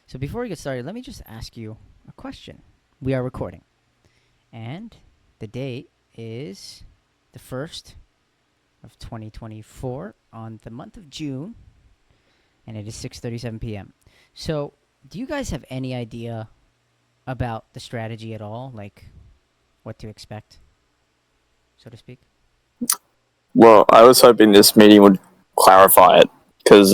So before we get started, let me just ask you a question. We are recording, and the date is the 1st of 2024 on the month of June, and it is 6:37 p.m. So, do you guys have any idea about the strategy at all? Like, what to expect, so to speak? Well, I was hoping this meeting would clarify it because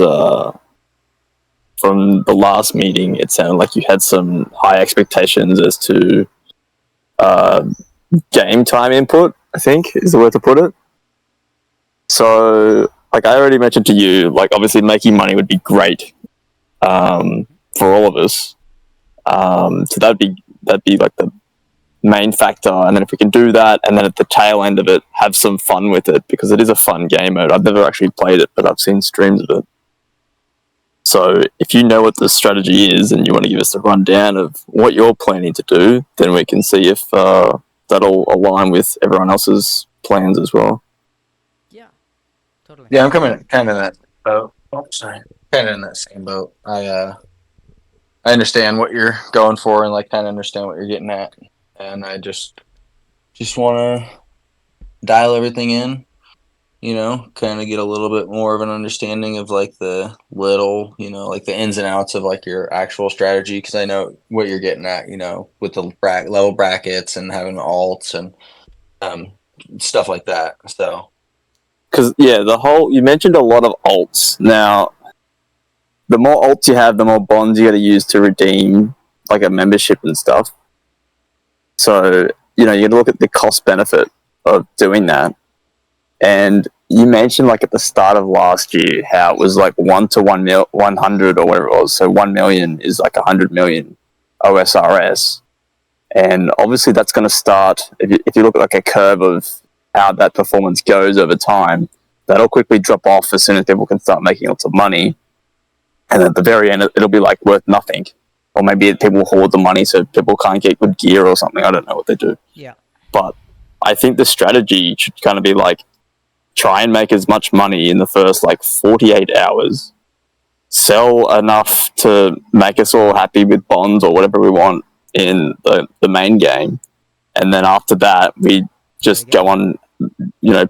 from the last meeting, it sounded like you had some high expectations as to uh, game time input, I think is the word to put it. So, like I already mentioned to you, like obviously making money would be great for all of us. So that'd be like the main factor. And then if we can do that, and then at the tail end of it, have some fun with it because it is a fun game mode. I've never actually played it, but I've seen streams of it. So if you know what the strategy is and you want to give us a rundown of what you're planning to do, then we can see if that'll align with everyone else's plans as well. Yeah, totally. Yeah, I'm coming kind of in that boat. Oh, sorry, kind of in that same boat. I understand what you're going for and like kind of understand what you're getting at, and I just want to dial everything in. Kind of get a little bit more of an understanding of like the little, like the ins and outs of like your actual strategy because I know what you're getting at. With the level brackets and having alts and um, stuff like that. So Because you mentioned a lot of alts. Now, the more alts you have, the more bonds you got to use to redeem like a membership and stuff. So you got to look at the cost benefit of doing that. And you mentioned like at the start of last year how it was like 1 to 100 or whatever it was. So 1 million is like 100 million OSRS, and obviously that's going to start if you look at like a curve of how that performance goes over time. That'll quickly drop off as soon as people can start making lots of money, and at the very end it'll be like worth nothing, or maybe people hoard the money so people can't get good gear or something. I don't know what they do, Yeah. but I think the strategy should kind of be like try and make as much money in the first like 48 hours, sell enough to make us all happy with bonds or whatever we want in the main game. And then after that, we Play just again. go on,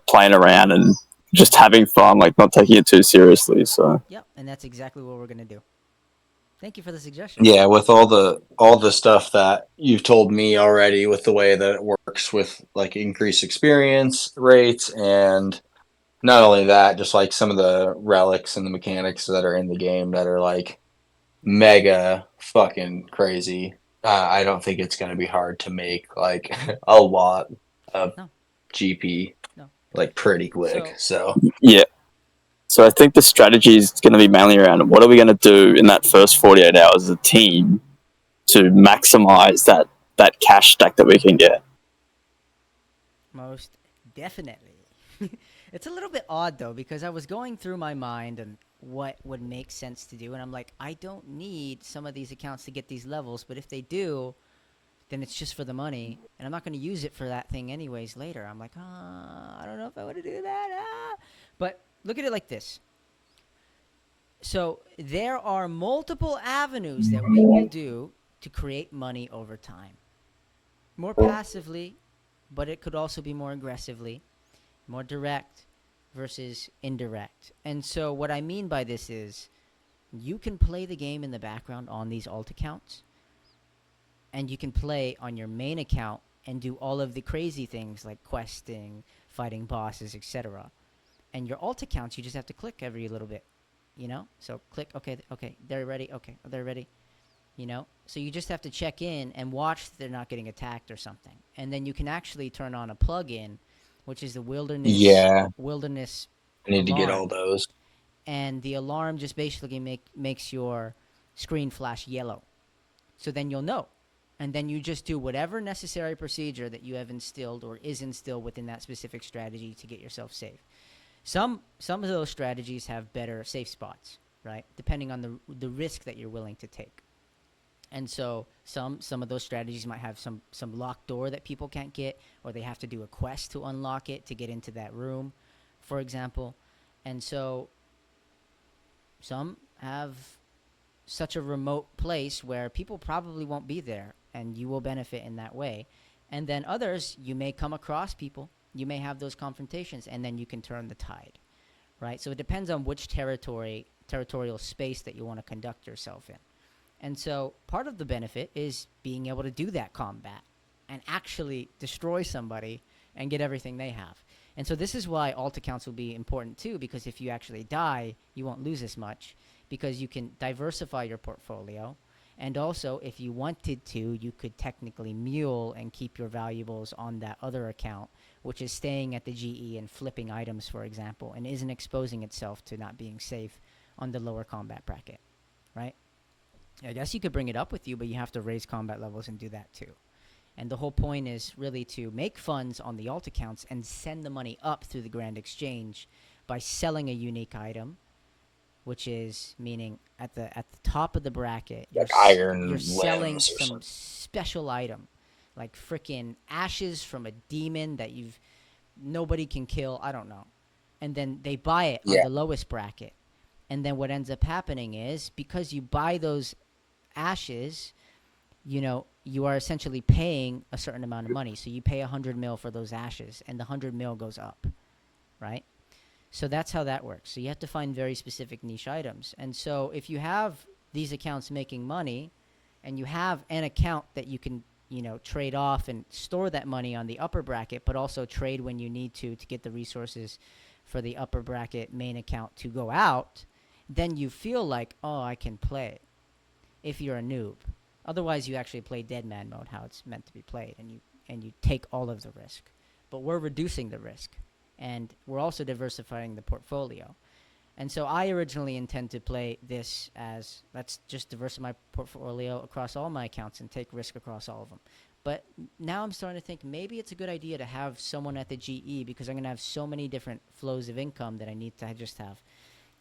playing around and just having fun, like not taking it too seriously. So, Yep, and that's exactly what we're gonna do. Thank you for the suggestion. yeah, with all the stuff that you've told me already, with the way that it works with like increased experience rates, and not only that, just like some of the relics and the mechanics that are in the game that are like mega fucking crazy. I don't think it's going to be hard to make like a lot of No, GP no. like pretty quick. So So yeah. So I think the strategy is going to be mainly around what are we going to do in that first 48 hours as a team to maximize that cash stack that we can get. most definitely. It's a little bit odd though because I was going through my mind and what would make sense to do, and I'm like, I don't need some of these accounts to get these levels, but if they do, then it's just for the money, and I'm not going to use it for that thing anyways later. I'm like, I don't know if I want to do that. But look at it like this. So there are multiple avenues that we will do to create money over time. More passively, but it could also be more aggressively, more direct versus indirect. And so what I mean by this is you can play the game in the background on these alt accounts, and you can play on your main account and do all of the crazy things like questing, fighting bosses, etc. And your alt accounts, you just have to click every little bit, So click, okay, okay, they're ready, okay, they're ready, So you just have to check in and watch that they're not getting attacked or something, and then you can actually turn on a plug-in, which is the yeah, wilderness I need to get all alarm, those. and the alarm just basically makes your screen flash yellow. So then you'll know. And then you just do whatever necessary procedure that you have instilled or is instilled within that specific strategy to get yourself safe. Some of those strategies have better safe spots, right? Depending on the risk that you're willing to take. And so some of those strategies might have some locked door that people can't get, or they have to do a quest to unlock it to get into that room, for example. And so some have such a remote place where people probably won't be there, and you will benefit in that way. And then others, you may come across people, you may have those confrontations, and then you can turn the tide, right? So it depends on which territorial space that you want to conduct yourself in. And so part of the benefit is being able to do that combat and actually destroy somebody and get everything they have. And so this is why alt accounts will be important too, because if you actually die, you won't lose as much because you can diversify your portfolio. And also, if you wanted to, you could technically mule and keep your valuables on that other account, which is staying at the GE and flipping items, for example, and isn't exposing itself to not being safe on the lower combat bracket, right? I guess you could bring it up with you, but you have to raise combat levels and do that too. And the whole point is really to make funds on the alt accounts and send the money up through the Grand Exchange by selling a unique item, which is meaning at the top of the bracket, Like iron you're selling limbs or some something. special item, like freaking ashes from a demon that nobody can kill. I don't know, and then they buy it on Yeah. the lowest bracket, and then what ends up happening is because you buy those ashes, you are essentially paying a certain amount of money. So you pay 100 mil for those ashes, and the 100 mil goes up, right? So that's how that works. So you have to find very specific niche items. And so if you have these accounts making money, and you have an account that you can, trade off and store that money on the upper bracket, but also trade when you need to get the resources for the upper bracket main account to go out, then you feel like, oh, I can play if you're a noob. Otherwise, you actually play Deadman mode, how it's meant to be played, and you take all of the risk. But we're reducing the risk, and we're also diversifying the portfolio. And so I originally intend to play this as, let's just diversify my portfolio across all my accounts and take risk across all of them. But now I'm starting to think maybe it's a good idea to have someone at the GE, because I'm going to have so many different flows of income that I need to just have,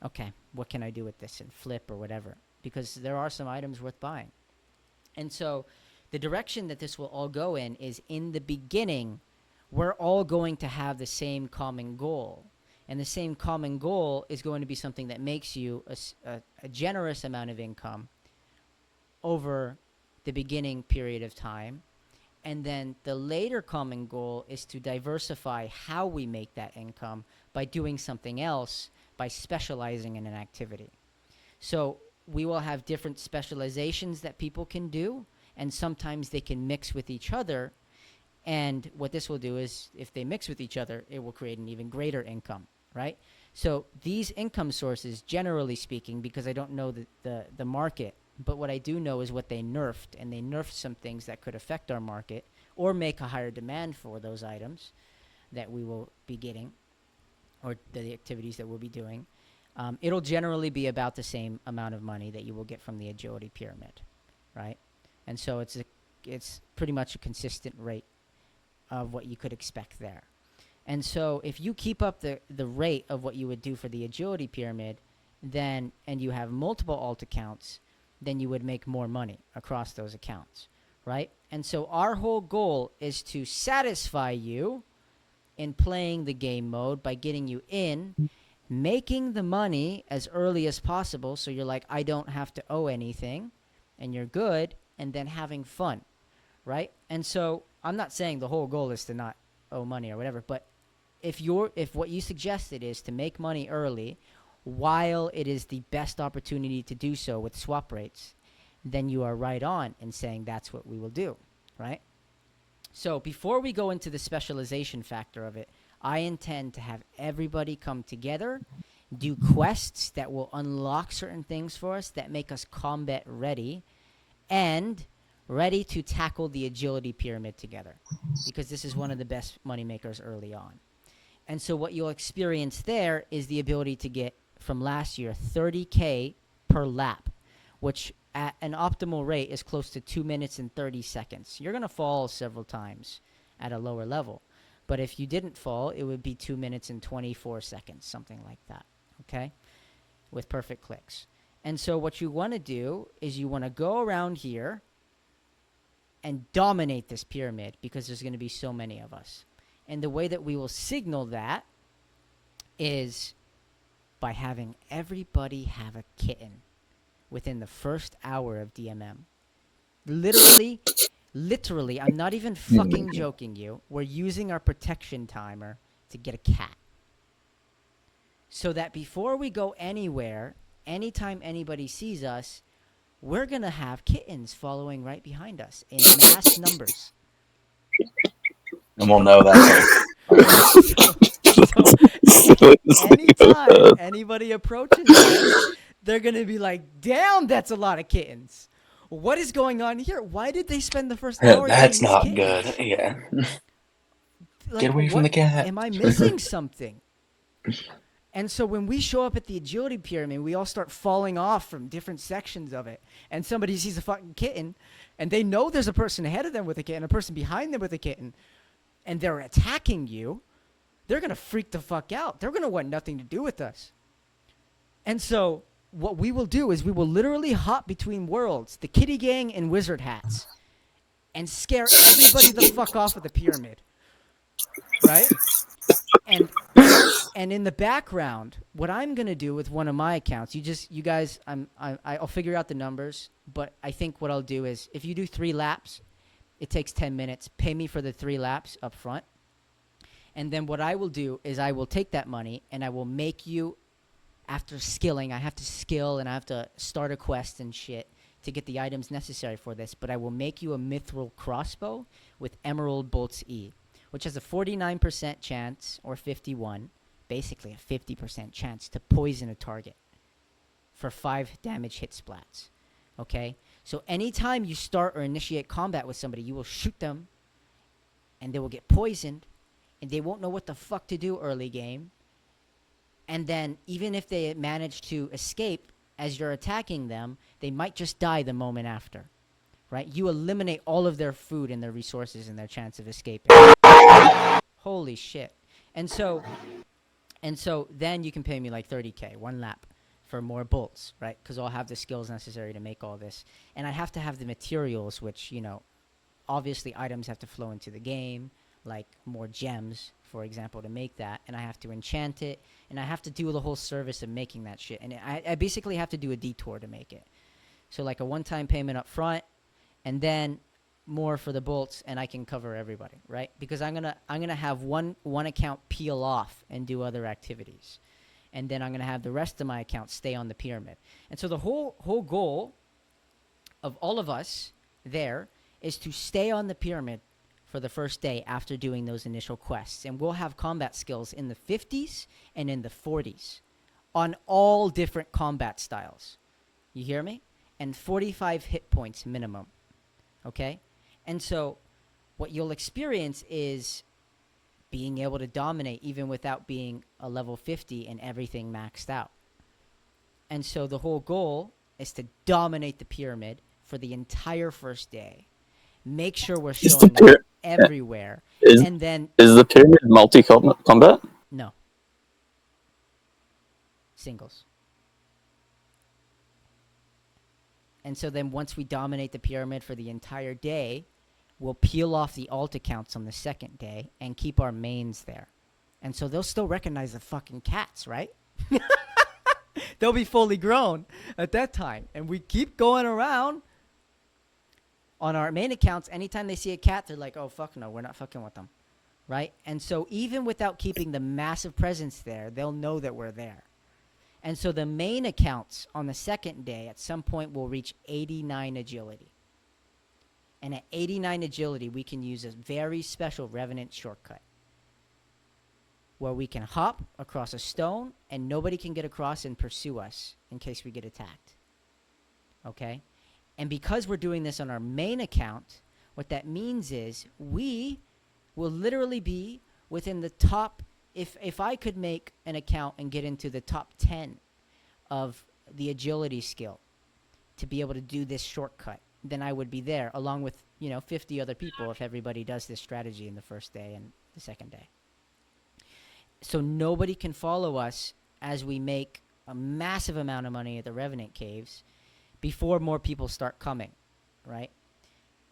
okay, what can I do with this, and flip or whatever, because there are some items worth buying. And so the direction that this will all go in is, in the beginning, we're all going to have the same common goal. And the same common goal is going to be something that makes you a generous amount of income over the beginning period of time. And then the later common goal is to diversify how we make that income by doing something else, by specializing in an activity. So we will have different specializations that people can do, and sometimes they can mix with each other. And what this will do is, if they mix with each other, it will create an even greater income, right? So these income sources, generally speaking, because I don't know the market, but what I do know is what they nerfed, and they nerfed some things that could affect our market or make a higher demand for those items that we will be getting, or the activities that we'll be doing. It'll generally be about the same amount of money that you will get from the agility pyramid, right? And so it's pretty much a consistent rate of what you could expect there. And so if you keep up the rate of what you would do for the agility pyramid, then, and you have multiple alt accounts, then you would make more money across those accounts, right? And so our whole goal is to satisfy you in playing the game mode by getting you in, making the money as early as possible, so you're like, I don't have to owe anything, and you're good, and then having fun, right? And so I'm not saying the whole goal is to not owe money or whatever, but if what you suggested is to make money early while it is the best opportunity to do so with swap rates, then you are right on in saying that's what we will do, right? So before we go into the specialization factor of it, I intend to have everybody come together, do quests that will unlock certain things for us that make us combat ready, and ready to tackle the agility pyramid together, because this is one of the best money makers early on. And so what you'll experience there is the ability to get, from last year, 30K per lap, which at an optimal rate is close to 2 minutes and 30 seconds. You're going to fall several times at a lower level. But if you didn't fall, it would be 2 minutes and 24 seconds, something like that, okay, with perfect clicks. And so what you want to do is you want to go around here and dominate this pyramid, because there's going to be so many of us. And the way that we will signal that is by having everybody have a kitten. within the first hour of DMM. Literally, I'm not even fucking joking you. We're using our protection timer to get a cat. So that before we go anywhere, anytime anybody sees us, we're going to have kittens following right behind us in mass numbers. And we'll know that's So anytime anybody approaches us, they're going to be like, damn, that's a lot of kittens. What is going on here? Why did they spend the first hour that's getting these not kittens? good. Yeah. Like, Get away from what? the cat. Am I missing something? And so when we show up at the agility pyramid, we all start falling off from different sections of it. And somebody sees a fucking kitten, and they know there's a person ahead of them with a kitten, a person behind them with a kitten, and they're attacking you. They're going to freak the fuck out. They're going to want nothing to do with us. And so what we will do is we will literally hop between worlds, the kitty gang and wizard hats, and scare everybody the fuck off of the pyramid. Right? And in the background, what I'm gonna do with one of my accounts, you guys, I'll figure out the numbers, but I think what I'll do is if you do 3 laps, it takes 10 minutes. Pay me for the 3 laps up front, and then what I will do is I will take that money and I will make you, after skilling, I have to skill and I have to start a quest and shit to get the items necessary for this, but I will make you a mithril crossbow with emerald bolts E, which has a 49% chance, or 51, basically a 50% chance to poison a target for 5 damage hit splats. Okay? So anytime you start or initiate combat with somebody, you will shoot them, and they will get poisoned, and they won't know what the fuck to do early game. And then even if they manage to escape as you're attacking them, they might just die the moment after. Right? You eliminate all of their food and their resources and their chance of escaping. Holy shit. And so then you can pay me like 30K, 1 lap, for more bolts, right? Because I'll have the skills necessary to make all this. And I have to have the materials, which, obviously items have to flow into the game, like more gems, for example, to make that. And I have to enchant it, and I have to do the whole service of making that shit. And I basically have to do a detour to make it. So like a one-time payment up front, and then more for the bolts, and I can cover everybody, right? Because I'm gonna have one account peel off and do other activities, and then I'm gonna have the rest of my accounts stay on the pyramid. And so the whole goal of all of us there is to stay on the pyramid for the first day after doing those initial quests, and we'll have combat skills in the 50s and in the 40s on all different combat styles. You hear me? And 45 hit points minimum. Okay? And so what you'll experience is being able to dominate even without being a level 50 and everything maxed out. And so the whole goal is to dominate the pyramid for the entire first day. Make sure we're showing up everywhere. And then... Is the pyramid multi-combat? No. Singles. And so then once we dominate the pyramid for the entire day, we'll peel off the alt accounts on the second day and keep our mains there. And so they'll still recognize the fucking cats, right? They'll be fully grown at that time. And we keep going around on our main accounts. Anytime they see a cat, they're like, oh, fuck no, we're not fucking with them. Right? And so even without keeping the massive presence there, they'll know that we're there. And so the main accounts on the second day at some point will reach 89 agility. And at 89 agility, we can use a very special Revenant shortcut where we can hop across a stone and nobody can get across and pursue us in case we get attacked. Okay? And because we're doing this on our main account, what that means is we will literally be within the top. If I could make an account and get into the top 10 of the agility skill to be able to do this shortcut, then I would be there along with, 50 other people if everybody does this strategy in the first day and the second day. So nobody can follow us as we make a massive amount of money at the Revenant Caves before more people start coming, right?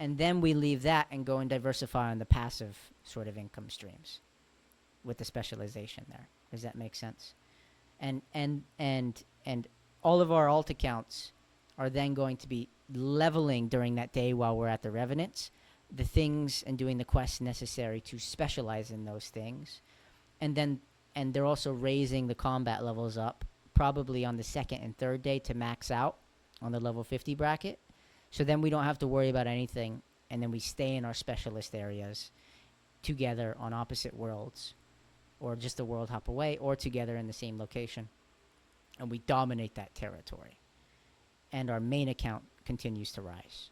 And then we leave that and go and diversify on the passive sort of income streams with the specialization there. Does that make sense? And all of our alt accounts are then going to be leveling during that day while we're at the Revenants the things and doing the quests necessary to specialize in those things. And they're also raising the combat levels up probably on the second and third day to max out on the level 50 bracket. So then we don't have to worry about anything, and then we stay in our specialist areas together on opposite worlds, or just a world hop away, or together in the same location. And we dominate that territory. And our main account continues to rise.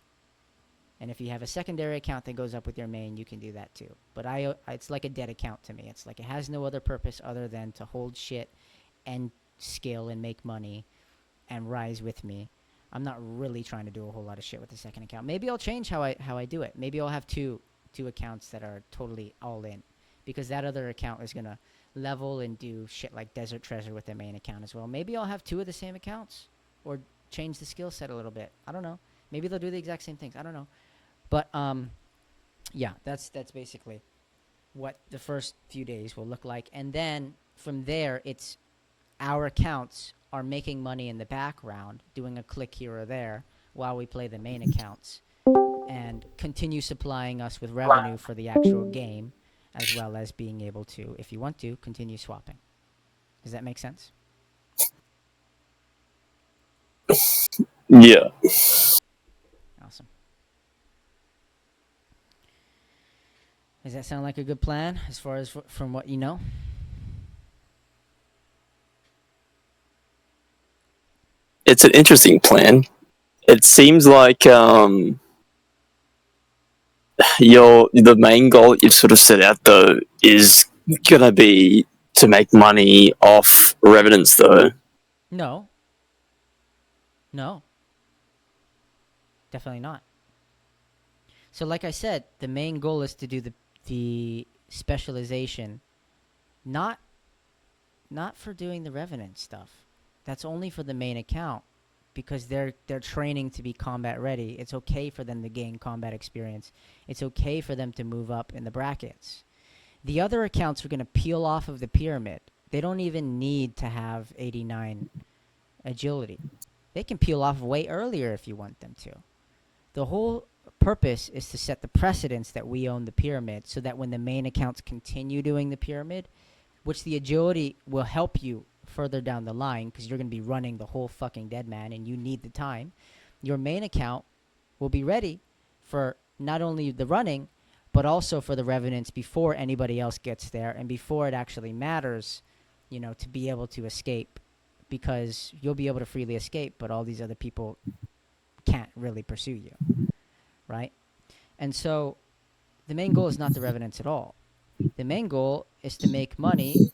And if you have a secondary account that goes up with your main, you can do that too. But it's like a dead account to me. It's like it has no other purpose other than to hold shit and scale and make money and rise with me. I'm not really trying to do a whole lot of shit with the second account. Maybe I'll change how I do it. Maybe I'll have two accounts that are totally all in, because that other account is gonna level and do shit like Desert Treasure with their main account as well. Maybe I'll have two of the same accounts, or change the skill set a little bit. I don't know. Maybe they'll do the exact same things. I don't know. But yeah, that's basically what the first few days will look like, and then from there, it's our accounts are making money in the background, doing a click here or there while we play the main accounts, and continue supplying us with revenue for the actual game, as well as being able to, if you want to, continue swapping. Does that make sense? Yeah. Awesome. Does that sound like a good plan as far as from what you know? It's an interesting plan. It seems like the main goal you've sort of set out though is gonna be to make money off revenants though. No. No. Definitely not. So like I said, the main goal is to do the specialization, not for doing the revenant stuff. That's only for the main account, because they're training to be combat ready. It's okay for them to gain combat experience. It's okay for them to move up in the brackets. The other accounts are going to peel off of the pyramid. They don't even need to have 89 agility. They can peel off way earlier if you want them to. The whole purpose is to set the precedence that we own the pyramid, so that when the main accounts continue doing the pyramid, which the agility will help you further down the line, because you're going to be running the whole fucking Deadman and you need the time, your main account will be ready for not only the running, but also for the revenants before anybody else gets there, and before it actually matters, to be able to escape, because you'll be able to freely escape, but all these other people can't really pursue you, right? And so the main goal is not the revenants at all. The main goal is to make money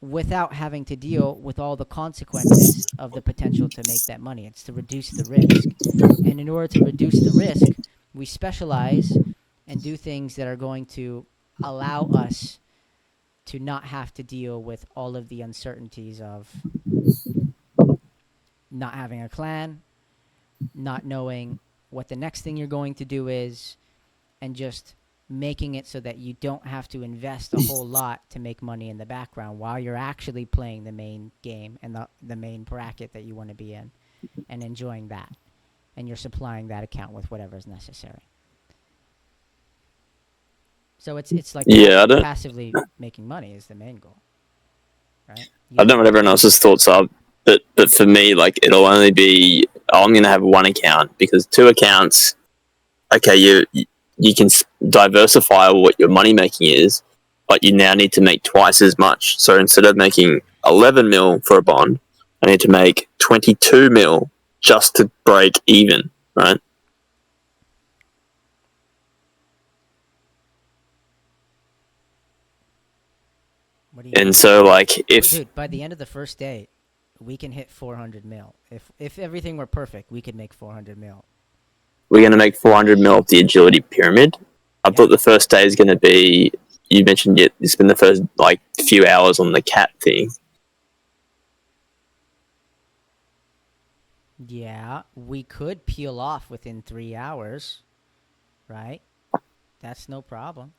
without having to deal with all the consequences of the potential to make that money. It's to reduce the risk. And in order to reduce the risk, we specialize and do things that are going to allow us to not have to deal with all of the uncertainties of not having a clan, not knowing what the next thing you're going to do is, and just making it so that you don't have to invest a whole lot to make money in the background while you're actually playing the main game and the main bracket that you want to be in, and enjoying that. And you're supplying that account with whatever is necessary. So it's like passively making money is the main goal, right? I don't know what everyone else's thoughts are, but for me, like, it'll only be, I'm going to have one account, because two accounts, okay, you can diversify what your money making is, but you now need to make twice as much. So instead of making 11 mil for a bond, I need to make 22 mil just to break even, right? What do you mean? And so, like, if Dude, by the end of the first day, we can hit 400 mil. If everything were perfect, we could make 400 mil. we're going to make 400 mil of the agility pyramid, I thought the first day is going to be, you mentioned it's been the first, like, few hours on the cat thing. Yeah, we could peel off within 3 hours, right? That's no problem.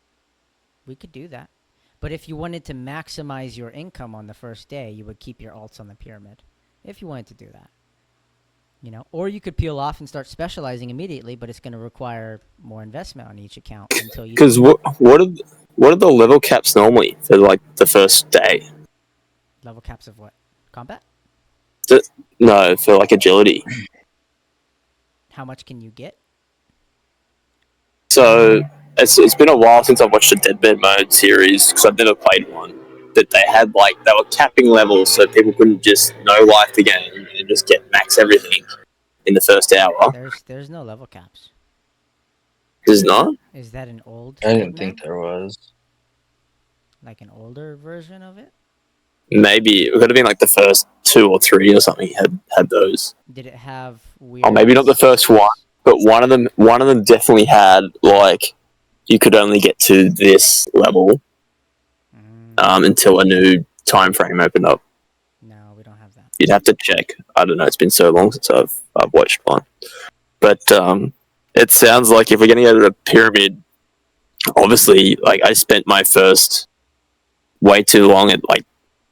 We could do that. But if you wanted to maximize your income on the first day, you would keep your alts on the pyramid. If you wanted to do that. You know, or you could peel off and start specializing immediately, but it's going to require more investment on each account until you. Because what are the level caps normally for like the first day? Level caps of what? Combat? No, for like agility. How much can you get? So it's been a while since I've watched a Deadman mode series because I've never played one. That they had like they were capping levels so people couldn't just no life the game and just get max everything in the first hour. There's no level caps. There's not. Is that an old I didn't Deadman? think there was. Like an older version of it? Maybe it could have been like the first 2 or 3 or something had those. Did it have weird? Or maybe not the first one, but one of them definitely had like you could only get to this level until a new time frame opened up. No, we don't have that. You'd have to check. I don't know. It's been so long since I've watched one, but it sounds like if we're going to go to the pyramid, obviously, like I spent my first way too long at like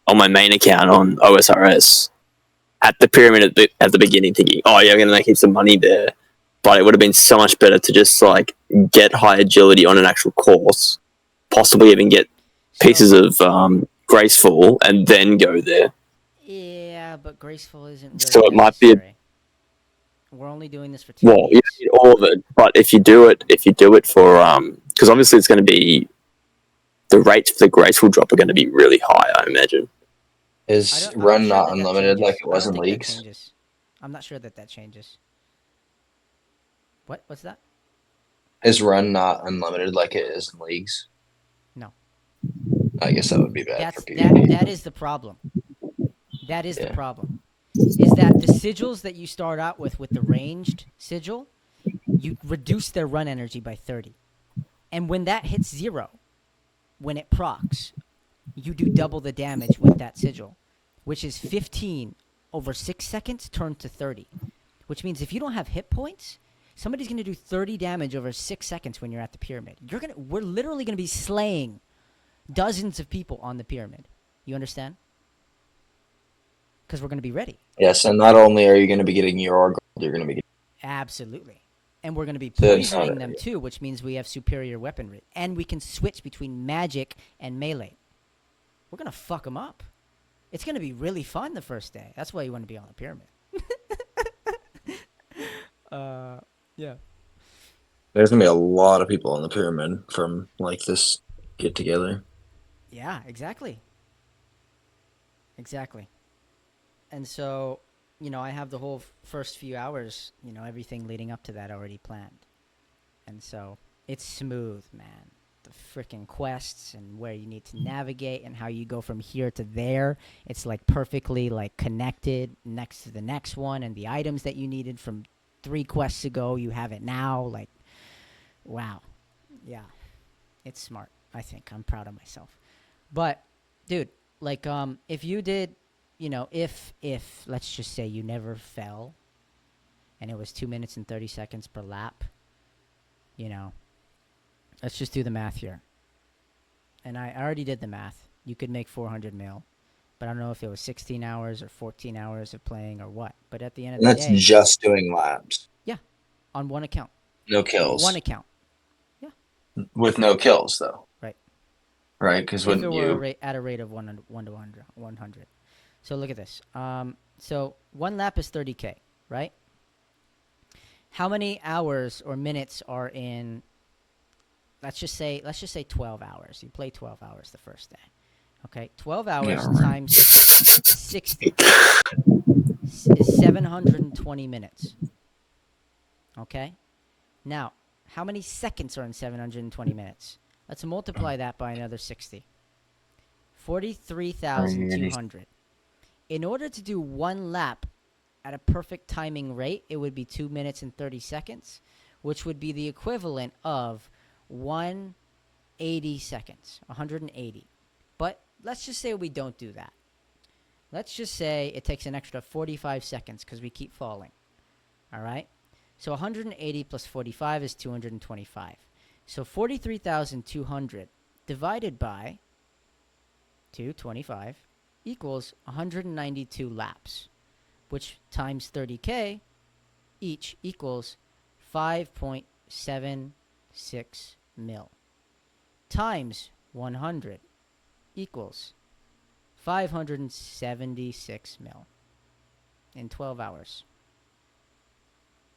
on my main account on OSRS at the pyramid at the beginning, thinking, oh yeah, I'm going to make some money there. But it would have been so much better to just like get high agility on an actual course, possibly even get pieces of graceful, and then go there. Yeah, but graceful isn't really So it might be We're only doing this for 2 well, you weeks. don't need all of it, but if you do it for because obviously it's going to be the rates for the graceful drop are going to be really high, I imagine. Is I'm run sure not that unlimited like changes. it was I in don't think that leagues? changes. I'm not sure that changes. What? What's that? Is run not unlimited like it is in leagues? No. I guess that would be bad for That PvP. is the problem. That is the Yeah. problem. Is that the sigils that you start out with the ranged sigil, you reduce their run energy by 30. And when that hits 0, when it procs, you do double the damage with that sigil, which is 15 over 6 seconds turned to 30. Which means if you don't have hit points, somebody's going to do 30 damage over 6 seconds when you're at the pyramid. We're literally going to be slaying dozens of people on the pyramid. You understand? Because we're going to be ready. Yes, and not only are you going to be getting your gold, you're going to be getting. Absolutely. And we're going to be So it's not poisoning them too, which means we have superior weaponry. And we can switch between magic and melee. We're going to fuck them up. It's going to be really fun the first day. That's why you want to be on the pyramid. Yeah. There's going to be a lot of people on the pyramid from like this get together. Yeah, exactly. Exactly. And so, you know, I have the whole first few hours, you know, everything leading up to that already planned. And so it's smooth, man. The freaking quests and where you need to navigate and how you go from here to there. It's like perfectly like connected next to the next one, and the items that you needed from 3 quests ago, you have it now. Like, wow. Yeah. It's smart, I think. I'm proud of myself. But, dude, like, if you did, you know, if let's just say you never fell and it was 2 minutes and 30 seconds per lap, you know, let's just do the math here. And I already did the math. You could make 400 mil. But I don't know if it was 16 hours or 14 hours of playing or what. But at the end of And the that's day, just doing laps. yeah, on one account. No kills. One account. With no kills, though. Right. Right? Because If it wouldn't were you? at a rate of 1 to 100. So look at this. So 1 lap is 30K, right? How many hours or minutes are in? Let's just say 12 hours. You play 12 hours the first day. Okay, 12 hours Yeah, right. times 60 is 720 minutes. Okay? Now, how many seconds are in 720 minutes? Let's multiply that by another 60. 43,200. In order to do 1 lap at a perfect timing rate, it would be 2 minutes and 30 seconds, which would be the equivalent of 180 seconds, 180. But let's just say we don't do that. Let's just say it takes an extra 45 seconds because we keep falling. All right? So 180 plus 45 is 225. So 43,200 divided by 225 equals 192 laps, which times 30K each equals 5.76 mil times 100 equals 576 mil in 12 hours.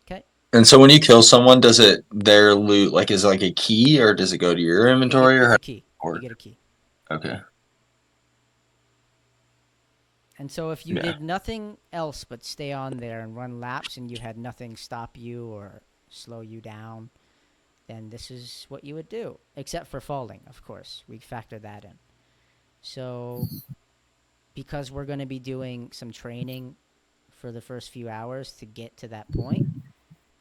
Okay. And so when you kill someone, does it their loot like is it like a key or does it go to your inventory or It's how a does key. it work? You get a key. Okay. And so if you Yeah. did nothing else but stay on there and run laps and you had nothing stop you or slow you down, then this is what you would do. Except for falling, of course. We factor that in. So because we're going to be doing some training for the first few hours to get to that point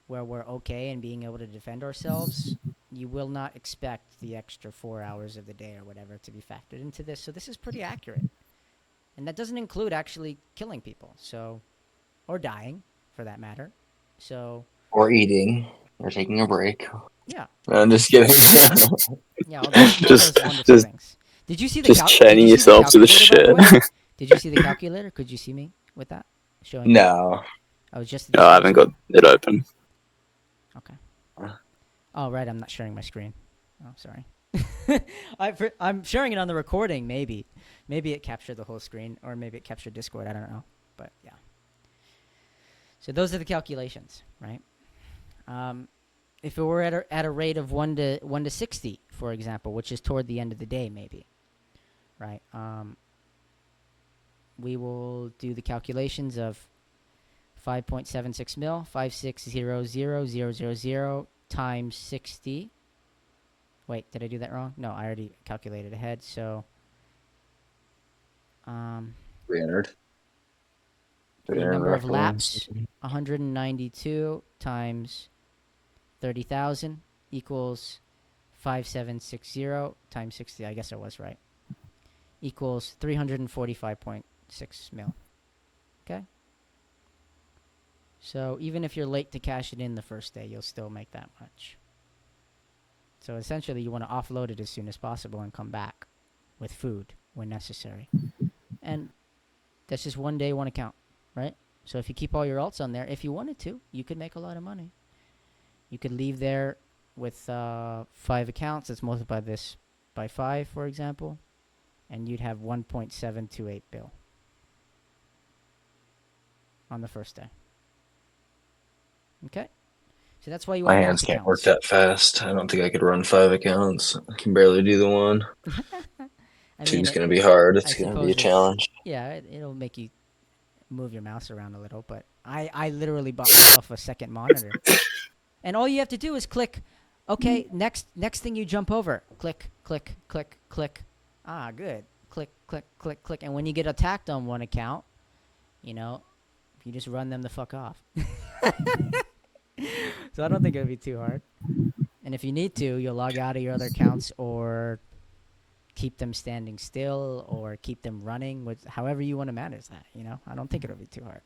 where we're okay and being able to defend ourselves, you will not expect the extra 4 hours of the day or whatever to be factored into this. So this is pretty accurate. And that doesn't include actually killing people, so, or dying, for that matter. So, Or eating or taking a break. yeah, No, I'm just kidding. yeah, all those wonderful just things. Did you see the just chaining Did you see the yourself to the calculator, by the shit. way? Did you see the calculator? Could you see me with that showing up? No. I was just No, I haven't got it open. Okay. Oh, right. I'm not sharing my screen. Oh, sorry. I'm sharing it on the recording. Maybe it captured the whole screen, or maybe it captured Discord. I don't know. But yeah. So those are the calculations, right? If it were at a rate of 1 to 60, for example, which is toward the end of the day, maybe, right? We will do the calculations of 5.76 mil, 5600000 times 60. Wait, did I do that wrong? No, I already calculated ahead. So, 300. the number of laps, 192 times 30,000 equals 5760 times 60. I guess I was right. Equals 345.6 mil. Okay? So even if you're late to cash it in the first day, you'll still make that much. So essentially, you want to offload it as soon as possible and come back with food when necessary. And that's just 1 day, 1 account, right? So if you keep all your alts on there, if you wanted to, you could make a lot of money. You could leave there with 5 accounts. Let's multiply this by 5, for example, and you'd have 1.728 bill on the first day. Okay? So that's why you My want hands alt can't work accounts. that fast. I don't think I could run 5 accounts. I can barely do the one. I mean, Two's going to be hard. I It's going to be a suppose challenge. it'll make you move your mouse around a little, but I literally bought myself a second monitor. And all you have to do is click, okay, next thing you jump over. Click, click, click, click. Ah, good. Click, click, click, click. And when you get attacked on one account, you just run them the fuck off. So I don't think it'll be too hard. And if you need to, you'll log out of your other accounts or keep them standing still or keep them running, with however you want to manage that. I don't think it'll be too hard.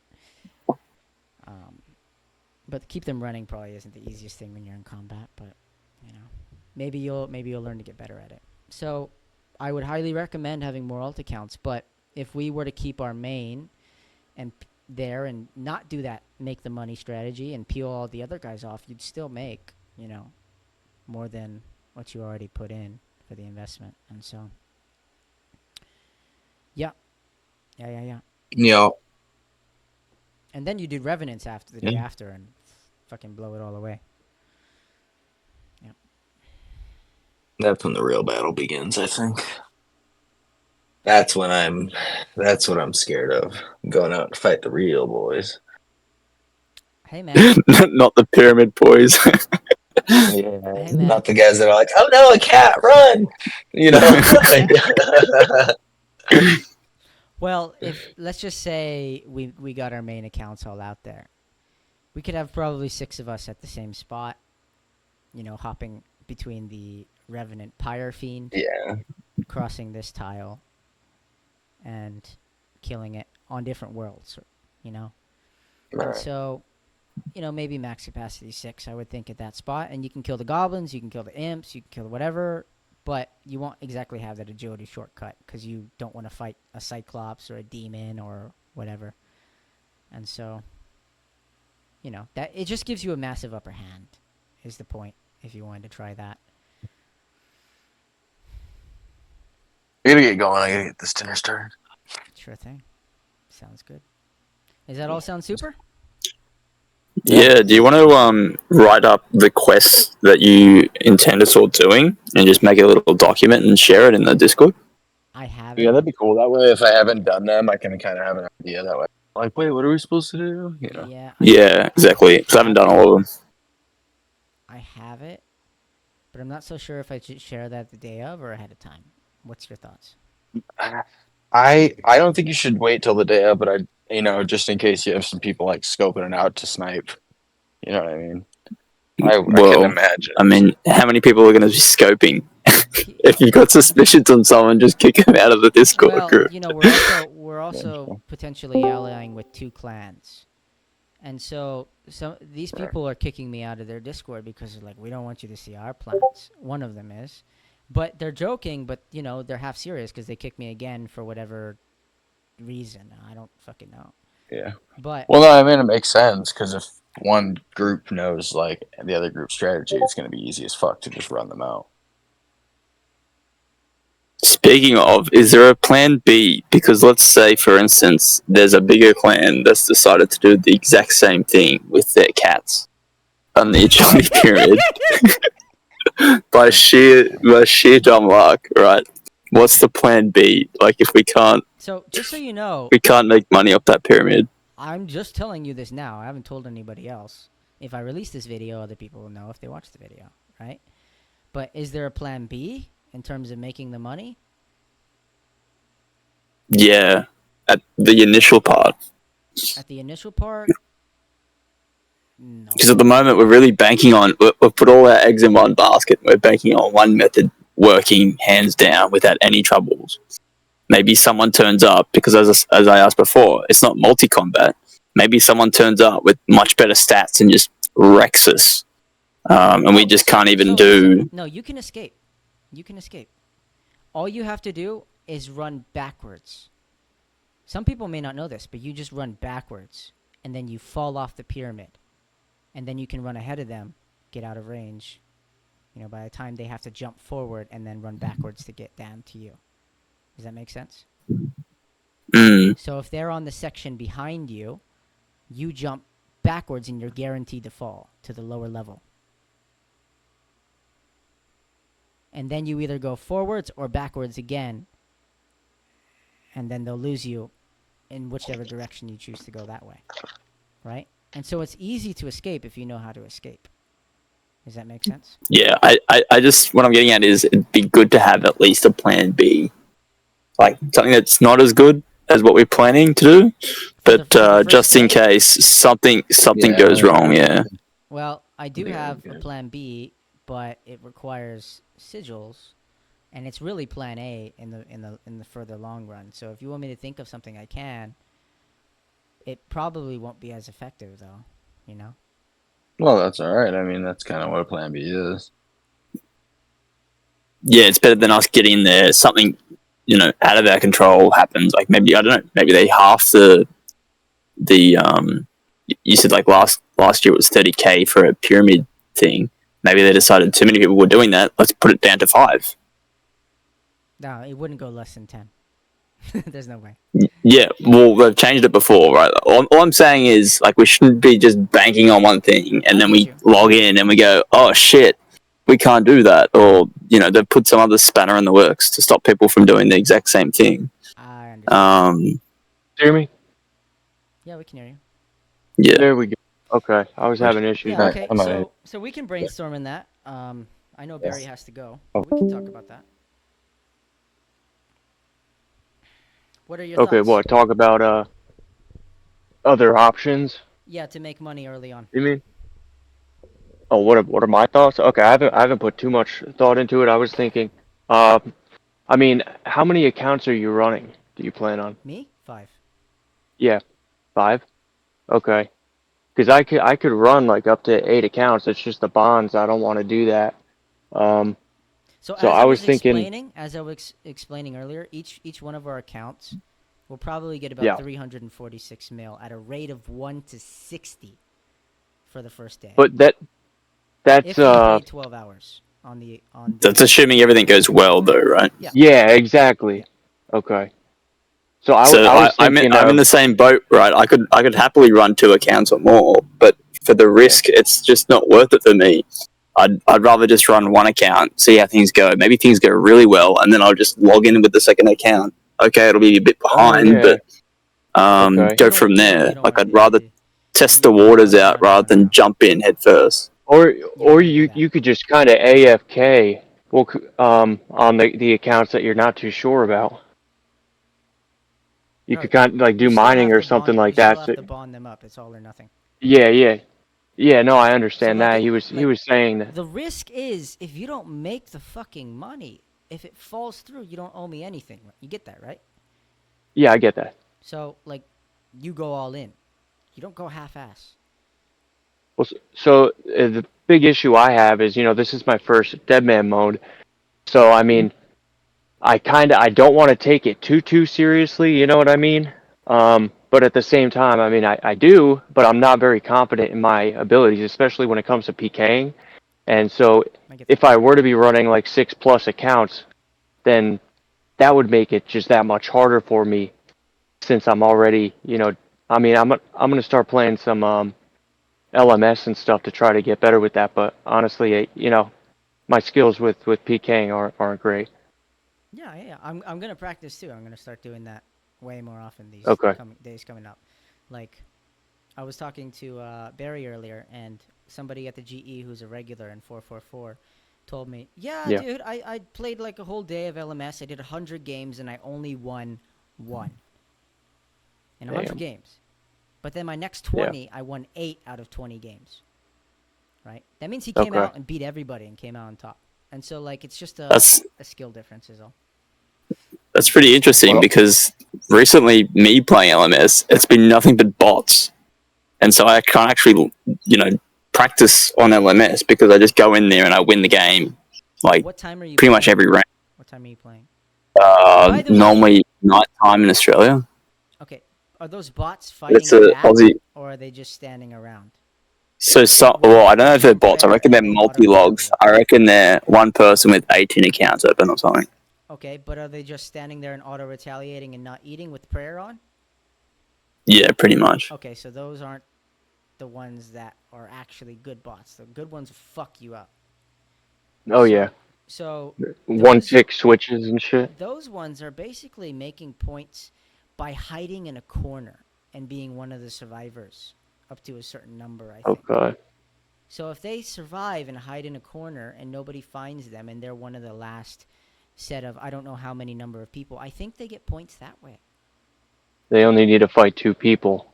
But keep them running probably isn't the easiest thing when you're in combat. But maybe you'll learn to get better at it. So I would highly recommend having more alt accounts. But if we were to keep our main and there and not do that make the money strategy and peel all the other guys off, you'd still make more than what you already put in for the investment. And so yeah. Yeah. And then you do revenants after the day after and fucking blow it all away. Yeah. That's when the real battle begins, I think. That's what I'm scared of. Going out to fight the real boys. Hey man. Not the pyramid boys. Yeah. Hey man. Not the guys that are like, oh no, a cat, run! Well, if let's just say we got our main accounts all out there, we could have probably 6 of us at the same spot, hopping between the Revenant Pyre Fiend, Yeah. crossing this tile, and killing it on different worlds, And Right. so, maybe max capacity 6, I would think, at that spot. And you can kill the goblins, you can kill the imps, you can kill whatever, but you won't exactly have that agility shortcut because you don't want to fight a Cyclops or a demon or whatever. And so, you know, that it just gives you a massive upper hand. Is the point if you wanted to try that? I gotta get going. I gotta get this dinner started. Sure thing. Sounds good. Does that all sound super? Yeah. Do you want to write up the quests that you intend to start doing and just make a little document and share it in the Discord? I have Yeah, it. that'd be cool. That way, if I haven't done them, I can kind of have an idea. That way, like, wait, what are we supposed to do? You know. Yeah. Yeah, exactly. Because I haven't done all of them. I have it, but I'm not so sure if I should share that the day of or ahead of time. What's your thoughts? I don't think you should wait till the day of, but just in case you have some people like scoping it out to snipe. You know what I mean? I couldn't Well, imagine. I mean, how many people are going to be scoping? He- If you've got suspicions on someone, just kick them out of the Discord Well, group. you know, we're also potentially allying with 2 clans, and so these people are kicking me out of their Discord because they're like, we don't want you to see our plans. One of them is, but they're joking, but you know, they're half serious because they kicked me again for whatever reason. I don't fucking know. Yeah. But Well, no, I mean it makes sense because if one group knows like the other group's strategy, it's going to be easy as fuck to just run them out. Speaking of, is there a plan B? Because let's say, for instance, there's a bigger clan that's decided to do the exact same thing with their cats on the Achani pyramid by sheer dumb luck, right? What's the plan B? Like, if so just so you know, we can't make money off that pyramid. I'm just telling you this now. I haven't told anybody else. If I release this video, other people will know if they watch the video, right? But is there a plan B in terms of making the money? Yeah, at the initial part. At the initial part, no. Because at the moment, we're really banking on, we've put all our eggs in one basket. We're banking on one method working hands down without any troubles. Maybe someone turns up, because as I asked before, it's not multi-combat. Maybe someone turns up with much better stats and just wrecks us. And we just can't even do... No, you can escape. You can escape. All you have to do is run backwards. Some people may not know this, but you just run backwards, and then you fall off the pyramid. And then you can run ahead of them, get out of range. You know, by the time they have to jump forward and then run backwards to get down to you. Does that make sense? Mm, So if they're on the section behind you, you jump backwards and you're guaranteed to fall to the lower level. And then you either go forwards or backwards again, and then they'll lose you in whichever direction you choose to go that way. Right? And so it's easy to escape if you know how to escape. Does that make sense? yeah, I just... What I'm getting at is it'd be good to have at least a plan B. Like, something that's not as good as what we're planning to do, but for the first just in play? case something Yeah. goes wrong, yeah. Well, I do Yeah, have a good. plan B, but it requires sigils, and it's really plan A in the further long run. So if you want me to think of something, I can. It probably won't be as effective though, you know. Well, that's all right. I mean, that's kind of what a plan B is. Yeah, it's better than us getting there. Something, out of our control happens. Like, maybe, I don't know, maybe they half the you said like last year it was 30K for a pyramid thing. Maybe they decided too many people were doing that. Let's put it down to 5. No, it wouldn't go less than 10. There's no way. Yeah, well, they've changed it before, right? All I'm saying is, like, we shouldn't be just banking on one thing and I then get we you. log in and we go, oh shit, we can't do that. Or, they've put some other spanner in the works to stop people from doing the exact same thing. I understand. Hear me? Yeah, we can hear you. Yeah. There we go. Okay, I was having issues. Yeah, Right, okay. I'm alright. So we can brainstorm in that. I know Barry Yes. has to go. But we can talk about that. What are your Okay, thoughts? what? Talk about other options. Yeah, to make money early on. You mean? Oh, what are my thoughts? Okay, I haven't put too much thought into it. I was thinking, I mean, how many accounts are you running? Do you plan on? Me? 5. Yeah, 5. Okay, because I could run like up to 8 accounts. It's just the bonds. I don't want to do that. Um, So So as I I was was thinking- explaining, explaining earlier, each one of our accounts will probably get about Yeah. 346 mil at a rate of 1 to 60. for the first day. But if that's you played 12 hours on. That's assuming everything goes well, though, right? Yeah. yeah, exactly. Okay. So So I was I'm thinking I'm in of the same boat, right? I could happily run 2 accounts or more, but for the risk, it's just not worth it for me. I'd rather just run 1 account, see how things go. Maybe things go really well, and then I'll just log in with the second account. Okay, it'll be a bit oh behind, yeah, but okay. go from there. You don't Like want I'd to do that. rather test the You'd waters rather out run rather than no. jump in head first. Or You don't want to do that. you could just kind of AFK well on the accounts that you're not too sure about. You No, could kind of like you do still mining have or to something bond. You like still that. have So, to bond them up. It's all or nothing. yeah. Yeah, no, I So understand like that. it, He like was saying that. the risk is if you don't make the fucking money, if it falls through, you don't owe me anything. You get that, right? Yeah, I get that. So like, you go all in. You don't go half-ass. Well, the big issue I have is, this is my first Deadman mode. So I mean, I don't want to take it too seriously. You know what I mean? But at the same time, I mean, I do, but I'm not very confident in my abilities, especially when it comes to PKing. And so, I get that. if I were to be running like 6+ accounts, then that would make it just that much harder for me, since I'm already, I mean, I'm gonna start playing some LMS and stuff to try to get better with that. But honestly, my skills with PKing aren't great. Yeah. I'm gonna practice too. I'm gonna start doing that way more often these Okay. days coming up. Like, I was talking to Barry earlier, and somebody at the GE who's a regular in 444 told me, "Yeah, Yeah. dude, I played like a whole day of LMS. I did 100 games, and I only won one in 100 Damn. games. But then my next Yeah. 20, I won 8 out of 20 games. Right? That means he came Okay. out and beat everybody and came out on top. And so like it's just That's a skill difference is all. that's pretty interesting Well, because recently, me playing LMS, it's been nothing but bots, and so I can't actually, practice on LMS because I just go in there and I win the game, like What time are you pretty playing? much every round. What time are you playing? By the way- Normally night time in Australia. Okay. Are those bots It's fighting a back, Aussie. or are they just standing around? Well, I don't know if they're One bots. I player reckon they're and they multi-logs. auto-retaliate. I reckon they're one person with 18 accounts open or something. Okay, but are they just standing there and auto-retaliating and not eating with prayer on? Yeah, pretty much. Okay, so those aren't the ones that are actually good bots. The good ones fuck you up. oh So- yeah, So 1-tick switches and shit. those ones are basically making points by hiding in a corner and being one of the survivors up to a certain number, I think. Okay. So if they survive and hide in a corner and nobody finds them and they're one of the last set of I don't know how many number of people, I think they get points that way. They only need to fight 2 people.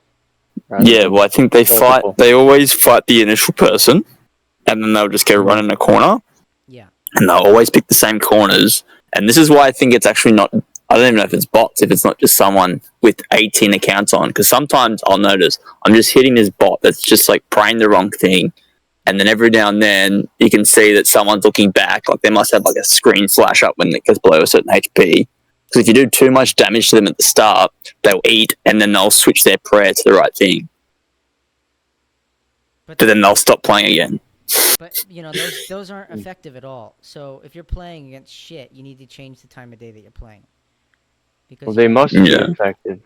rather Yeah, than well, I think they multiple. fight. They always fight the initial person, and then they'll just go run in a corner, Yeah. and they'll always pick the same corners. And this is why I think it's actually not. I don't even know if it's bots, if it's not just someone with 18 accounts on. Because sometimes I'll notice I'm just hitting this bot that's just like praying the wrong thing. And then every now and then you can see that someone's looking back. Like they must have like a screen flash up when it gets below a certain HP. Because if you do too much damage to them at the start, they'll eat and then they'll switch their prayer to the right thing. But But then they'll stop playing again. But those aren't effective at all. So if you're playing against shit, you need to change the time of day that you're playing. Because Well, they must be Yeah. effective.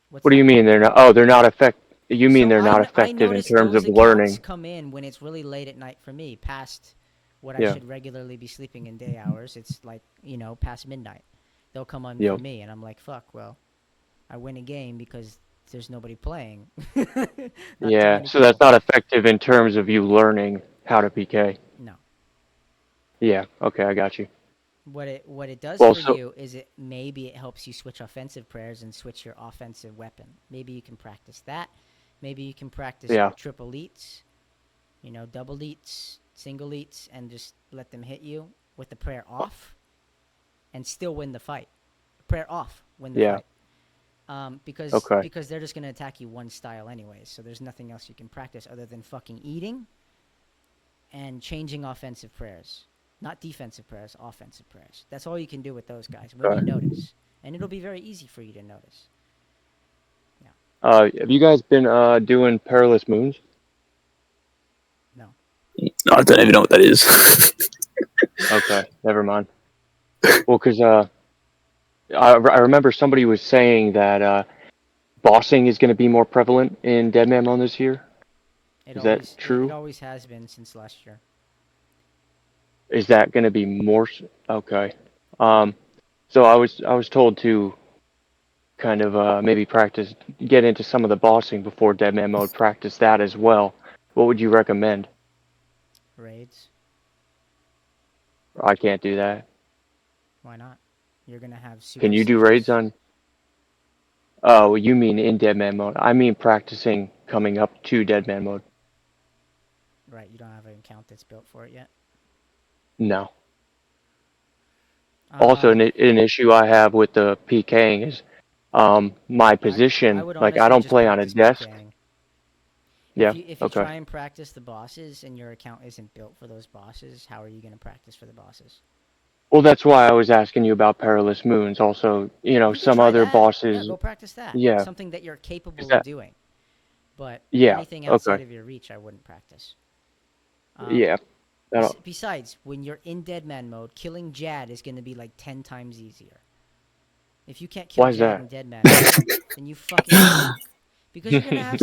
What's What do you that? mean they're not? Oh, they're not effective. You mean So they're not I effective in noticed terms those of accounts learning? come in when it's really late at night for me, past what Yeah. I should regularly be sleeping in day hours. It's like past midnight. They'll come on Yep. for me, and I'm like, fuck. Well, I win a game because there's nobody playing. Not too Yeah, many so that's people. not effective in terms of you learning how to PK. No. Yeah, okay, I got you. What it does Well, for so- you is it helps you switch offensive prayers and switch your offensive weapon. Maybe you can practice that. Maybe you can practice Yeah. triple eats, double eats, single eats, and just let them hit you with the prayer off, and still win the fight. Prayer off, win the Yeah. fight. Because Okay. because they're just gonna attack you one style anyways. So there's nothing else you can practice other than fucking eating and changing offensive prayers. Not defensive prayers, offensive prayers. That's all you can do with those guys when you Okay. notice. And it'll be very easy for you to notice. Have you guys been doing Perilous Moons? No. I don't even know what that is. Okay, never mind. Well, because I remember somebody was saying that bossing is going to be more prevalent in Deadman Mode this year. It Is that always it true? always has been since last year. Is that going to be more? Okay. Um, so I was told to kind of maybe practice, get into some of the bossing before Deadman Mode. Practice that as well. What would you recommend? Raids. I can't do that. Why not? You're gonna have super Can you do raids sigils. on? Oh, you mean in Deadman Mode? I mean practicing coming up to Deadman Mode. Right. You don't have an account that's built for it yet. No. Also, Uh, an issue I have with the PKing is my I position. would Like I honestly don't just play on a practice desk. PKing. Yeah. If you Okay. try and practice the bosses and your account isn't built for those bosses, how are you gonna practice for the bosses? Well, that's why I was asking you about Perilous Moons. Also, You can some try other that. Yeah, bosses. go practice that. Yeah. Something that you're Is capable of that? doing. But Yeah. anything outside Okay. of your reach, I wouldn't practice. Um, Yeah. That'll, besides, when you're in Deadman mode, killing Jad is going to be like 10 times easier. If you can't kill why is Jad that? in Deadman mode, then you fucking suck. Because you're gonna have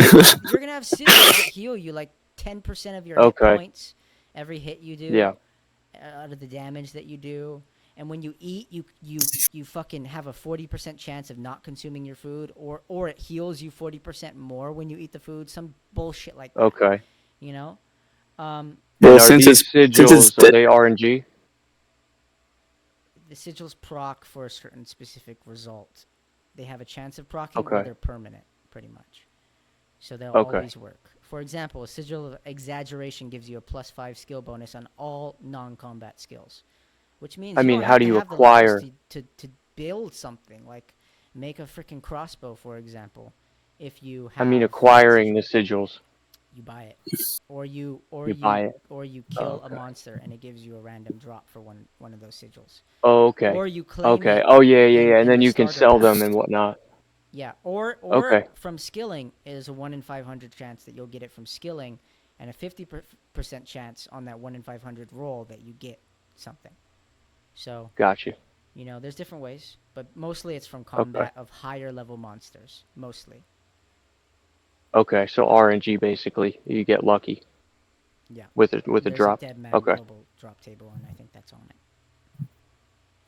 sigils that heal you like 10% of your hit Okay. points every hit you do Yeah. out of the damage that you do. And when you eat, you fucking have a 40% chance of not consuming your food, or it heals you 40% more when you eat the food. Some bullshit like that, Okay. you know. Um, Well, And are these since it's sigils, are they RNG? the sigils proc for a certain specific result. They have a chance of procking, or Okay. they're permanent, pretty much. So they'll Okay. always work. For example, a sigil of exaggeration gives you a +5 skill bonus on all non-combat skills, which means I you mean, don't how have do to you have the levels acquire? to build something like make a freaking crossbow, for example. If you I mean, have a acquiring sigil, the sigils. you buy it, or you You buy it. kill Oh, a okay. monster and it gives you a random drop for one of those sigils, Oh, okay. or you claim Okay. it Oh, yeah, yeah, in yeah. And then the you can starter sell them pack. and whatnot. Yeah, or Okay. from skilling is a 1 in 500 chance that you'll get it from skilling, and a 50% chance on that 1 in 500 roll that you get something. So, Got you. there's different ways, but mostly it's from Okay. combat of higher level monsters, mostly. Okay. So RNG basically, you get lucky Yeah. with a There's a drop. Deadman Okay. global drop table, and I think that's on it.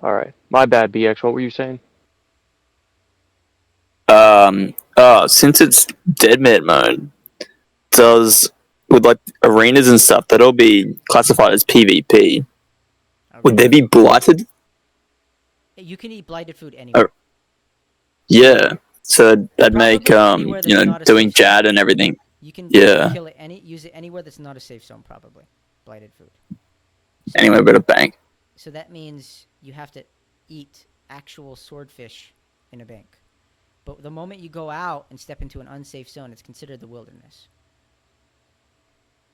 All right. My bad, BX. What were you saying? Since it's Deadman mode, does with like arenas and stuff, that'll be classified as PvP. Would Okay. they be blighted? You can eat blighted food Oh, anywhere. yeah. So that'd make Probably anywhere that's not a doing safe zone. Jad and everything. You can Yeah. kill it use it anywhere that's not a safe zone, probably. Blighted food. Anyway, So but a bank. So that means you have to eat actual swordfish in a bank. But the moment you go out and step into an unsafe zone, it's considered the wilderness.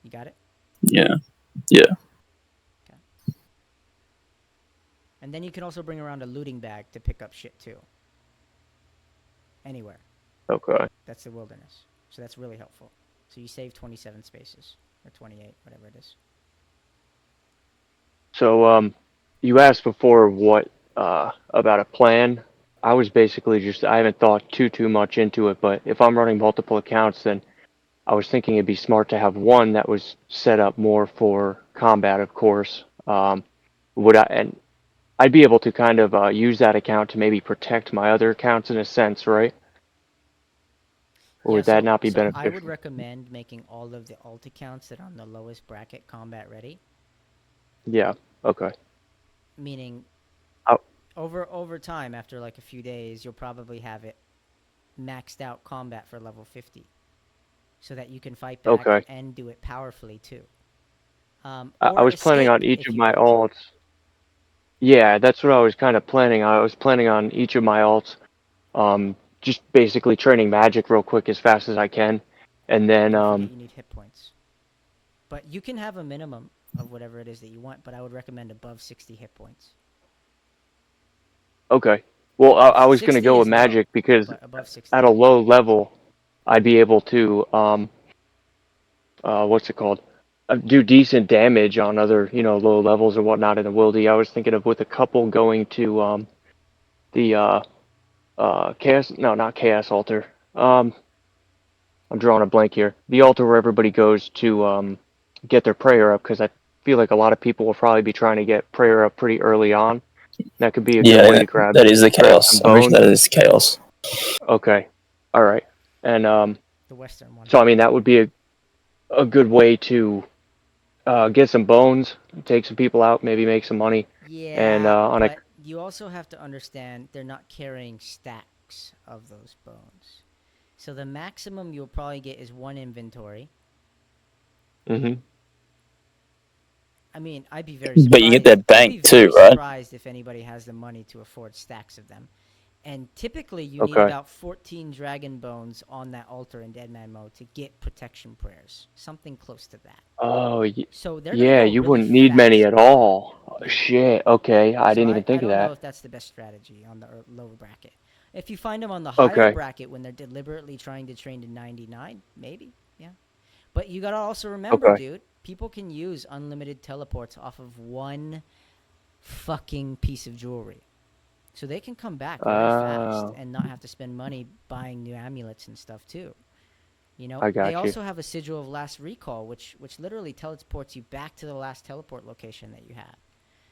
You got it? Yeah. Yeah. Okay. And then you can also bring around a looting bag to pick up shit too. Anywhere. Okay. That's the wilderness. So that's really helpful. So you save 27 spaces. Or 28, whatever it is. So you asked before what about a plan. I was basically just I haven't thought too much into it, but if I'm running multiple accounts, then I was thinking it'd be smart to have one that was set up more for combat, of course. Would I and I'd be able to kind of use that account to maybe protect my other accounts in a sense, right? Or Yeah, would that so not be so I would beneficial? recommend making all of the alt accounts that are on the lowest bracket combat ready. Yeah. Okay. Meaning Oh, over time, after like a few days, you'll probably have it maxed out combat for level 50, so that you can fight back okay. and do it powerfully too. I Or was planning on escape each if of you my want to. alts. Yeah, that's what I was kind of planning. I was planning on each of my alts, just basically training magic real quick as fast as I can, and then Don't forget you need hit points. But you can have a minimum of whatever it is that you want, but I would recommend above 60 hit points. okay. Well, I was gonna 60 go with is low, magic because but above 60. at a low level, I'd be able to what's it called? do decent damage on other, low levels or whatnot in the wildy. I was thinking of with a couple going to the chaos. No, not chaos altar. I'm drawing a blank here. The altar where everybody goes to get their prayer up, because I feel like a lot of people will probably be trying to get prayer up pretty early on. That could be a good way Yeah, to that is the grab some chaos. I'm pretty sure bones. that is the chaos. Okay, all right, and The Western one. so I mean that would be a good way to get some bones, take some people out, maybe make some money, and Yeah, on a but you also have to understand they're not carrying stacks of those bones. So the maximum you'll probably get is one inventory. mhm. I mean, I'd be very But you get surprised. that I'd be bank too, very right? surprised if anybody has the money to afford stacks of them. And typically, you need Okay. about 14 dragon bones on that altar in Deadman mode to get protection prayers. Something close to that. Oh, So they're gonna yeah, go you really wouldn't need many fast. at all. Oh, Yeah. shit. Okay, I So didn't even I think of don't know that. if that's the best strategy on the lower bracket. If you find them on the higher Okay. bracket when they're deliberately trying to train to 99, maybe, yeah. But you gotta also remember, Okay. dude, people can use unlimited teleports off of one fucking piece of jewelry. So they can come back very fast Oh, and not have to spend money buying new amulets and stuff too. I They got you. also have a sigil of last recall, which literally teleports you back to the last teleport location that you had.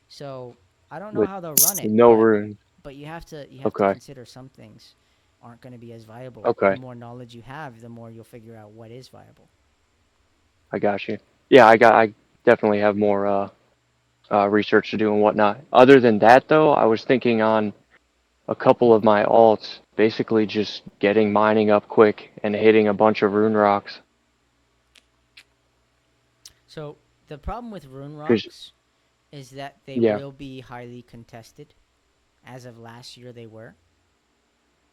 So I don't know With how they'll run it, no runes. but you have to Okay. consider some things aren't going to be as viable. The Okay. more knowledge you have, the more you'll figure out what is viable. I got you. Yeah, I definitely have more research to do and whatnot. Other than that, though, I was thinking on a couple of my alts, basically just getting mining up quick and hitting a bunch of rune rocks. So the problem with rune 'Cause rocks is that they yeah, will be highly contested. As of last year, they were.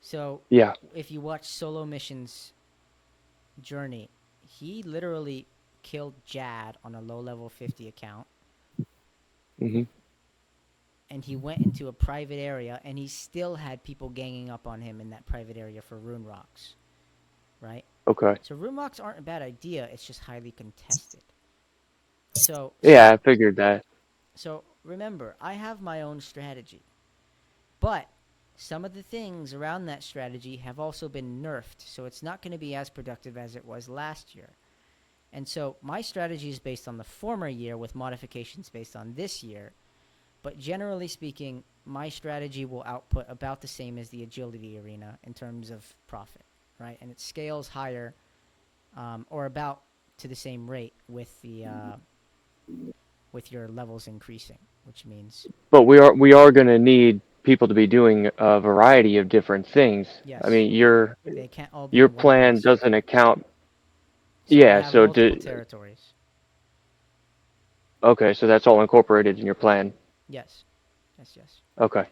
So yeah. if you watch Solo Mission's journey, he literally killed Jad on a low level 50 account, Mhm. and he went into a private area, and he still had people ganging up on him in that private area for rune rocks, right? Okay. So rune rocks aren't a bad idea. It's just highly contested. So Yeah, I figured that. so remember, I have my own strategy, but some of the things around that strategy have also been nerfed, so it's not going to be as productive as it was last year. And so my strategy is based on the former year with modifications based on this year. But generally speaking, my strategy will output about the same as the agility arena in terms of profit, right? And it scales higher, or about to the same rate with the with your levels increasing, which means But we are going to need people to be doing a variety of different things. I yes, mean, your they can't all be your in one plan place. doesn't account. So I Yeah, have so multiple territories. okay, so that's all incorporated in your plan. Yes, yes, yes. Okay.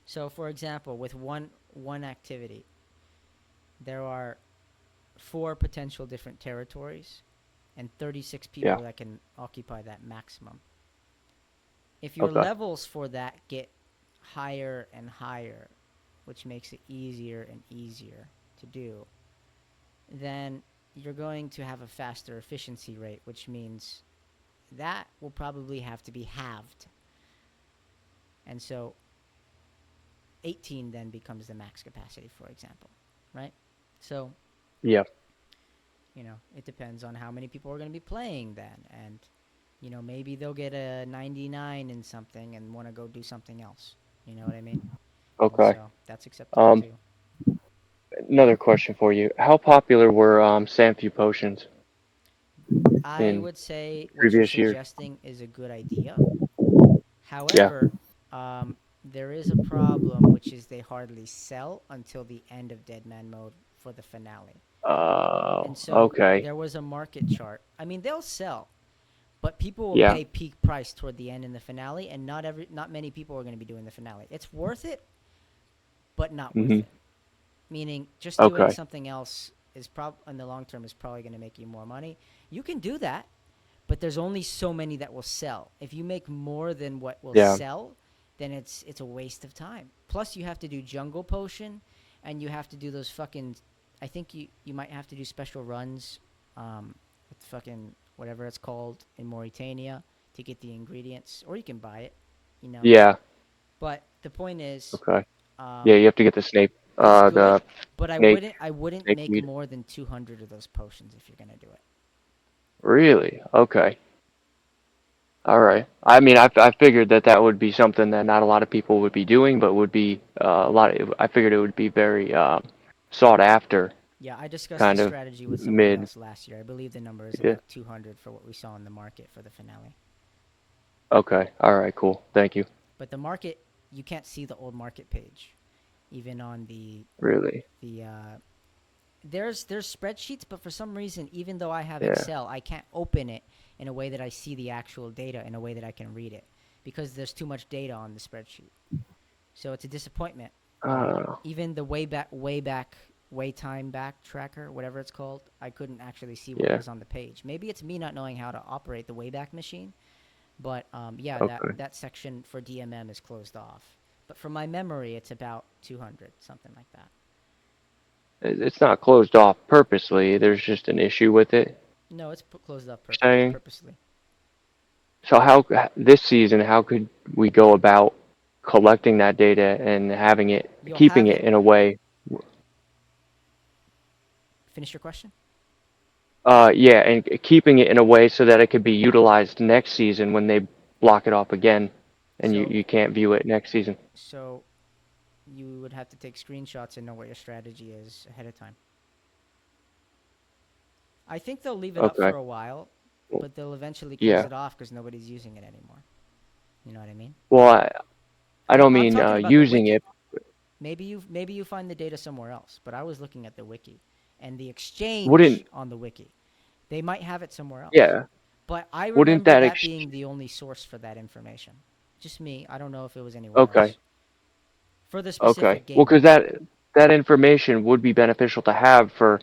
So for example, with one activity, there are 4 potential different territories and 36 Yeah. people that can occupy that maximum. If your Okay. levels for that get higher and higher, which makes it easier and easier to do, then you're going to have a faster efficiency rate, which means that will probably have to be halved. And so 18 then becomes the max capacity, for example, right? So, Yeah. it depends on how many people are going to be playing then. And, maybe they'll get a 99 in something and want to go do something else. You know what I mean? And Okay. so that's acceptable Um, too. Another question for you. How popular were Sanfu potions I in would say what you're previous years? suggesting is a good idea. Yeah. However, there is a problem, which is they hardly sell until the end of Deadman mode for the finale. And so Okay. there was a market chart. I mean, they'll sell, but people will Yeah. pay peak price toward the end in the finale, and not many people are going to be doing the finale. It's worth it, but not worth Mhm. it. Meaning, just doing Okay. something else is in the long term is probably going to make you more money. You can do that, but there's only so many that will sell. If you make more than what will Yeah. sell, then it's a waste of time. Plus, you have to do jungle potion, and you have to do those fucking. I think you might have to do special runs, with fucking whatever it's called, in Mauritania to get the ingredients, or you can buy it, you know. Yeah. But the point is, Okay. Yeah, you have to get the snake. it's good, The but snake I wouldn't snake make weed. more than 200 of those potions if you're gonna do it. Really? Okay. All right. I mean, I figured that would be something that not a lot of people would be doing, but would be a lot. I figured it would be very sought after, Yeah, I discussed the kind of strategy with somebody mid. else last year. I believe the number is Yeah. about 200 for what we saw in the market for the finale. Okay. All right. Cool. Thank you. But the market, you can't see the old market page, even on Really. the there's spreadsheets, but for some reason, even though I have Yeah. Excel, I can't open it in a way that I see the actual data in a way that I can read it because there's too much data on the spreadsheet. So it's a disappointment. Even the way time back tracker, whatever it's called, I couldn't actually see what Yeah. was on the page. Maybe it's me not knowing how to operate the Wayback Machine, but yeah, Okay. that section for DMM is closed off. But from my memory, it's about 200, something like that. It's not closed off purposely. There's just an issue with it. No, it's closed up You're saying. purposely. So how this season? How could we go about collecting that data and having it, You'll keeping have it it. in a way? Finish your question. Yeah, and keeping it in a way so that it could be utilized next season when they block it off again, and So you can't view it next season. so you would have to take screenshots and know what your strategy is ahead of time. I think they'll leave it up Okay. for a while, but they'll eventually close Yeah. it off because nobody's using it anymore. You know what I mean? Well, I don't I'm mean talking about the using wiki. it. Maybe you find the data somewhere else, but I was looking at the wiki and the exchange Wouldn't on the wiki. They might have it somewhere else. yeah? But I Wouldn't remember that that being the only source for that information. Just me. I don't know if it was anywhere Okay. else. For the Okay. specific Well, game because mode. that information would be beneficial to have for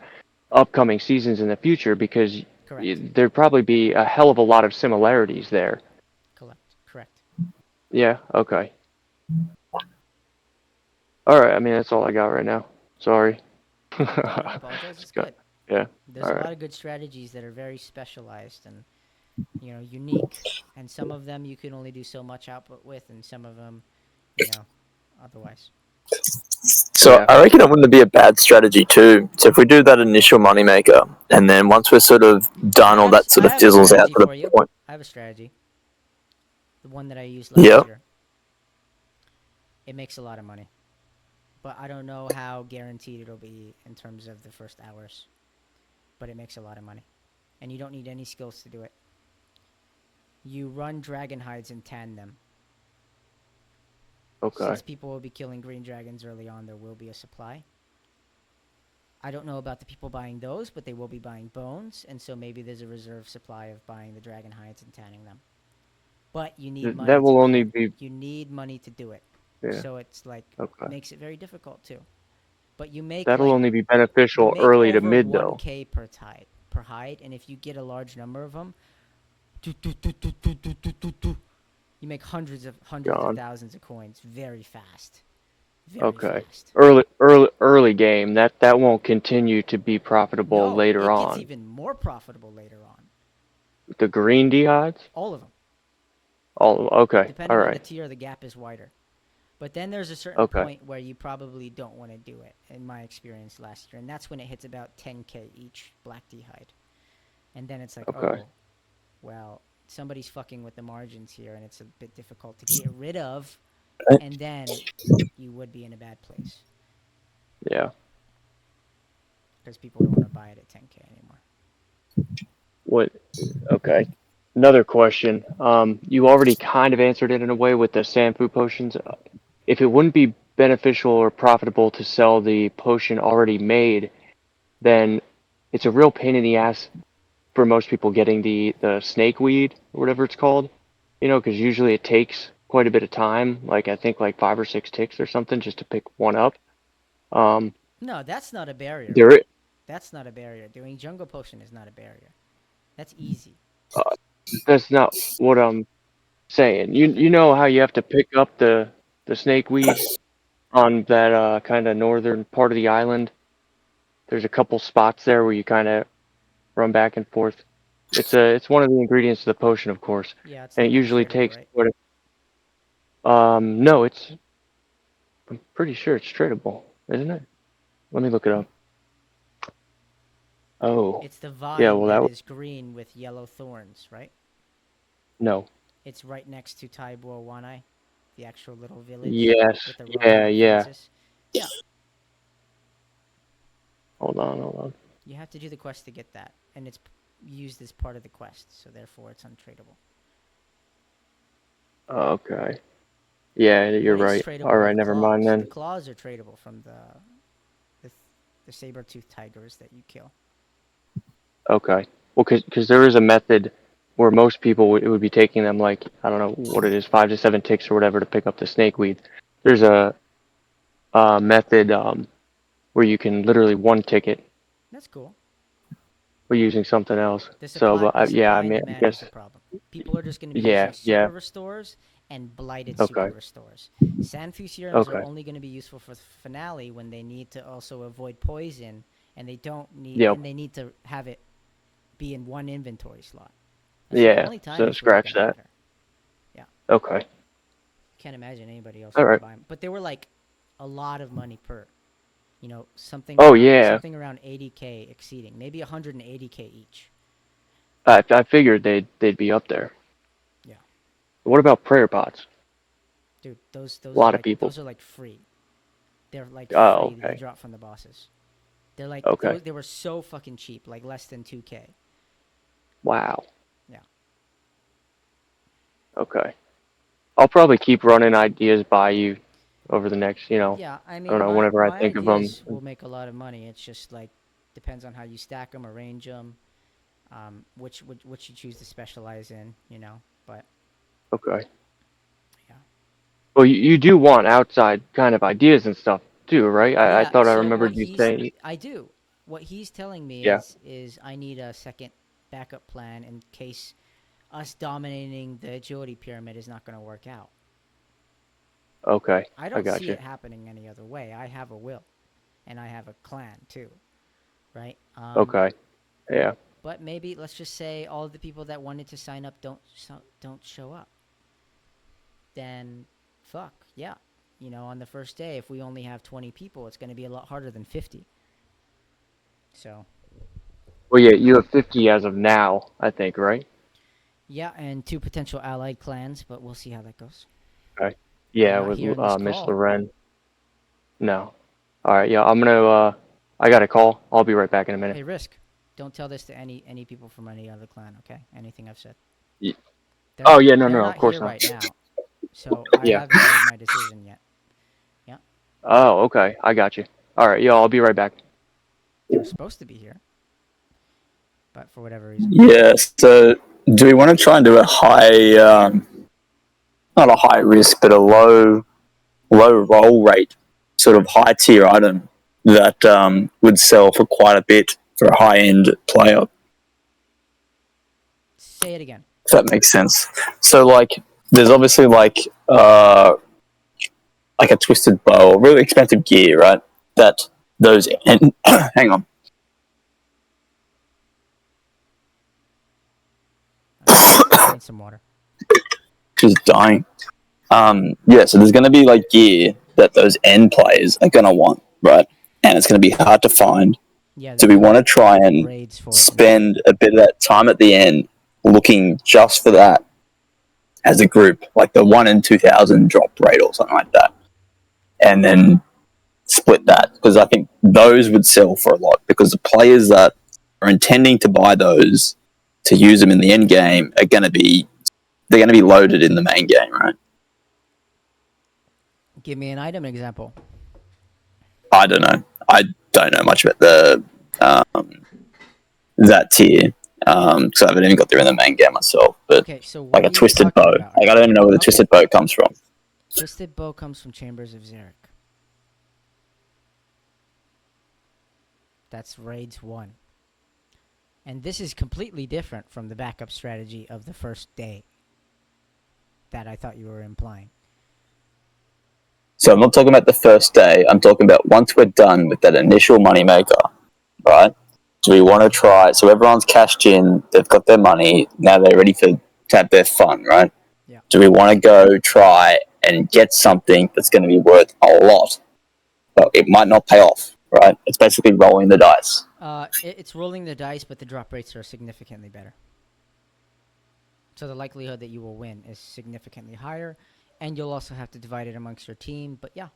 upcoming seasons in the future because Correct. there'd probably be a hell of a lot of similarities there. Correct. Yeah. Okay. All right. I mean, that's all I got right now. Sorry. Don't apologize. It's Just got- good. yeah. There's All a right. lot of good strategies that are very specialized and unique, and some of them you can only do so much output with, and some of them, otherwise. So Yeah. I reckon it wouldn't be a bad strategy too. So if we do that initial moneymaker, and then once we're sort of done, all that sort I of have a fizzles out strategy to the for you. point. I have a strategy. The one that I used Yeah. last year. It makes a lot of money, but I don't know how guaranteed it'll be in terms of the first hours. But it makes a lot of money, and you don't need any skills to do it. You run dragon hides and tan them. Okay. Since people will be killing green dragons early on, there will be a supply. I don't know about the people buying those, but they will be buying bones, and so maybe there's a reserve supply of buying the dragon hides and tanning them. But you need money That to will do only it. be. You need money to do it. Yeah. So it's like Okay. makes it very difficult too. But you make That'll only be you beneficial make early to over mid though. 1K per hide, and if you get a large number of them, you make hundreds of Gone. thousands of coins very fast. Very Okay. fast. Early game. That won't continue to be profitable No, later it gets on. even more profitable later on. The green dehydes? All of them. All okay. All Depending on the right. tier, the gap is wider. But then there's a certain Okay. point where you probably don't want to do it, in my experience last year. And that's when it hits about 10K each black dehyde. And then it's like, Okay. oh, well, somebody's fucking with the margins here, and it's a bit difficult to get rid of. And then you would be in a bad place. Yeah. Because people don't want to buy it at 10K anymore. What? Okay. Another question. You already kind of answered it in a way with the Sanfu potions. If it wouldn't be beneficial or profitable to sell the potion already made, then it's a real pain in the ass for most people getting the snake weed or whatever it's called. Because usually it takes quite a bit of time. Like I think like 5 or 6 ticks or something just to pick one up. No, that's not a barrier, There, man. That's not a barrier. Doing jungle potion is not a barrier. That's easy. that's not what I'm saying. You know how you have to pick up the snake weed on that kind of northern part of the island. There's a couple spots there where you kind of run back and forth. It's one of the ingredients of the potion, of course, Yeah, it's and not it usually tradable, takes right? no, I'm pretty sure it's tradable, isn't it? Let me look it up. Oh, It's the yeah. vine Well, that is green with yellow thorns, right? no. It's right next to Taibo Wanai, the actual little village Yes. with the Yeah. round Yeah. fences. Yeah, Hold on. Hold on. you have to do the quest to get that, and it's used as part of the quest, so therefore it's untradable. Okay. Yeah, you're What is right. All tradable are right. the Never mind claws. The then. claws are tradable from the, the saber-toothed tigers that you kill. Okay. Well, because there is a method where most people it would be taking them like I don't know what it is, 5 to 7 ticks or whatever to pick up the snakeweed. There's a method where you can literally one ticket That's cool. or using something else. The So, supply, but the yeah, I supply and mean, I demand is guess the problem. People are just going to be yeah, using super yeah. restores and blighted super Okay, restores. Sanfu serums are okay. only going to be useful for finale when they need to also avoid poison, and Yep. they need to have it be in one inventory slot. That's the Yeah. only time So it's really scratch going to that. matter. Yeah, Okay. can't imagine anybody else All really right. buying. But they were like a lot of money per. Oh yeah. Something around 80K exceeding, maybe 180K each. I figured they'd be up there. Yeah, What about prayer pots? dude, A lot of people. those are like free. They're like Oh, free. They okay. drop from the bosses. They're like Okay. they were so fucking cheap, like less than 2K. Wow. Yeah. Okay. I'll probably keep running ideas by you over the next, Yeah, I I don't mean know, whenever I my think of them. ideas will make a lot of money. It's just like depends on how you stack them, arrange them, which you choose to specialize in, But Okay. yeah. Well, you do want outside kind of ideas and stuff too, right? I Yeah, thought I so what remembered you he's saying. I do. What he's telling me Yeah. is I need a second backup plan in case us dominating the agility pyramid is not going to work out. Okay. I I don't got see you. it happening any other way. I have a will, and I have a clan too, right? Okay. Yeah. But maybe let's just say all of the people that wanted to sign up don't show up. Then, fuck yeah. On the first day, if we only have 20 people, it's going to be a lot harder than 50. So Well, yeah, you have 50 as of now, I think, right? yeah, and two potential allied clans, but we'll see how that goes. Okay. They're Yeah, not with here in this Miss call. Loren. No. All right. Yeah, I'm gonna. I got a call. I'll be right back in a minute. Hey, Risk, don't tell this to any people from any other clan, okay? Anything I've said. Ye- They're Oh not yeah, no, they're no, of not course here not. right now, so I Yeah. haven't made my decision yet. Yeah, Oh, okay. I got you. All right. Yeah, I'll be right back. they were supposed to be here, but for whatever reason. Yeah. So, do we want to try and do a high, not a high risk, but a low roll rate, sort of high tier item that would sell for quite a bit for a high end player? Say it again. If that makes sense. So, like, there's obviously like a twisted bow or really expensive gear, right? That those and hang on, I need some water. she's dying. Yeah, so there's going to be like gear that those end players are going to want, right? And it's going to be hard to find. Yeah, So there's we no want to try and raids for it and shit. spend a bit of that time at the end looking just for that as a group, like the 1 in 2,000 drop rate or something like that, and then split that because I think those would sell for a lot because the players that are intending to buy those to use them in the end game are going to be they're going to be loaded in the main game, right? Give me an item example. I don't know. I don't know much about the that tier because I haven't even got there in the main game myself. But Okay, so like what a are you twisted talking bow, about? like I don't even know where the Okay, twisted bow comes from. Twisted Bow comes from Chambers of Xeric. That's raids 1. And this is completely different from the backup strategy of the first day that I thought you were implying. So I'm not talking about the first day. I'm talking about once we're done with that initial moneymaker, right? do we want to try? So everyone's cashed in, they've got their money, now they're ready to have their fun, right? Yeah. Do we want to go try and get something that's going to be worth a lot, but it might not pay off, right? It's basically rolling the dice. It's rolling the dice, but the drop rates are significantly better. So the likelihood that you will win is significantly higher, and you'll also have to divide it amongst your team. But yeah,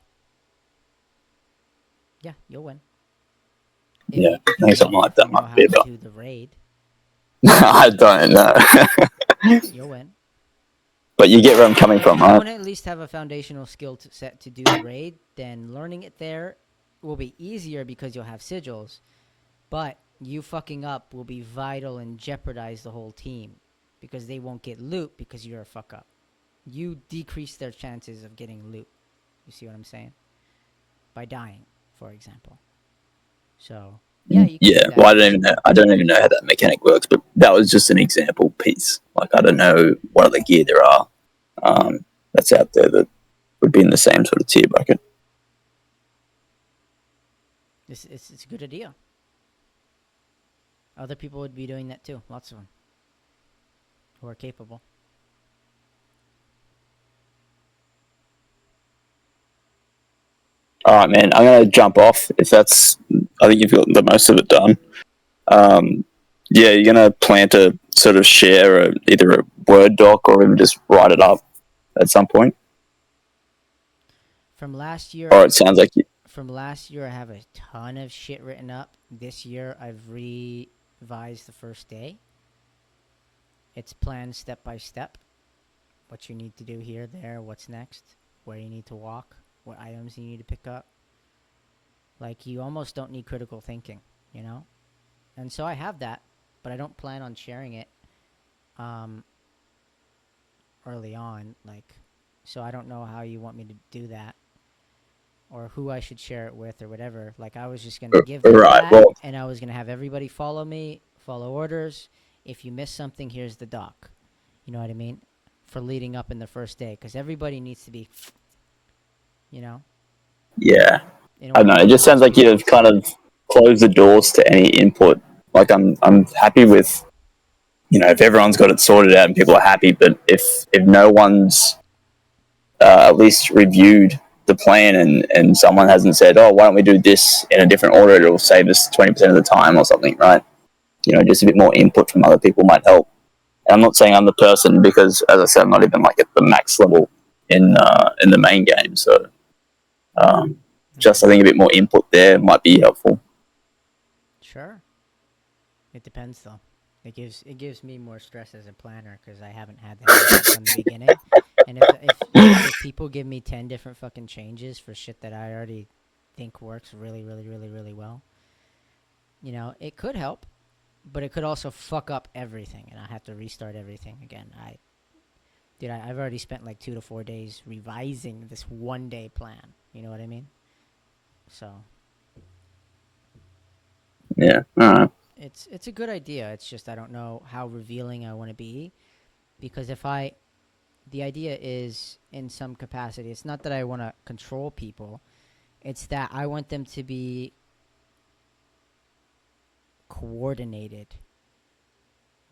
you'll win. Yeah, I think something like that you know might how be to about. do the raid, I don't know. you'll win. But you get where I'm coming from, If you right? don't at least have a foundational skill set to do the raid, then learning it there will be easier because you'll have sigils. But you fucking up will be vital and jeopardize the whole team because they won't get loot because you're a fuck up. You decrease their chances of getting loot. You see what I'm saying? By dying, for example. So yeah, you can do that. Well, I don't even know. I don't even know how that mechanic works, but that was just an example piece. Like, I don't know what other gear there are that's out there that would be in the same sort of tier bucket. It's a good idea. Other people would be doing that too. Lots of them who are capable. All right, man. I'm gonna jump off. If that's, I think you've got the most of it done. Yeah, you're gonna plan to sort of share either a Word doc or even just write it up at some point. From last year, Or it sounds like you. I have a ton of shit written up. This year, I've revised the first day. It's planned step by step. What you need to do here, there, what's next, where you need to walk, what items you need to pick up. Like, you almost don't need critical thinking, you know? And so I have that, but I don't plan on sharing it early on. Like, so I don't know how you want me to do that or who I should share it with or whatever. Like, I was just going to give them Right. that, Well, and I was going to have everybody follow me, follow orders. If you miss something, here's the doc. You know what I mean? For leading up in the first day, because everybody needs to be, you know? yeah. In I don't order know. to It just get the sounds like you've experience. kind of closed the doors to any input. Like, I'm happy with, if everyone's got it sorted out and people are happy, but if no one's at least reviewed the plan and someone hasn't said, oh, why don't we do this in a different order? It'll save us 20% of the time or something, right? Just a bit more input from other people might help. And I'm not saying I'm the person because, as I said, I'm not even like at the max level in the main game. So just I think a bit more input there might be helpful. Sure. It depends, though. It gives me more stress as a planner because I haven't had that input from the beginning. And if people give me 10 different fucking changes for shit that I already think works really, really, really, really well, it could help, but it could also fuck up everything, and I have to restart everything again. I've already spent like 2 to 4 days revising this 1-day plan. You know what I mean? So Yeah. All right. it's a good idea. It's just I don't know how revealing I want to be, because the idea is in some capacity. It's not that I want to control people. It's that I want them to be coordinated.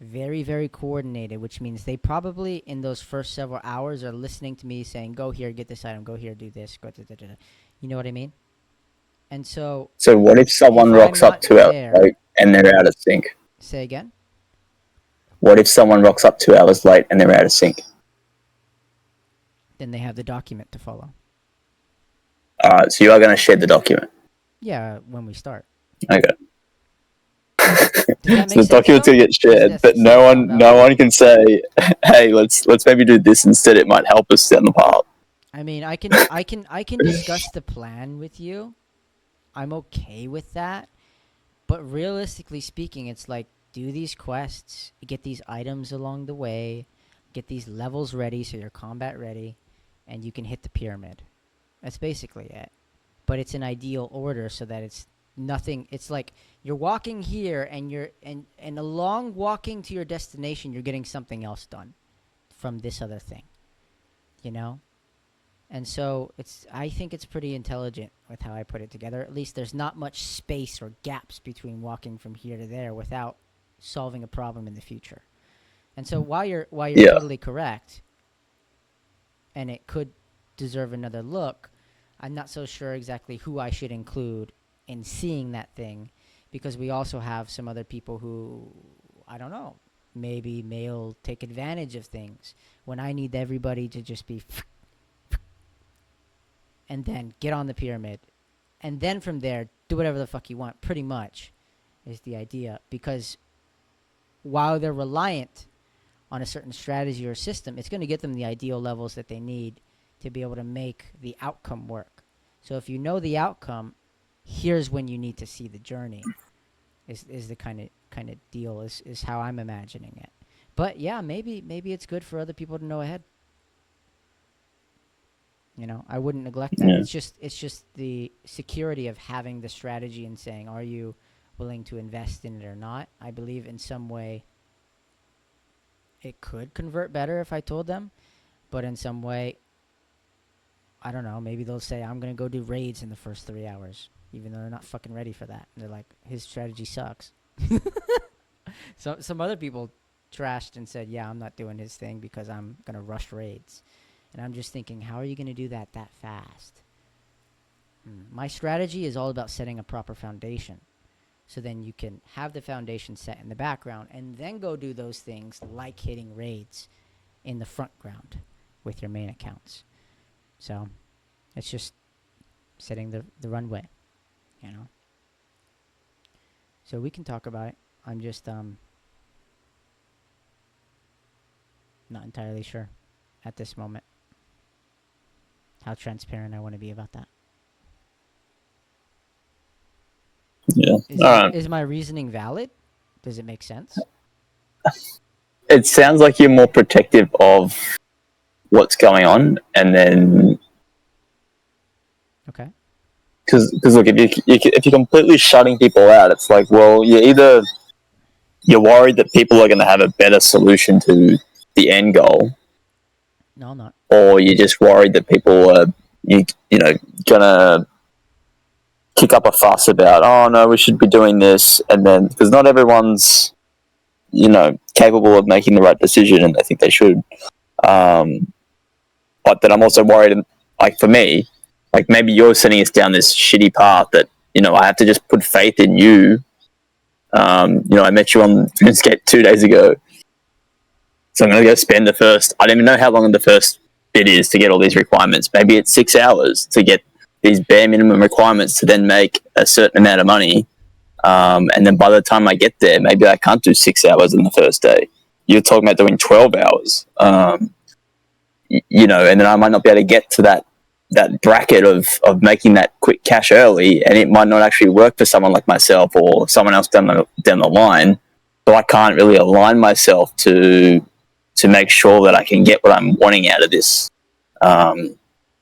Very, very coordinated, which means they probably in those first several hours are listening to me saying, go here, get this item, go here, do this, go da, da, da, da. You know what I mean? And so So what if someone if I'm rocks up not 2 hours there, late and they're out of sync? say again? What if someone rocks up 2 hours late and they're out of sync? Then they have the document to follow. All right. So you are going to share the document. Yeah, when we start. Okay. Does that So make the sense, document's though? gonna get Does shared, that but still sound no valid? one can say, "Hey, let's maybe do this instead. It might help us down the path." I mean, I can discuss the plan with you. I'm okay with that. But realistically speaking, it's like do these quests, get these items along the way, get these levels ready so you're combat ready, and you can hit the pyramid. That's basically it. But it's an ideal order so that it's nothing. It's like you're walking here and along walking to your destination, you're getting something else done from this other thing. You know? And so I think it's pretty intelligent with how I put it together. At least there's not much space or gaps between walking from here to there without solving a problem in the future. And so while you're Yeah. totally correct, and it could deserve another look, I'm not so sure exactly who I should include in seeing that thing, because we also have some other people who, I don't know, maybe may take advantage of things when I need everybody to just be and then get on the pyramid, and then from there do whatever the fuck you want, pretty much is the idea. Because while they're reliant on a certain strategy or system, it's going to get them the ideal levels that they need to be able to make the outcome work. So if you know the outcome, here's when you need to see the journey, is the kind of deal, is how I'm imagining it. But yeah, maybe it's good for other people to know ahead. You know, I wouldn't neglect that. Yeah. It's just the security of having the strategy and saying, are you willing to invest in it or not? I believe in some way it could convert better if I told them, but in some way, I don't know, maybe they'll say, I'm going to go do raids in the first 3 hours, even though they're not fucking ready for that. And they're like, his strategy sucks. So some other people trashed and said, yeah, I'm not doing his thing because I'm going to rush raids. And I'm just thinking, how are you going to do that fast? My strategy is all about setting a proper foundation. So then you can have the foundation set in the background and then go do those things like hitting raids in the front ground with your main accounts. So it's just setting the runway, you know. So we can talk about it. I'm just not entirely sure at this moment how transparent I want to be about that. Yeah. Is my reasoning valid? Does it make sense? It sounds like you're more protective of what's going on, and then Okay. because look, if you're completely shutting people out, it's like, well, you're worried that people are going to have a better solution to the end goal, No, I'm not. or you're just worried that people are you know gonna kick up a fuss about, oh no, we should be doing this, and then because not everyone's capable of making the right decision, and I think they should. But then I'm also worried, like for me, like maybe you're sending us down this shitty path that I have to just put faith in you. I met you on RuneScape 2 days ago, so I'm gonna go spend the first. I don't even know how long the first bit is to get all these requirements. Maybe it's 6 hours to get these bare minimum requirements to then make a certain amount of money. And then by the time I get there, maybe I can't do 6 hours in the first day. You're talking about doing 12 hours. And then I might not be able to get to that bracket of making that quick cash early, and it might not actually work for someone like myself or someone else down the line. So I can't really align myself to make sure that I can get what I'm wanting out of this.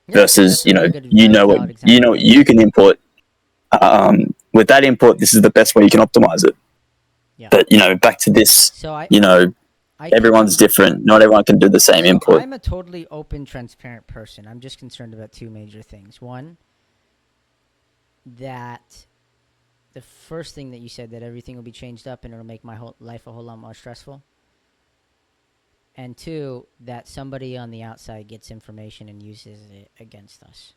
Versus, that's a very good, what valid example. you can input. With that input, this is the best way you can optimize it. Yeah. But back to this, So I everyone's different. Not everyone can do the same input. I'm a totally open, transparent person. I'm just concerned about two major things. One, that the first thing that you said, that everything will be changed up and it'll make my whole life a whole lot more stressful. And two, that somebody on the outside gets information and uses it against us.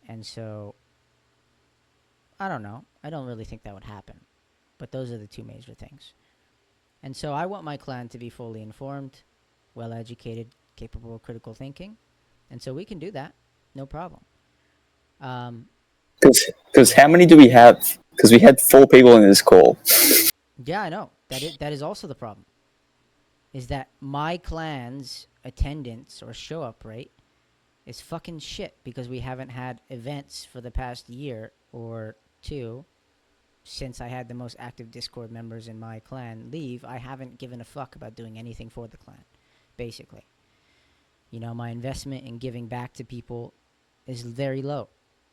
And so, I don't know. I don't really think that would happen. But those are the two major things. And so I want my clan to be fully informed, well-educated, capable of critical thinking. And so we can do that. No problem. Because how many do we have? Because we had 4 people in this call. Yeah, I know. That is also the problem. Is that my clan's attendance or show-up rate is fucking shit because we haven't had events for the past year or two. Since I had the most active Discord members in my clan leave, I haven't given a fuck about doing anything for the clan, basically. My investment in giving back to people is very low.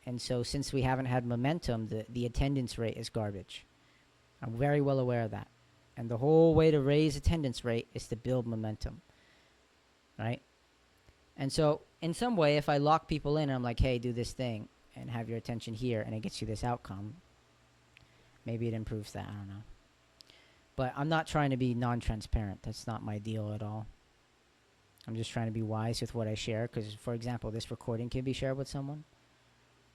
And so since we haven't had momentum, the attendance rate is garbage. I'm very well aware of that. And the whole way to raise attendance rate is to build momentum, right? And so in some way, if I lock people in and I'm like, hey, do this thing and have your attention here, and it gets you this outcome, maybe it improves that. I don't know. But I'm not trying to be non-transparent. That's not my deal at all. I'm just trying to be wise with what I share. Because, for example, this recording can be shared with someone.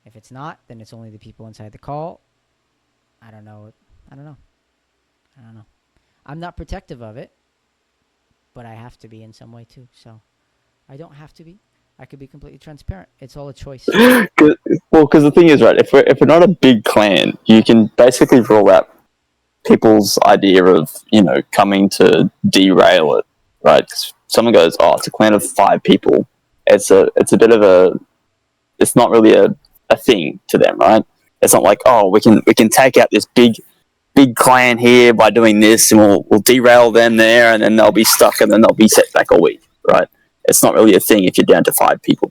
If it's not, then it's only the people inside the call. I don't know. I don't know. I don't know. I'm not protective of it, but I have to be in some way too. So I don't have to be. I could be completely transparent. It's all a choice. Because the thing is, right, if we're not a big clan, you can basically rule out people's idea of, coming to derail it, right? 'Cause someone goes, oh, it's a clan of 5 people. It's a bit of it's not really a thing to them, right? It's not like, oh, we can take out this big clan here by doing this, and we'll derail them there, and then they'll be stuck, and then they'll be set back a week, right? It's not really a thing if you're down to 5 people.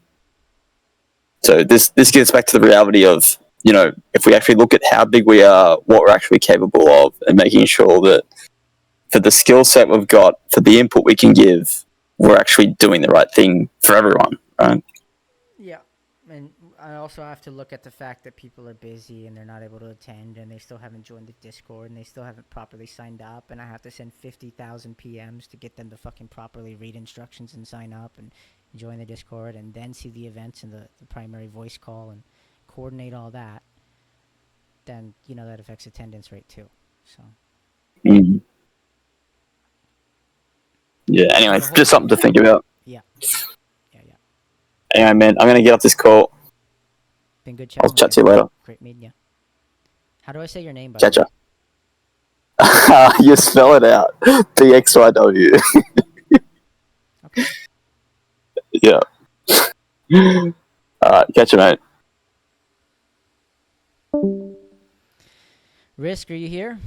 So this gets back to the reality of, if we actually look at how big we are, what we're actually capable of, and making sure that for the skill set we've got, for the input we can give, we're actually doing the right thing for everyone, right? Yeah. And I also have to look at the fact that people are busy and they're not able to attend, and they still haven't joined the Discord, and they still haven't properly signed up, and I have to send 50,000 PMs to get them to fucking properly read instructions and sign up and join the Discord, and then see the events and the primary voice call and coordinate all that. Then, that affects attendance rate too. So Mm. Yeah, anyway, the whole just something to think about. Yeah. Yeah. Anyway, man, I'm going to get off this call. Been good I'll chatting chat with to you later. Great meeting you. How do I say your name, by the Catch way? ya. You spell it out. BXYW. Okay. Yeah. Alright, catch you, mate. Risk, are you here?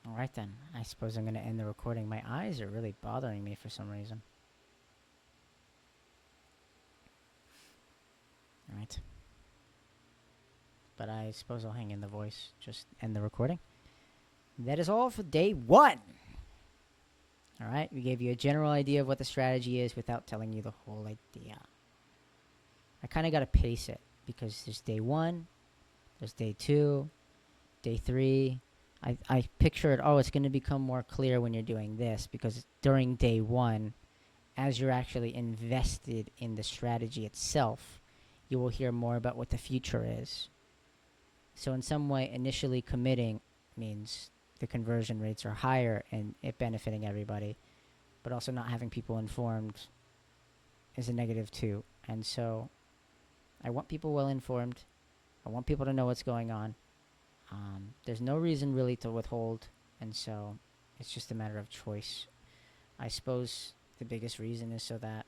All right, then. I suppose I'm going to end the recording. My eyes are really bothering me for some reason. All right. But I suppose I'll hang in the voice. Just end the recording. That is all for day 1. All right. We gave you a general idea of what the strategy is without telling you the whole idea. I kind of got to pace it because there's day 1, there's day 2, day 3. I picture it, it's going to become more clear when you're doing this, because during day 1, as you're actually invested in the strategy itself, you will hear more about what the future is. So in some way, initially committing means the conversion rates are higher and it benefiting everybody, but also not having people informed is a negative too. And so I want people well informed. I want people to know what's going on. There's no reason really to withhold, and so it's just a matter of choice. I suppose the biggest reason is so that,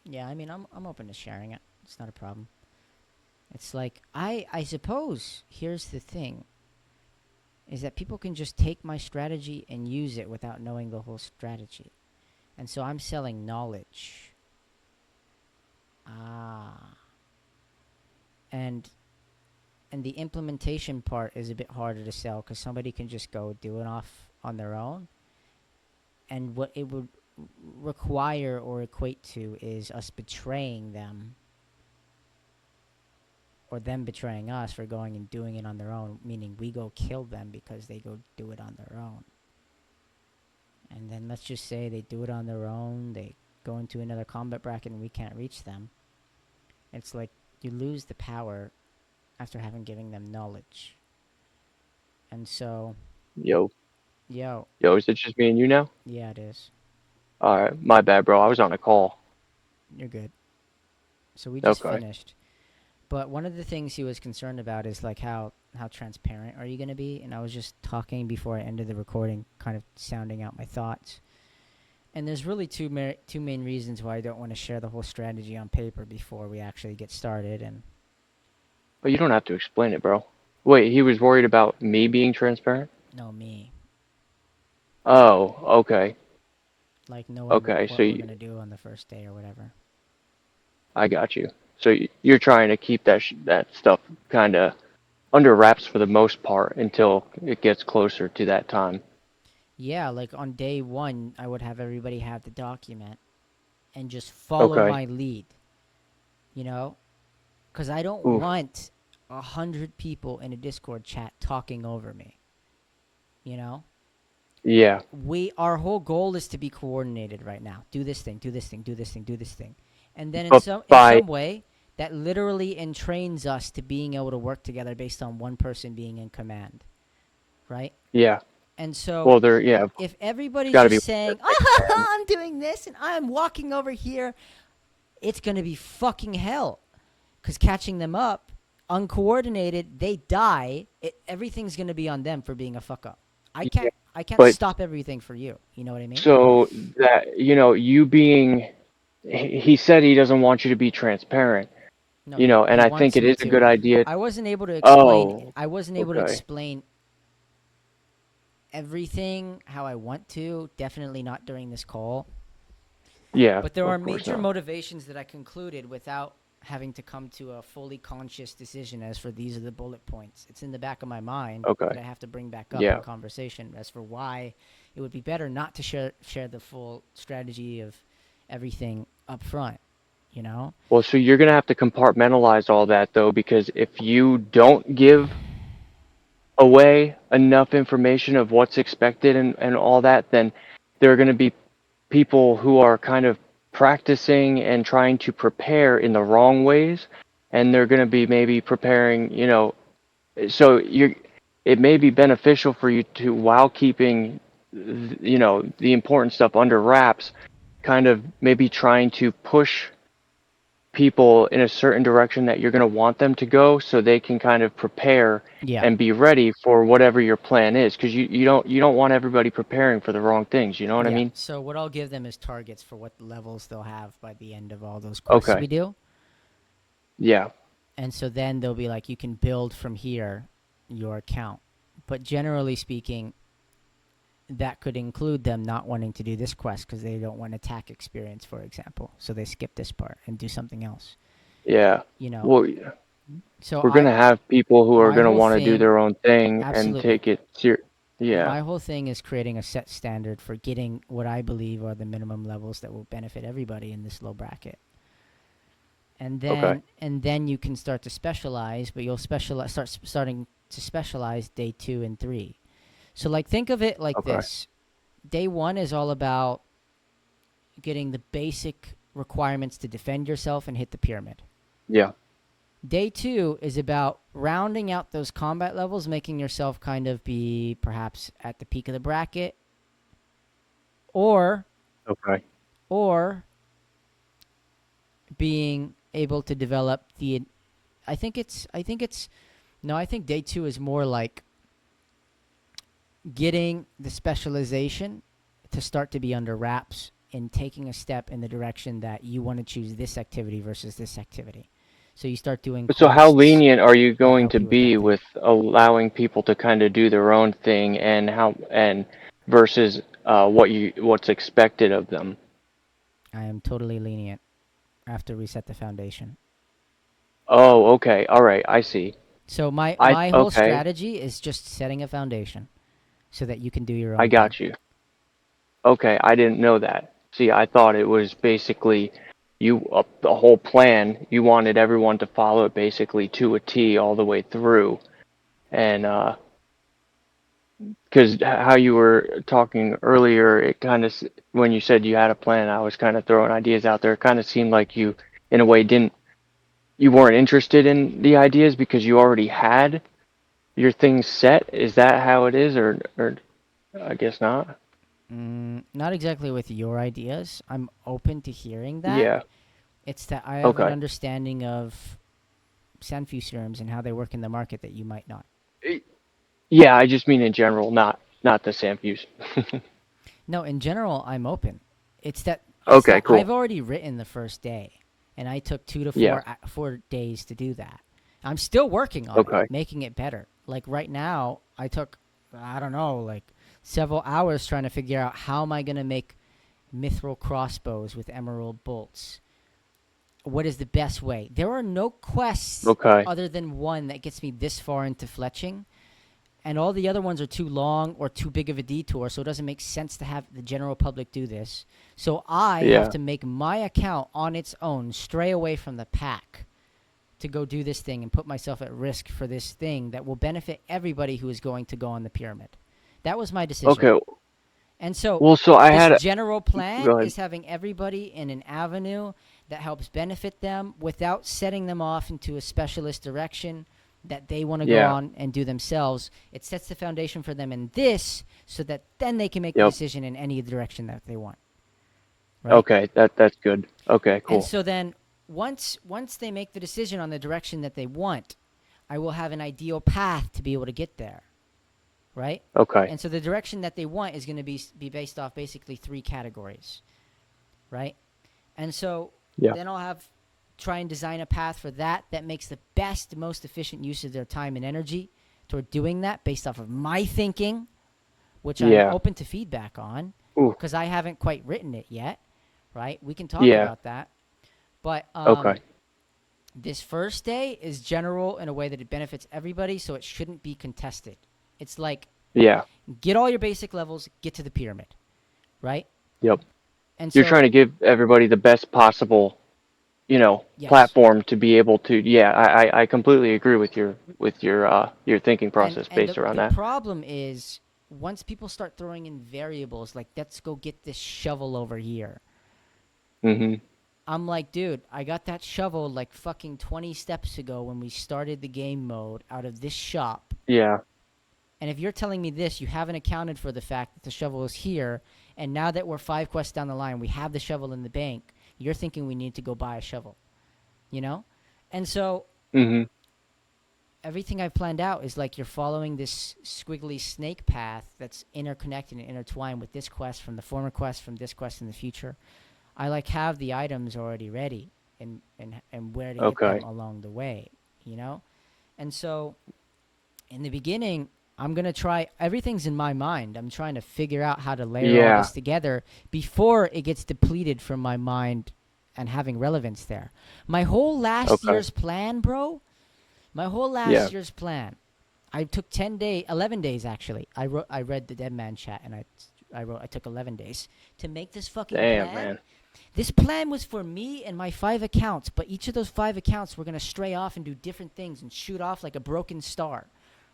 I'm open to sharing it. It's not a problem. It's like, I suppose, here's the thing, is that people can just take my strategy and use it without knowing the whole strategy. And so I'm selling knowledge. And the implementation part is a bit harder to sell, because somebody can just go do it off on their own. And what it would require or equate to is us betraying them, or them betraying us for going and doing it on their own, meaning we go kill them because they go do it on their own. And then let's just say they do it on their own, they go into another combat bracket and we can't reach them. It's like you lose the power after having given them knowledge. And so, Yo, yo, is it just me and you now? yeah, it is. All right, my bad, bro. I was on a call. You're good. So we just Okay. finished. But one of the things he was concerned about is like how transparent are you going to be? And I was just talking before I ended the recording, kind of sounding out my thoughts. And there's really two main reasons why I don't want to share the whole strategy on paper before we actually get started. And But you don't have to explain it, bro. Wait, he was worried about me being transparent? no, me, Oh, okay. like knowing Okay, what so we're going to do on the first day or whatever. I got you. So you're trying to keep that stuff kind of under wraps for the most part until it gets closer to that time. Yeah, like on day one, I would have everybody have the document and just follow Okay. my lead, you know? Because I don't Oof. want 100 people in a Discord chat talking over me, you know? Yeah. Our whole goal is to be coordinated right now. Do this thing, do this thing, do this thing, do this thing. And then in But by some way that literally entrains us to being able to work together based on one person being in command, right? yeah. And so Well, there. Yeah. if It's everybody's got to be. just saying, "Ah, I'm doing this and I'm walking over here," it's going to be fucking hell. Cuz catching them up uncoordinated, they die. Everything's going to be on them for being a fuck up. Yeah. I can't But stop everything for you. You know what I mean? so that you being, he said he doesn't want you to be transparent. No, And he I think wants it me is a to. good idea. I wasn't able to explain. Oh, I wasn't able to okay. explain everything how I want to. Definitely not during this call. Yeah. But there are Of course major not. motivations that I concluded without having to come to a fully conscious decision as for these are the bullet points. It's in the back of my mind Okay. that I have to bring back up Yeah. in conversation as for why it would be better not to share the full strategy of everything up front, you know? Well, so you're gonna have to compartmentalize all that though, because if you don't give away enough information of what's expected and all that, then there are gonna be people who are kind of practicing and trying to prepare in the wrong ways, and they're gonna be maybe preparing, so it may be beneficial for you to, while keeping the important stuff under wraps, kind of maybe trying to push people in a certain direction that you're going to want them to go so they can kind of prepare Yeah. and be ready for whatever your plan is, because you don't want everybody preparing for the wrong things, you know what I Yeah. mean? So what I'll give them is targets for what levels they'll have by the end of all those quests we Okay. do. Yeah. And so then they'll be like, you can build from here your account. But generally speaking, that could include them not wanting to do this quest because they don't want attack experience, for example. So they skip this part and do something else. Yeah. You know. Well, So we're going to have people who are my going to whole want to do thing, their own thing and absolutely. take it yeah. My whole thing is creating a set standard for getting what I believe are the minimum levels that will benefit everybody in this low bracket. And Okay. then you can start to specialize, but you'll starting to specialize day 2 and 3. So like think of it like Okay. this. Day 1 is all about getting the basic requirements to defend yourself and hit the pyramid. Yeah. Day 2 is about rounding out those combat levels, making yourself kind of be perhaps at the peak of the bracket, or Okay. being able to develop the I think day 2 is more like getting the specialization to start to be under wraps and taking a step in the direction that you want to choose this activity versus this activity. So you start doing So how quests. lenient are you I'll going help to you with that be thing. with allowing people to kind of do their own thing, and versus what's expected of them? I am totally lenient after we set the foundation. Oh, okay. All right. I see. So my whole Okay. strategy is just setting a foundation so that you can do your I own thing. got you. Okay, I didn't know that. See, I thought it was basically the whole plan. You wanted everyone to follow it basically to a T all the way through, and because how you were talking earlier, it kind of, when you said you had a plan, I was kind of throwing ideas out there. It kind of seemed like you, in a way, you weren't interested in the ideas because you already had your things set. Is that how it is, or I guess not? Not exactly with your ideas. I'm open to hearing that. Yeah. It's that I have an Okay. understanding of Sanfuserums and how they work in the market that you might not. Yeah, I just mean in general, not the Samfuse. No, in general, I'm open. It's Okay, that I've cool. already written the first day, and I took 2 to Yeah. 4 days to do that. I'm still working on it, Okay. making it better. Like right now, I took I don't know, like several hours trying to figure out how am I gonna make mithril crossbows with emerald bolts. what is the best way. There are no quests Okay. other than one that gets me this far into fletching, and all the other ones are too long or too big of a detour, so it doesn't make sense to have the general public do this. So I have Yeah. to make my account on its own, stray away from the pack, to go do this thing and put myself at risk for this thing that will benefit everybody who is going to go on the pyramid. That was my decision. Okay. And so Well, so I this had. general plan Go ahead. is having everybody in an avenue that helps benefit them without setting them off into a specialist direction that they want to go Yeah. on and do themselves. It sets the foundation for them in this so that then they can make the Yep. decision in any direction that they want. Right? Okay. That's good. Okay. Cool. And so then once they make the decision on the direction that they want, I will have an ideal path to be able to get there. Right? Okay. And so the direction that they want is going to be based off basically 3 categories. Right? And so Yeah. then I'll try and design a path for that makes the best, most efficient use of their time and energy toward doing that based off of my thinking, which Yeah. I'm open to feedback on Ooh. because I haven't quite written it yet. Right? We can talk Yeah. about that. But Okay. this first day is general in a way that it benefits everybody, so it shouldn't be contested. It's like Yeah. get all your basic levels, get to the pyramid, right? Yep. And You're so, trying to give everybody the best possible, yes. platform to be able to. Yeah. I completely agree with your thinking process And based around the that. problem is once people start throwing in variables like let's go get this shovel over here. Mm-hmm. I'm like, dude, I got that shovel like fucking 20 steps ago when we started the game mode out of this shop. Yeah. And if you're telling me this, you haven't accounted for the fact that the shovel is here, and now that we're 5 quests down the line, we have the shovel in the bank, you're thinking we need to go buy a shovel. You know? And so Mm-hmm. everything I've planned out is like you're following this squiggly snake path that's interconnected and intertwined with this quest from the former quest from this quest in the future. I like have the items already ready and where to get Okay. them along the way, you know? And so in the beginning, I'm going to try everything's in my mind. I'm trying to figure out how to layer all Yeah. this together before it gets depleted from my mind and having relevance there. My whole last Okay. year's plan, bro, my whole last Yeah. year's plan. I took 11 days actually. I read the Deadman chat and I took 11 days to make this fucking Damn, plan. man. This plan was for me and my 5 accounts, but each of those 5 accounts were going to stray off and do different things and shoot off like a broken star.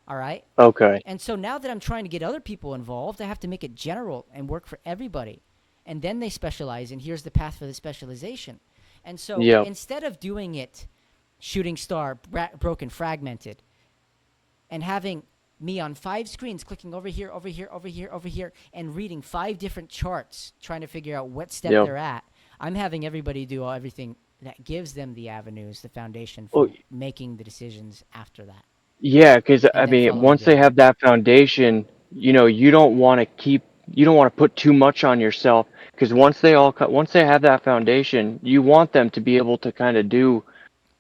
All right? Okay. And so now that I'm trying to get other people involved, I have to make it general and work for everybody. And then they specialize, and here's the path for the specialization. And so Yep. instead of doing it shooting star, broken, fragmented, and having me on 5 screens clicking over here, over here, over here, over here, and reading 5 different charts trying to figure out what step Yep. they're at, I'm having everybody do everything that gives them the avenues, the foundation for Well, making the decisions after that. yeah, because And I then mean, follow me once they there. have that foundation, you don't want to put too much on yourself. Because once they have that foundation, you want them to be able to kind of do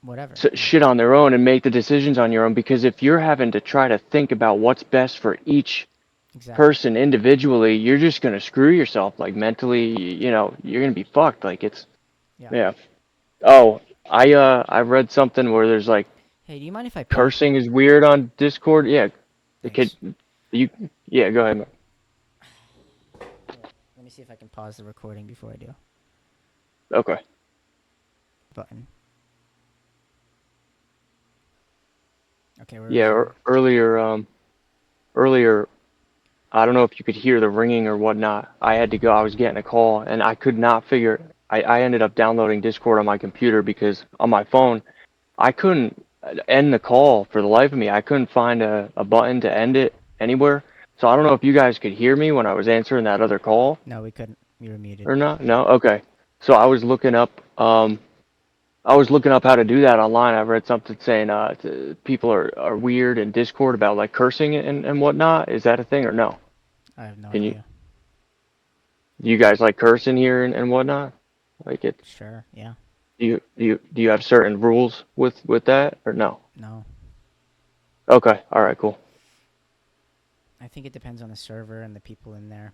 Whatever. shit on their own and make the decisions on your own. Because if you're having to try to think about what's best for each Exactly. person individually, you're just gonna screw yourself. Like mentally, you're gonna be fucked. Like it's yeah. Oh, I read something where there's like Hey, do you mind if I cursing is weird on Discord. Yeah, the Thanks. kid, yeah, go ahead. Man. Let me see if I can pause the recording before I do. Okay. Button. Okay, Yeah, earlier, I don't know if you could hear the ringing or whatnot. I had to go. I was getting a call, and I could not figure. I ended up downloading Discord on my computer because on my phone, I couldn't end the call for the life of me. I couldn't find a button to end it anywhere. So I don't know if you guys could hear me when I was answering that other call No, we couldn't. You were muted. or not. No, okay. So I was looking up. I was looking up how to do that online. I read something saying people are weird in Discord about like cursing and whatnot. Is that a thing or no? I have no Can idea. you guys like cursing here and whatnot? Like it? Sure. Yeah. Do you have certain rules with that or no? No. Okay. All right. Cool. I think it depends on the server and the people in there.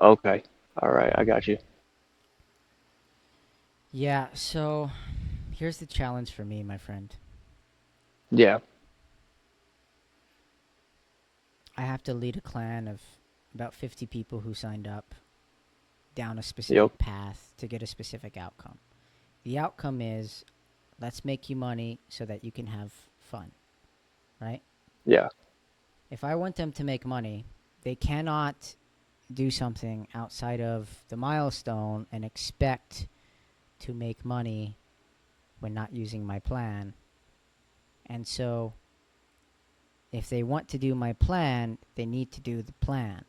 Okay. All right. I got you. Yeah, so here's the challenge for me, my friend. Yeah. I have to lead a clan of about 50 people who signed up down a Yep. specific path to get a specific outcome. The outcome is let's make you money so that you can have fun, right? Yeah. If I want them to make money, they cannot do something outside of the milestone and expect to make money when not using my plan. And so, if they want to do my plan, they need to do the plan,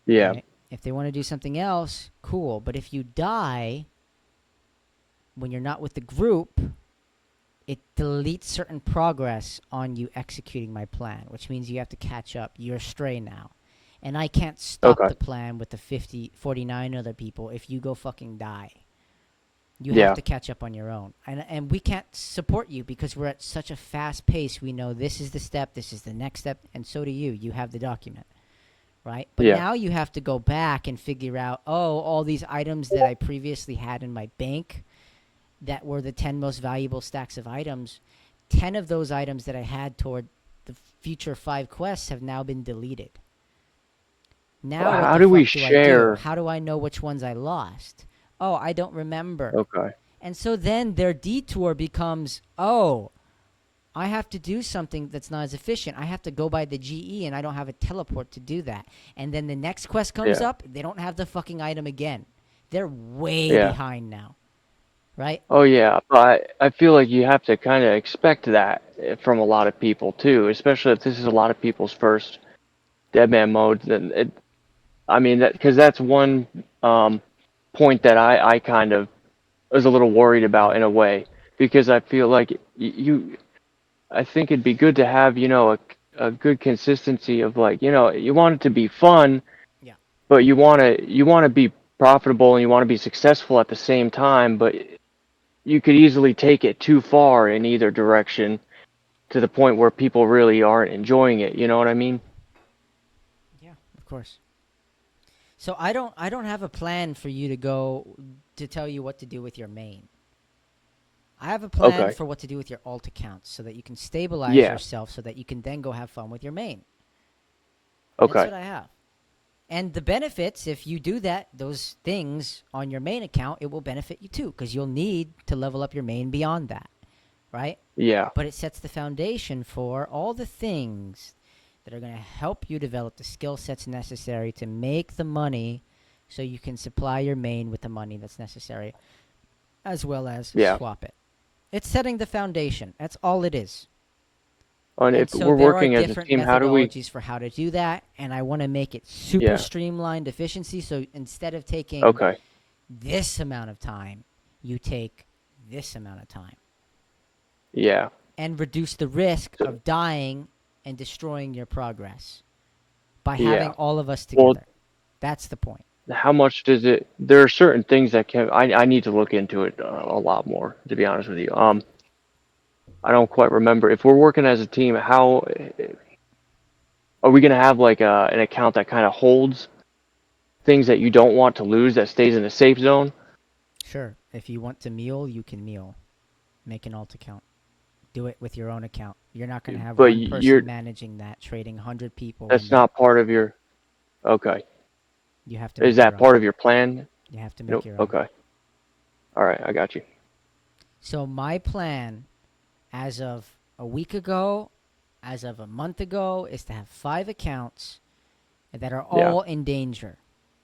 Yeah. right? If they want to do something else, cool. But if you die when you're not with the group, it deletes certain progress on you executing my plan, which means you have to catch up. You're astray now. And I can't stop Okay. the plan with the 49 other people if you go fucking die. You have Yeah. to catch up on your own. And we can't support you because we're at such a fast pace. We know this is the step, this is the next step, and so do you. You have the document, right? But Yeah. now you have to go back and figure out, oh, all these items that I previously had in my bank that were the 10 most valuable stacks of items, 10 of those items that I had toward the future 5 quests have now been deleted. Now what How the do we fuck do I do? share? How do I know which ones I lost? Oh, I don't remember. Okay. And so then their detour becomes, oh, I have to do something that's not as efficient. I have to go by the GE and I don't have a teleport to do that. And then the next quest comes Yeah. up, they don't have the fucking item again. They're way Yeah. behind now, right? Oh yeah, but I feel like you have to kind of expect that from a lot of people too, especially if this is a lot of people's first Deadman mode. Then I mean that because that's one point that I kind of was a little worried Yeah. about in a way because I feel like I think it'd be good to have a good consistency of like you want it to be fun, Yeah. but you want to be profitable and you want to be successful at the same time, but you could easily take it too far in either direction to the point where people really aren't enjoying it. You know what I mean? Yeah, of course. So I don't have a plan for you to go to tell you what to do with your main. I have a plan Okay. for what to do with your alt accounts so that you can stabilize Yeah. yourself so that you can then go have fun with your main. That's Okay. what I have. And the benefits, if you do that, those things on your main account, it will benefit you too, because you'll need to level up your main beyond that, right? Yeah. But it sets the foundation for all the things that are going to help you develop the skill sets necessary to make the money so you can supply your main with the money that's necessary, as well as Yeah. swap it. It's setting the foundation. That's all it is. And And if so we're there are working as a different team, how do we? methodologies for how to do that, and I want to make it super Yeah. streamlined efficiency. So instead of taking Okay. this amount of time, you take this amount of time Yeah. and reduce the risk So, of dying and destroying your progress by yeah. having all of us Well, together. That's the point. how much does it? There are certain things that can. I need to look into it a lot more, to be honest with you. I don't quite remember if we're working as a team. How are we gonna have like an account that kind of holds things that you don't want to lose that stays in the safe zone? Sure. If you want to meal, you can meal. Make an alt account. Do it with your own account. You're not going to have But one person managing that, trading 100 people in that's that. not part of your. Okay. You have to Is make your that own. part of your plan? You have to make Nope. your own. Okay. All right, I got you. So my plan, as of a week ago, as of a month ago, is to have 5 accounts that are Yeah. all in danger.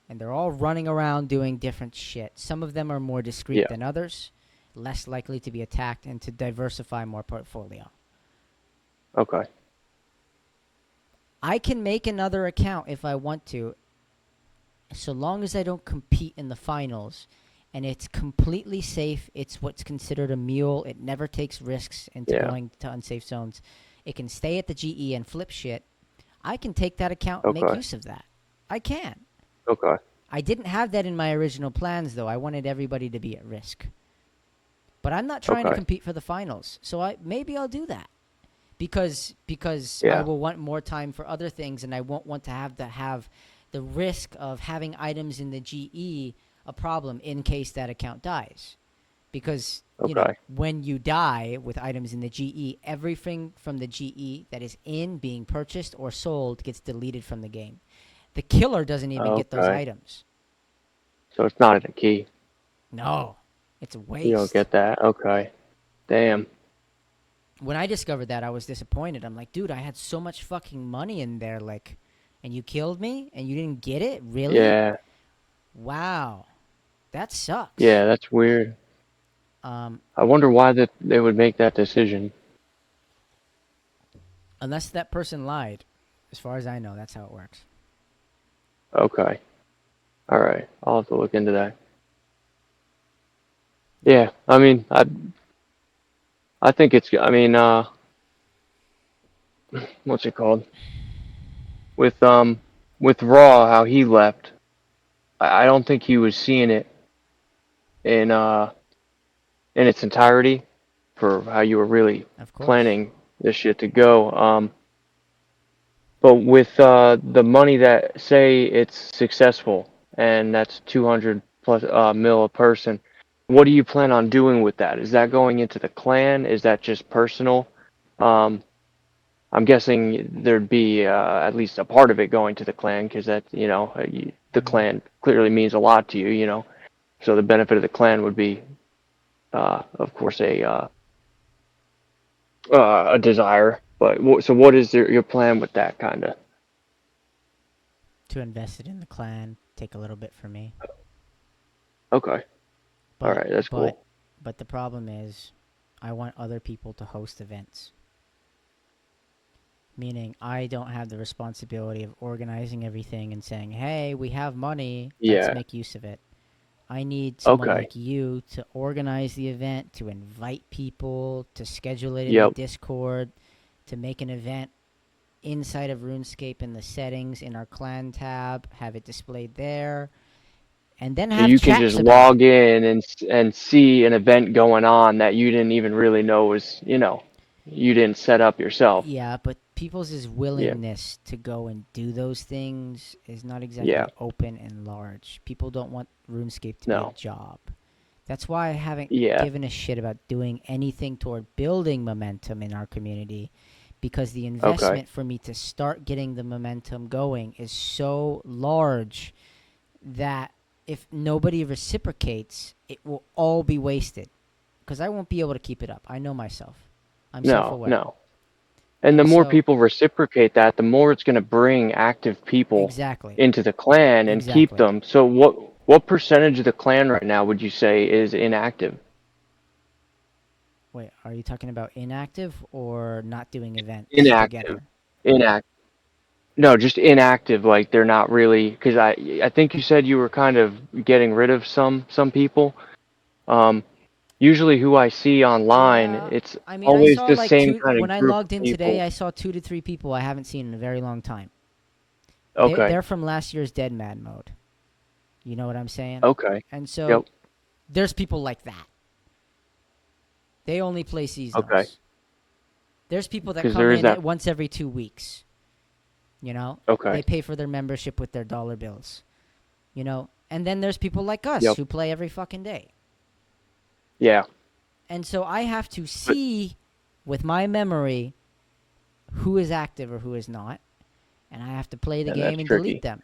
And they're all running around doing different shit. Some of them are more discreet Yeah. than others, less likely to be attacked, and to diversify more portfolio. Okay. I can make another account if I want to, so long as I don't compete in the finals. And it's completely safe. It's what's considered a mule. It never takes risks into Yeah. going to unsafe zones. It can stay at the GE and flip shit. I can take that account and make Okay. use of that. I can. Okay. I didn't have that in my original plans, though. I wanted everybody to be at risk. But I'm not trying to Okay. compete for the finals, so maybe I'll do that because I Yeah. will want more time for other things, and I won't want to have the risk of having items in the GE a problem in case that account dies. Because, Okay. when you die with items in the GE, everything from the GE that is in being purchased or sold gets deleted from the game. The killer doesn't even get those Okay. items. So it's not in a key. No, it's a You don't waste. get that. Okay. Damn. When I discovered that, I was disappointed. I'm like, dude, I had so much fucking money in there, like, and you killed me and you didn't get it? Really? Yeah. Wow. That sucks. Yeah, that's weird. Um, I wonder why that they would make that decision. unless that person lied. As far as I know, that's how it works. Okay. All right. I'll have to look into that. Yeah. I mean, I think it's. I mean, what's it called? With Raw, how he left. I don't think he was seeing it in in its entirety for how you were really Of course. planning this shit to go. But with the money that say it's successful, and that's 200 plus mil a person, what do you plan on doing with that? Is that going into the clan? Is that just personal? Um, I'm guessing there'd be at least a part of it going to the clan because that the Mm-hmm. clan clearly means a lot to you, So the benefit of the clan would be, of course, a desire. But so what is your plan with that kind of? To invest it in the clan, take a little bit for me. Okay, all But right, that's but cool. but the problem is, I want other people to host events. Meaning, I don't have the responsibility of organizing everything and saying, "Hey, we have money. Let's Yeah. make use of it." I need someone Okay. like you to organize the event, to invite people, to schedule it in the Yep. Discord, to make an event inside of RuneScape in the settings in our clan tab, have it displayed there, and then So have you can just chats about it. log in and see an event going on that you didn't even really know was, you didn't set up yourself. Yeah, but people's Yeah. willingness to go and do those things is not Yeah. exactly open and large. People don't want RuneScape to be a No. job. That's why I haven't Yeah. given a shit about doing anything toward building momentum in our community, because the Okay. investment for me to start getting the momentum going is so large that if nobody reciprocates, it will all be wasted. Because I won't be able to keep it up. I know myself. I'm self No, aware. no. And the And more so, people reciprocate that, the more it's going to bring active people exactly. into the clan and keep Exactly. them. So what percentage of the clan right now would you say is inactive? Wait, are you talking about inactive or not doing events Inactive. together? Inactive. No, just inactive. Like they're not really because I think you said you were kind of getting rid of some people. Um, Usually who I see online, Yeah, it's I mean, I always saw the like same two. kind When of I group logged of in today, people. I saw 2 to 3 people I haven't seen in a very long time. Okay. They're from last year's Deadman mode. You know what I'm saying? Okay. And Yep. so there's people like that. They only play Okay. seasonals. There's people that Because come there is in that. at once every 2 weeks. They Okay. pay for their membership with their dollar bills. And then there's people like us Yep. who play every fucking day. Yeah. And so I have to But see with my memory who is active or who is not, and I have to play the and game that's and delete tricky. them.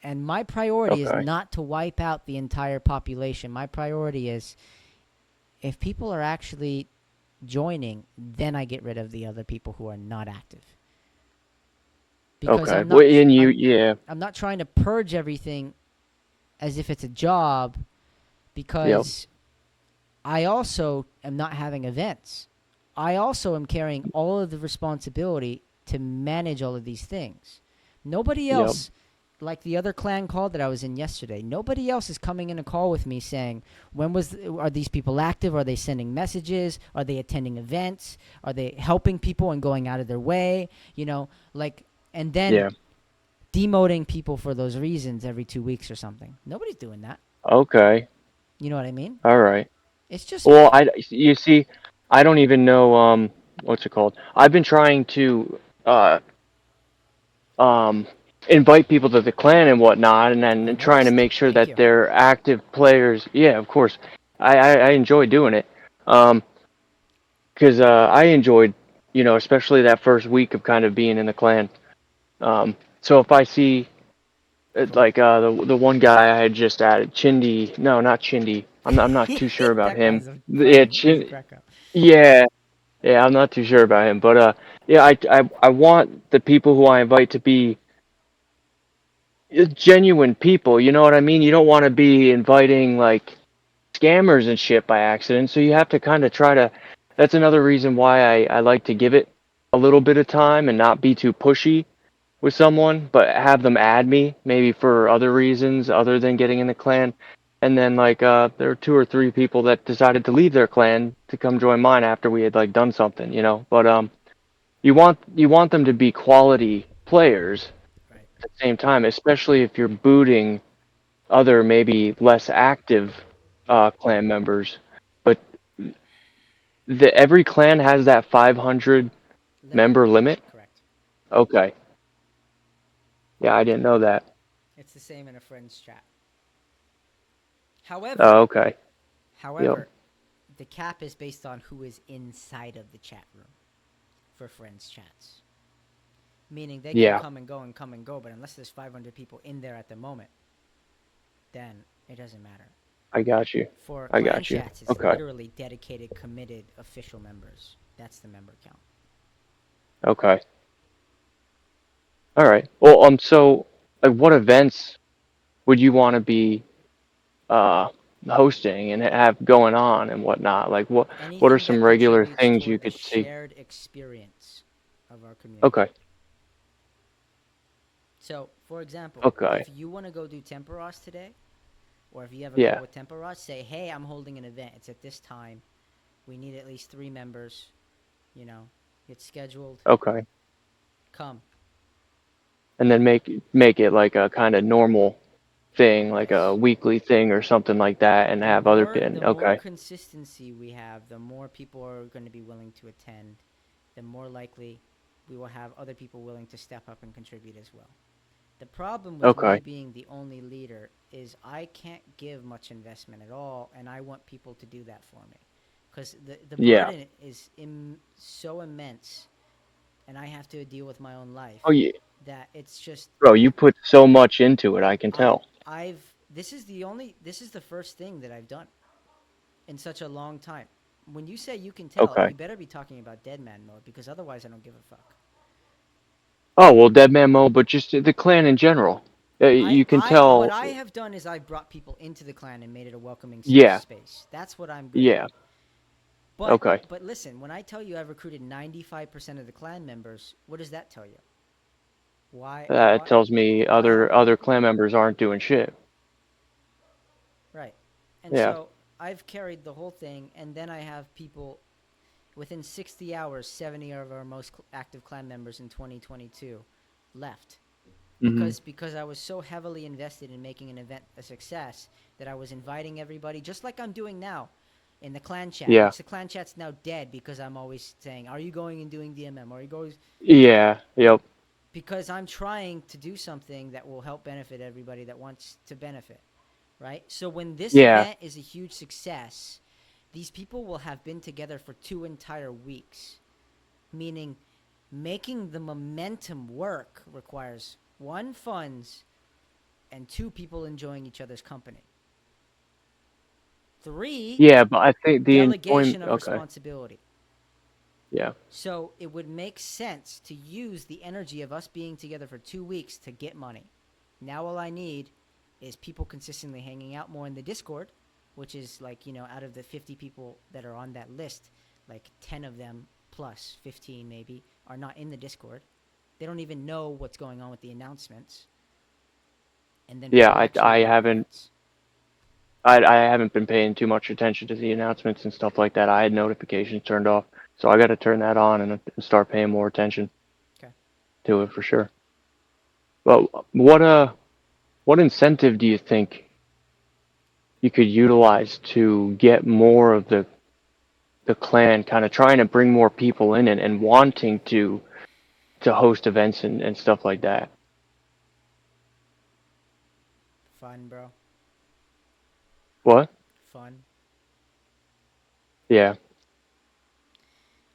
And my priority is Okay. not to wipe out the entire population. My priority is, if people are actually joining, then I get rid of the other people who are not active. Because Okay. Well, and you, yeah. I'm not trying to purge everything as if it's a job, Yep. because I also am not having events. I also am carrying all of the responsibility to manage all of these things. Nobody Yep. else, like the other clan call that I was in yesterday, nobody else is coming in a call with me saying, are these people active? Are they sending messages? Are they attending events? Are they helping people and going out of their way? And then Yeah. demoting people for those reasons every 2 weeks or something. Nobody's doing that. Okay. You know what I mean? All right. It's just Well, you see, I don't even know what's it called. I've been trying to uh um invite people to the clan and whatnot, and I then trying to noticed. make sure Thank that you. they're active players. Yeah, of course. I enjoy doing it. Because I enjoyed, especially that first week of kind of being in the clan. So if I see Cool. like the one guy I had just added, Chindy. No, not Chindy. I'm not too sure about That him. guy's Yeah, funny. He's a Chin. crack up. Yeah, yeah. I'm not too sure about him, but yeah. I want the people who I invite to be genuine people. You know what I mean? You don't want to be inviting like scammers and shit by accident. So you have to kind of try to. That's another reason why I like to give it a little bit of time and not be too pushy with someone, but have them add me maybe for other reasons other than getting in the clan. And then like there were 2 or 3 people that decided to leave their clan to come join mine after we had like done something. But you want them to be quality players Right. at the same time, especially if you're booting other maybe less active clan members. But every clan has that 500 Limit. member limit. Correct. Okay, yeah, I didn't know that. It's the same in a friend's chat. However, Oh, okay. Yep. however, the cap is based on who is inside of the chat room for friends chats. Meaning they can Yeah, come and go and come and go, but unless there's 500 people in there at the moment, then it doesn't matter. I got you. For I clan got you. chats, it's Okay. literally dedicated, committed official members. That's the member count. Okay. All right. Well, so like, what events would you want to be uh hosting and have going on and whatnot? Like, what are Anything that some regular contributes things you toward the could see? shared experience of our community. Okay. So, for example, Okay. if you want to go do Temporos today, or if you have a call Yeah. with Temporos, say, hey, I'm holding an event. It's at this time. We need at least 3 members. Get scheduled. Okay. Come. And then make it like a kind of normal thing, like a Yes. weekly thing or something like that, and The have other more pin. the more Okay. consistency we have, the more people are going to be willing to attend. The more likely we will have other people willing to step up and contribute as well. The problem with me Okay. being the only leader is I can't give much investment at all, and I want people to do that for me. Because the Yeah. burden is so immense, and I have to deal with my own life, Oh yeah, that it's just bro. You put so much into it. I can I tell. I've this is the first thing that I've done in such a long time. When you say you can tell, Okay. you better be talking about Deadman mode, because otherwise I don't give a fuck. Oh well, Deadman mode, but just the clan in general. You can What tell. I have done is I brought people into the clan and made it a welcoming, safe Yeah. space. That's what I'm good at. Yeah. But Okay. but listen, when I tell you I've recruited 95% of the clan members, what does that tell you? Why That tells me why other clan members aren't doing shit. right. And Yeah. so I've carried the whole thing, and then I have people within 60 hours, 70 of our most active clan members in 2022 left. Hmm. Because I was so heavily invested in making an event a success that I was inviting everybody, just like I'm doing now in the clan chat, Yeah. which the clan chat's now dead because I'm always saying, are you going and doing DMM? Are you going? Yeah. Yep. Because I'm trying to do something that will help benefit everybody that wants to benefit, right? So when this Yeah. event is a huge success, these people will have been together for 2 entire weeks, meaning making the momentum work requires 1, funds, and 2, people enjoying each other's company. 3, Yeah. But I think the delegation enjoyment. of Okay. responsibility. Yeah. So it would make sense to use the energy of us being together for 2 weeks to get money. Now all I need is people consistently hanging out more in the Discord, which is like, out of the 50 people that are on that list, like 10 of them plus 15 maybe are not in the Discord. They don't even know what's going on with the announcements. And then Yeah. people actually I run haven't. events. I haven't been paying too much attention to the announcements and stuff like that. I had notifications turned off, so I got to turn that on and start paying more attention Okay. to it for sure. But what incentive do you think you could utilize to get more of the clan kind of trying to bring more people in and wanting to host events and stuff like that? Fun, bro. What? Fun. Yeah.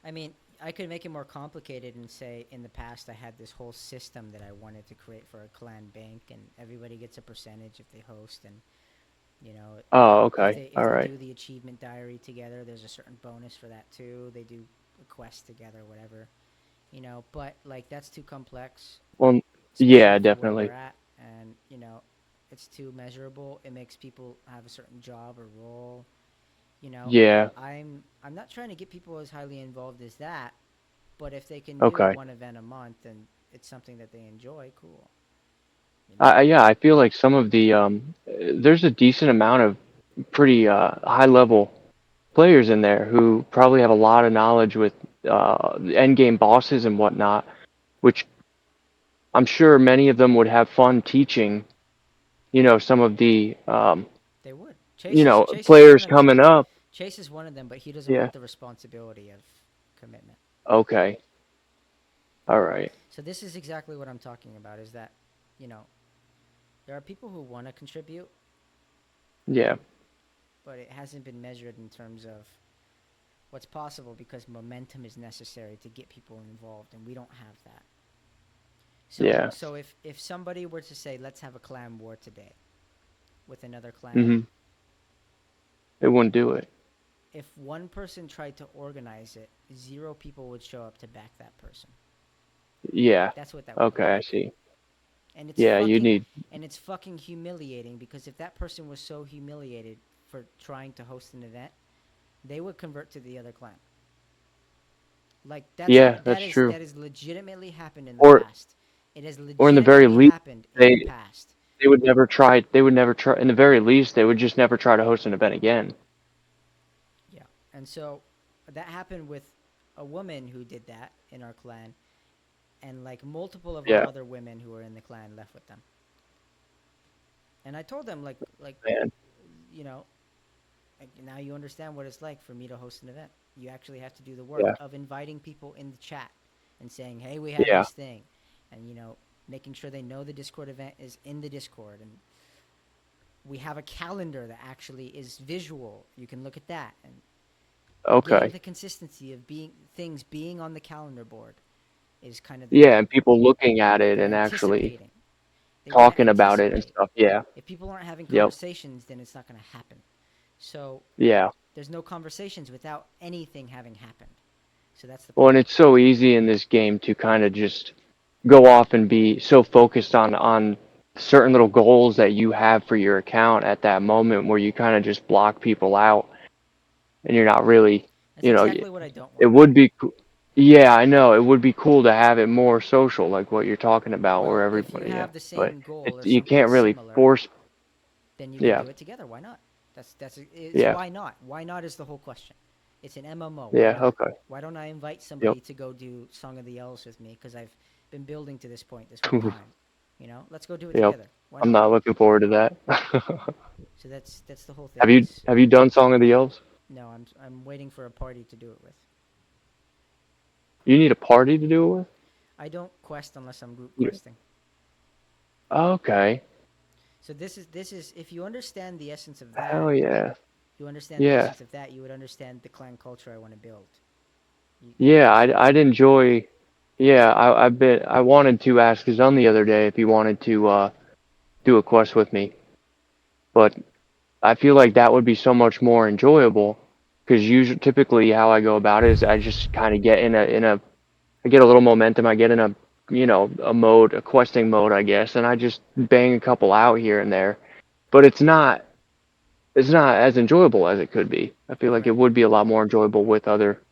I mean, I could make it more complicated and say in the past I had this whole system that I wanted to create for a clan bank, and everybody gets a percentage if they host, and you know, Oh, if okay. they All right. do the achievement diary together, there's a certain bonus for that too. They do a quest together, whatever. You know, but like that's too complex, Well, especially yeah, for where we're definitely. at, and you know, it's too measurable. It makes people have a certain job or role. You know, Yeah. I'm not trying to get people as highly involved as that, but if they can do Okay. one event a month and it's something that they enjoy, cool. You know? Yeah, I feel like some of the there's a decent amount of pretty high level players in there who probably have a lot of knowledge with end game bosses and whatnot, which I'm sure many of them would have fun teaching. Some of the They would. Chase is one players of them. coming up. Chase is one of them, but he doesn't Yeah. want the responsibility of commitment. Okay. All right. So this is exactly what I'm talking about. Is that, you know, there are people who want to contribute, Yeah. but it hasn't been measured in terms of what's possible because momentum is necessary to get people involved, and we don't have that. So Yeah. so if somebody were to say, let's have a clan war today with another clan, Mhm. They wouldn't do it. if one person tried to organize it, 0 people would show up to back that person. Yeah. That's what that would look Okay, I like. see. And it's Yeah, you fucking need. and it's fucking humiliating because if that person was so humiliated for trying to host an event, they would convert to the other clan. Like Yeah, that's true. that is legitimately happened in the Or past. It has or in the very legitimately least, happened in the they past. they would never try. They would never try. In the very least, they would just never try to host an event again. Yeah. And so that happened with a woman who did that in our clan, and like multiple of our Yeah, other women who were in the clan left with them. And I told them like man. you know, like, now you understand what it's like for me to host an event. You actually have to do the work Yeah, of inviting people in the chat and saying, "Hey, we have yeah. this thing," and making sure they know the Discord event is in the Discord, and we have a calendar that actually is visual. You can look at that, and getting Okay. the consistency of being on the calendar board is kind of the Yeah, goal. and people looking at it They're and actually anticipating. They want to talking about it and anticipate. stuff. Yeah. If people aren't having Yep. conversations, then it's not going to happen. So Yeah. there's no conversations without anything having happened. So that's the Well, and problem. it's so easy in this game to kind of just go off and be so focused on certain little goals that you have for your account at that moment where you kind of just block people out and you're not really, That's you know, exactly what I don't it want. would be, yeah, I know it would be cool to have it more social, like what you're talking about, where Well, if you everybody, yeah, have the but same goal or you something can't really similar, force, then you can yeah, do it together. Why not? It's yeah, why not? Why not is the whole question. It's an MMO. Why yeah, not? okay, Why don't I invite yep. somebody to go do Song of the Elves with me? Because I've been building to this point this whole time. Let's go do it Yep, together. Why I'm not? not looking forward to that. So that's the whole have thing. you Is have you done Song of the Elves? no, I'm waiting for a party to do it with. You need a party to do it with? I don't quest unless I'm group You, questing. okay, So this is if you understand the essence of that, hell yeah, you understand the yeah, essence of that, you would understand the clan culture I want to build. You yeah. understand? I'd enjoy. Yeah, I wanted to ask Zun the other day if he wanted to do a quest with me, but I feel like that would be so much more enjoyable because usually, typically, how I go about it is I just kind of get I get a little momentum. I get in a mode, a questing mode, I guess, and I just bang a couple out here and there. But it's not as enjoyable as it could be. I feel like it Right. would be a lot more enjoyable with other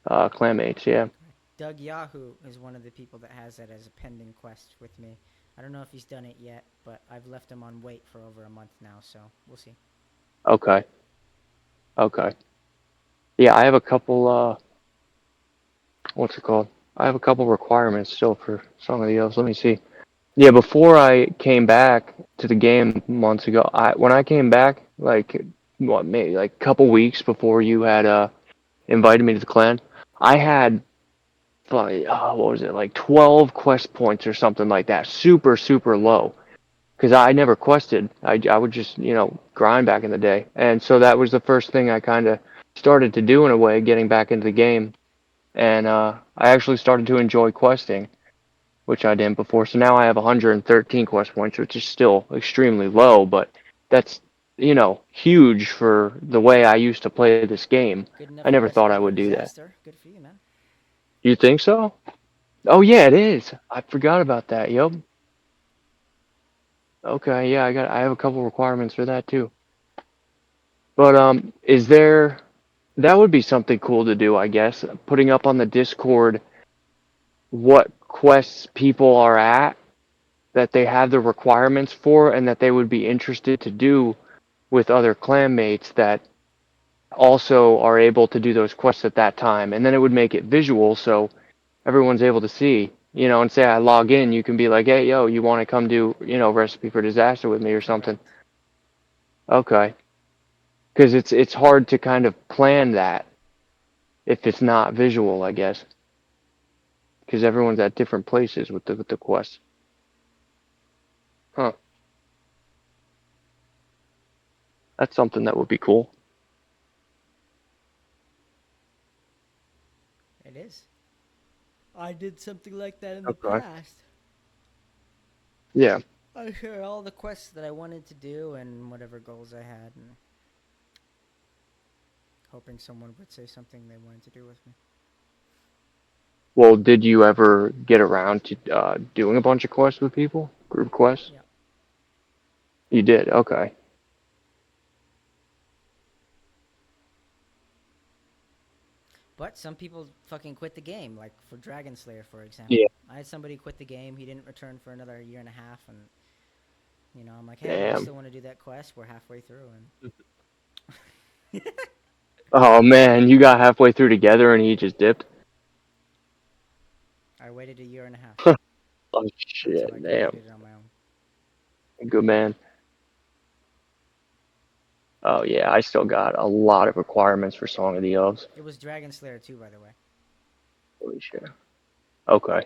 clanmates. Yeah. Doug Yahoo is one of the people that has that as a pending quest with me. I don't know if he's done it yet, but I've left him on wait for over a month now, so we'll see. Okay. Okay. Yeah, I have a couple. What's it called? I have a couple requirements still for Song of the Elves. Let me see. Yeah, before I came back to the game months ago, when I came back, like what, maybe like a couple weeks before you had invited me to the clan, I had like what was it, like 12 quest points or something like that, super super low. because I never quested. I would just, grind back in the day. And so that was the first thing I kind of started to do in a way, getting back into the game. And I actually started to enjoy questing, which I didn't before. So now I have 113 quest points, which is still extremely low, but that's, huge for the way I used to play this game. Good enough I never thought recipe I for would do that. disaster. Good for you, man. You think so? Oh yeah, it is. I forgot about that. Yep. Okay, yeah, I have a couple requirements for that too. But is there that would be something cool to do, I guess, putting up on the Discord what quests people are at that they have the requirements for and that they would be interested to do with other clanmates that also are able to do those quests at that time. And then it would make it visual so everyone's able to see, and say I log in, you can be like, hey, yo, you want to come do, recipe for disaster with me or something. Correct. Okay. Because it's hard to kind of plan that if it's not visual, I guess. Because everyone's at different places with the quests. Huh. That's something that would be cool. It is. I did something like that in the Okay. past. Yeah. I shared all the quests that I wanted to do and whatever goals I had, and hoping someone would say something they wanted to do with me. Well, did you ever get around to doing a bunch of quests with people? Group quests? Yeah. You did? Okay. But some people fucking quit the game, like for Dragon Slayer, for example. Yeah. I had somebody quit the game. He didn't return for another year and a half, and I'm like, hey, you Damn. still want to do that quest? We're halfway through, and Oh man, you got halfway through together and he just dipped? I waited a year and a half Oh until shit, I damn. completed it on my own. Good man. Oh yeah, I still got a lot of requirements for Song of the Elves. It was Dragon Slayer 2, by the way. Holy shit. Okay.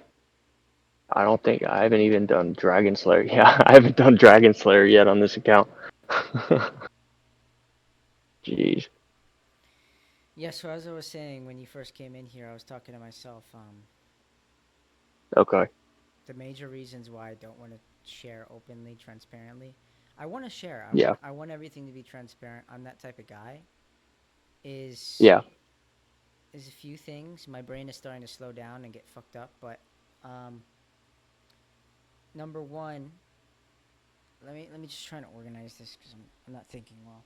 I don't think I haven't even done Dragon Slayer. Yeah, I haven't done Dragon Slayer yet on this account. Jeez. Yeah, so as I was saying, when you first came in here, I was talking to myself. Okay. The major reasons why I don't want to share openly, transparently. I want to share. Yeah. I want everything to be transparent. I'm that type of guy. Yeah. Is a few things. My brain is starting to slow down and get fucked up, but number one, let me just try to organize this because I'm not thinking well.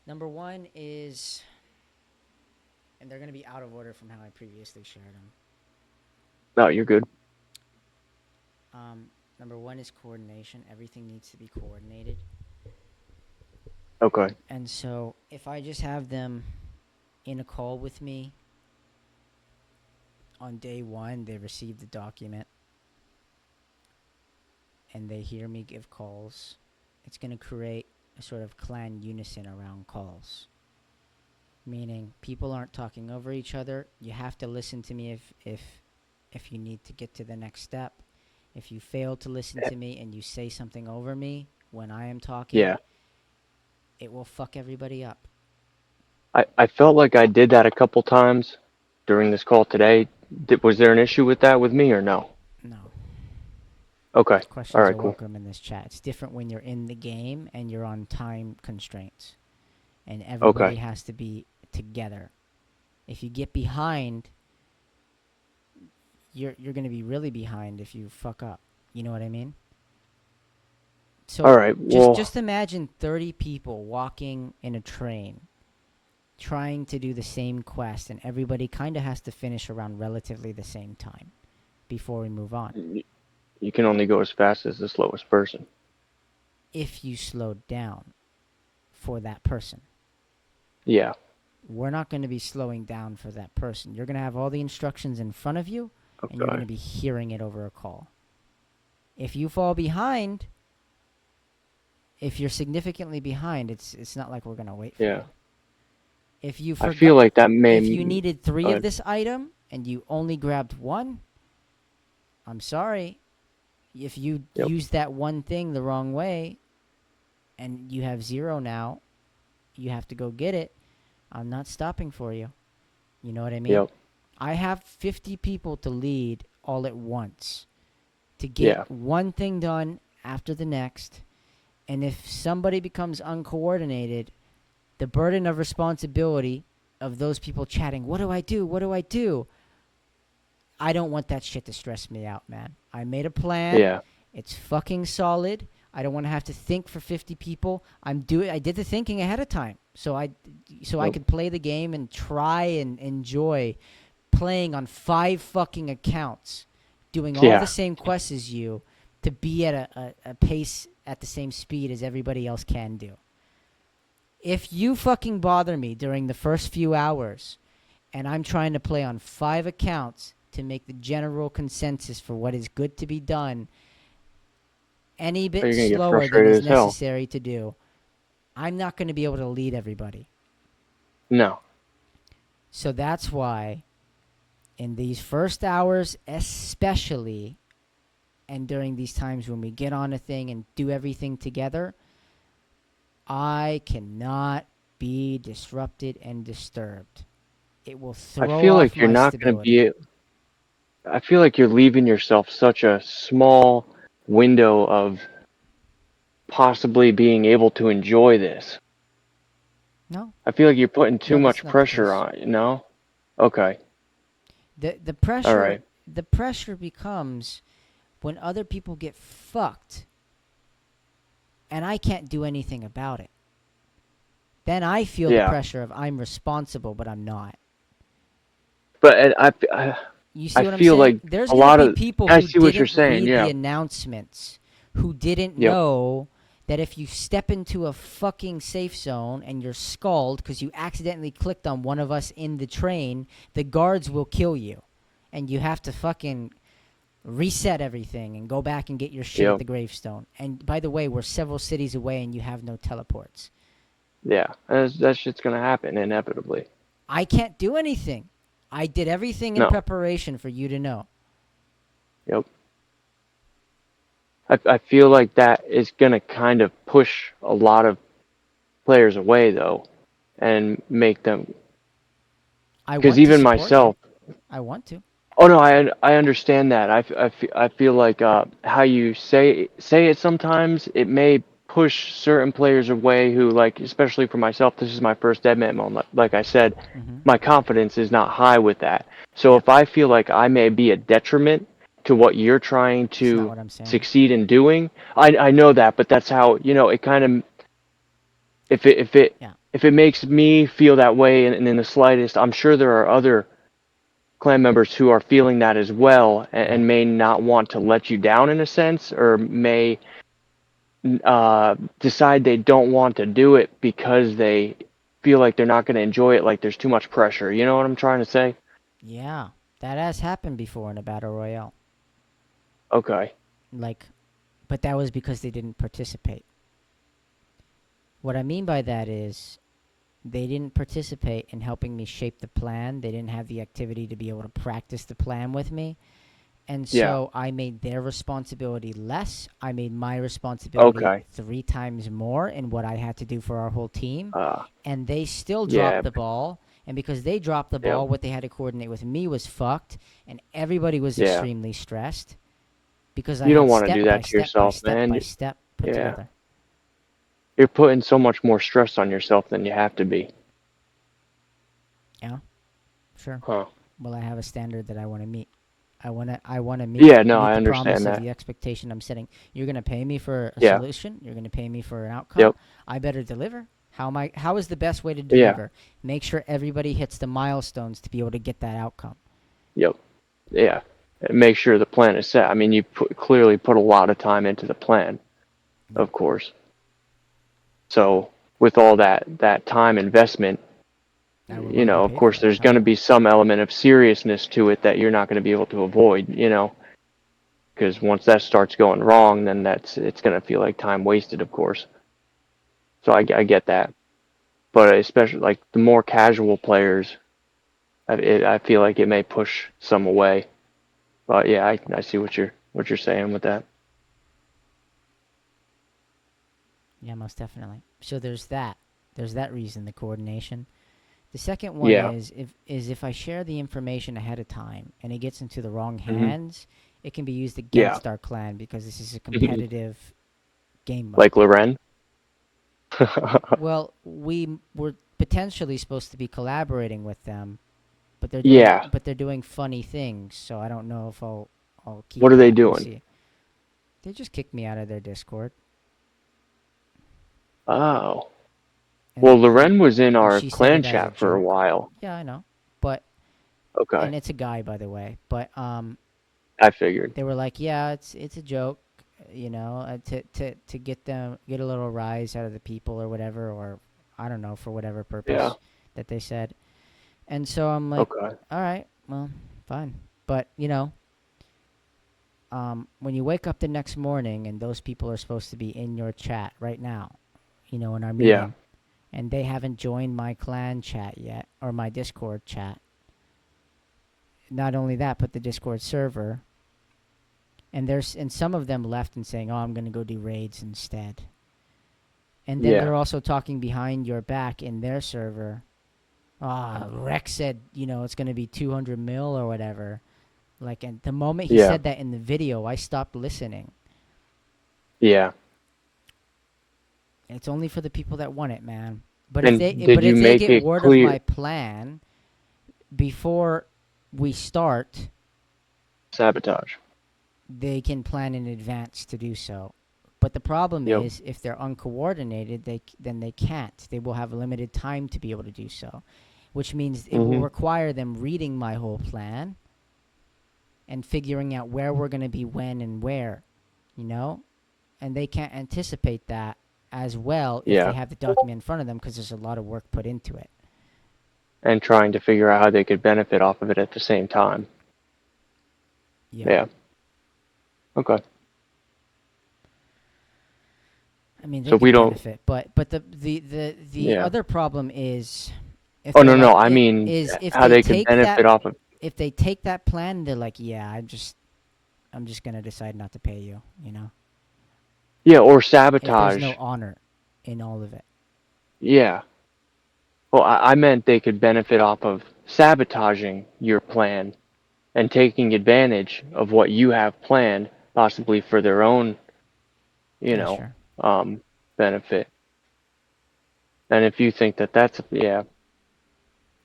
Number one is, and they're gonna be out of order from how I previously shared them. No, you're good. Number one is coordination. Everything needs to be coordinated. Okay. And so if I just have them in a call with me on day one, they receive the document and they hear me give calls, it's going to create a sort of clan unison around calls. Meaning people aren't talking over each other. You have to listen to me if you need to get to the next step. If you fail to listen to me and you say something over me when I am talking, Yeah. it will fuck everybody up. I felt like I did that a couple times during this call today. Was there an issue with that with me or no? No. Okay. All Questions right, are cool. welcome in this chat. It's different when you're in the game and you're on time constraints. And everybody Okay. has to be together. If you get behind, you're going to be really behind if you fuck up. You know what I mean? So All right. Well, just imagine 30 people walking in a train trying to do the same quest, and everybody kind of has to finish around relatively the same time before we move on. you can only go as fast as the slowest person. If you slow down for that person. Yeah. We're not going to be slowing down for that person. You're going to have all the instructions in front of you, and you're going to Okay. be hearing it over a call. If you fall behind, if you're significantly behind, it's not like we're going to wait for Yeah. you. If you I feel like that may. if you needed 3 of this item and you only grabbed 1, I'm sorry. If you Yep. use that one thing the wrong way, and you have 0 now, you have to go get it. I'm not stopping for you. You know what I mean? Yep. I have 50 people to lead all at once to get Yeah. one thing done after the next. And if somebody becomes uncoordinated, the burden of responsibility of those people chatting, what do I do? What do I do? I don't want that shit to stress me out, man. I made a plan. Yeah. It's fucking solid. I don't want to have to think for 50 people. I did the thinking ahead of time. So I Yep. could play the game and try and enjoy playing on 5 fucking accounts, doing all Yeah. the same quests as you, to be at a pace at the same speed as everybody else can do. If you fucking bother me during the first few hours and I'm trying to play on 5 accounts to make the general consensus for what is good to be done any You're bit gonna get slower than frustrated is as hell. necessary to do, I'm not going to be able to lead everybody. No. So that's why in these first hours especially, and during these times when we get on a thing and do everything together, I cannot be disrupted and disturbed. It will I throw feel off like you're my not gonna stability. be. I feel like you're leaving yourself such a small window of possibly being able to enjoy this. No, I feel like you're putting too no, that's much not the pressure case. on it, you know? Okay. The All pressure right. the pressure becomes when other people get fucked and I can't do anything about it. Then I feel the Yeah. pressure of I'm responsible, but I'm not. But You see I what I'm feel saying? like There's a going to lot be of people I who see what you're didn't saying. read the Yeah. announcements, who didn't Yep. know that if you step into a fucking safe zone and you're skulled because you accidentally clicked on one of us in the train, the guards will kill you. And you have to fucking reset everything and go back and get your shit at Yep. the gravestone. And by the way, we're several cities away and you have no teleports. Yeah. That shit's gonna happen inevitably. I can't do anything. I did everything in No. preparation for you to know. Yep. I feel like that is gonna kind of push a lot of players away though, and make them I because want to even support you. myself. I want to. Oh no, I understand that. I feel like how you say it sometimes it may push certain players away who like especially for myself this is my first Deadman moment. Like I said, Mm-hmm. my confidence is not high with that. So Yeah. if I feel like I may be a detriment to what you're trying That's not to what I'm saying. succeed in doing, I know that, but that's how it kind of Yeah. if it makes me feel that way in the slightest, I'm sure there are other clan members who are feeling that as well and may not want to let you down in a sense or may decide they don't want to do it because they feel like they're not going to enjoy it, like there's too much pressure. You know what I'm trying to say? Yeah. That has happened before in a battle royale. Okay. Like, but that was because they didn't participate. What I mean by that is they didn't participate in helping me shape the plan. They didn't have the activity to be able to practice the plan with me. And Yeah. so I made their responsibility less. I made my responsibility Okay. 3 times more in what I had to do for our whole team. Uh, And they still yeah. dropped the ball. And because they dropped the Yeah. ball, what they had to coordinate with me was fucked. And everybody was Yeah. extremely stressed because I You don't had want to do step by that to step by yourself, step by man. step put Yeah. together. You're putting so much more stress on yourself than you have to be. Yeah, sure. Huh. Well, I have a standard that I want to meet. I want to Yeah, no, meet I the promise understand of that. the expectation I'm setting. You're going to pay me for a Yeah. solution. You're going to pay me for an outcome. Yep. I better deliver. How is the best way to Yeah. deliver? Make sure everybody hits the milestones to be able to get that outcome. Yep. Yeah. And make sure the plan is set. I mean, you clearly put a lot of time into the plan, of course. So with all that time investment, I would want to be of paid for course, that there's time. going to be some element of seriousness to it that you're not going to be able to avoid. Because once that starts going wrong, then it's going to feel like time wasted, of course. So I get that, but especially like the more casual players, I feel like it may push some away. But yeah, I see what you're saying with that. Yeah, most definitely. So there's that. There's that reason, the coordination. The second one Yeah. is if I share the information ahead of time and it gets into the wrong Hmm. hands, it can be used Yeah. against our clan because this is a competitive game Like mode. Loren. Well, we were potentially supposed to be collaborating with them, Yeah. but they're doing funny things, so I don't know if I'll keep What are they that. We'll doing? see. They just kicked me out of their Discord. Oh. Well, And Loren was in and our she said clan it as a chat for a joke. while. Yeah, I know. But Okay. and it's a guy, by the way. But I figured. they were like, yeah, it's a joke, to get a little rise out of the people or whatever, or I don't know, for whatever Yeah. purpose that they said. And so I'm like, Okay. all right, well, fine. But when you wake up the next morning and those people are supposed to be in your chat right now, in our Yeah. meeting, and they haven't joined my clan chat yet or my Discord chat. Not only that, but the Discord server. And some of them left and saying, "Oh, I'm gonna go do raids instead." And then Yeah. they're also talking behind your back in their server. Rex said, it's gonna be 200 mil or whatever. Like, and the moment he Yeah. said that in the video, I stopped listening. Yeah. It's only for the people that want it, man. But if they And did but you if they make get it word of clear? my plan before we start, Sabotage. they can plan in advance to do so. But the problem Yep. is, if they're uncoordinated, then they can't. They will have a limited time to be able to do so, which means it will Hmm. require them reading my whole plan and figuring out where we're going to be when and where, you know? And they can't anticipate that as well if they Yeah. have the document in front of them because there's a lot of work put into it. And trying to figure out how they could benefit off of it at the same time. Yeah. Yeah. Okay. I mean, they So we could don't. benefit, but the Yeah. other problem is if Oh they're no, no. like I it mean, is if how they they could take that benefit off of. if they take that plan, they're like, yeah, I'm just gonna decide not to pay you. Yeah, or If there's no sabotage. honor in all of it. Yeah. Well, I meant they could benefit off of sabotaging your plan and taking advantage of what you have planned, possibly for their own, you Yeah, know, sure. benefit. And if you think that that's, yeah,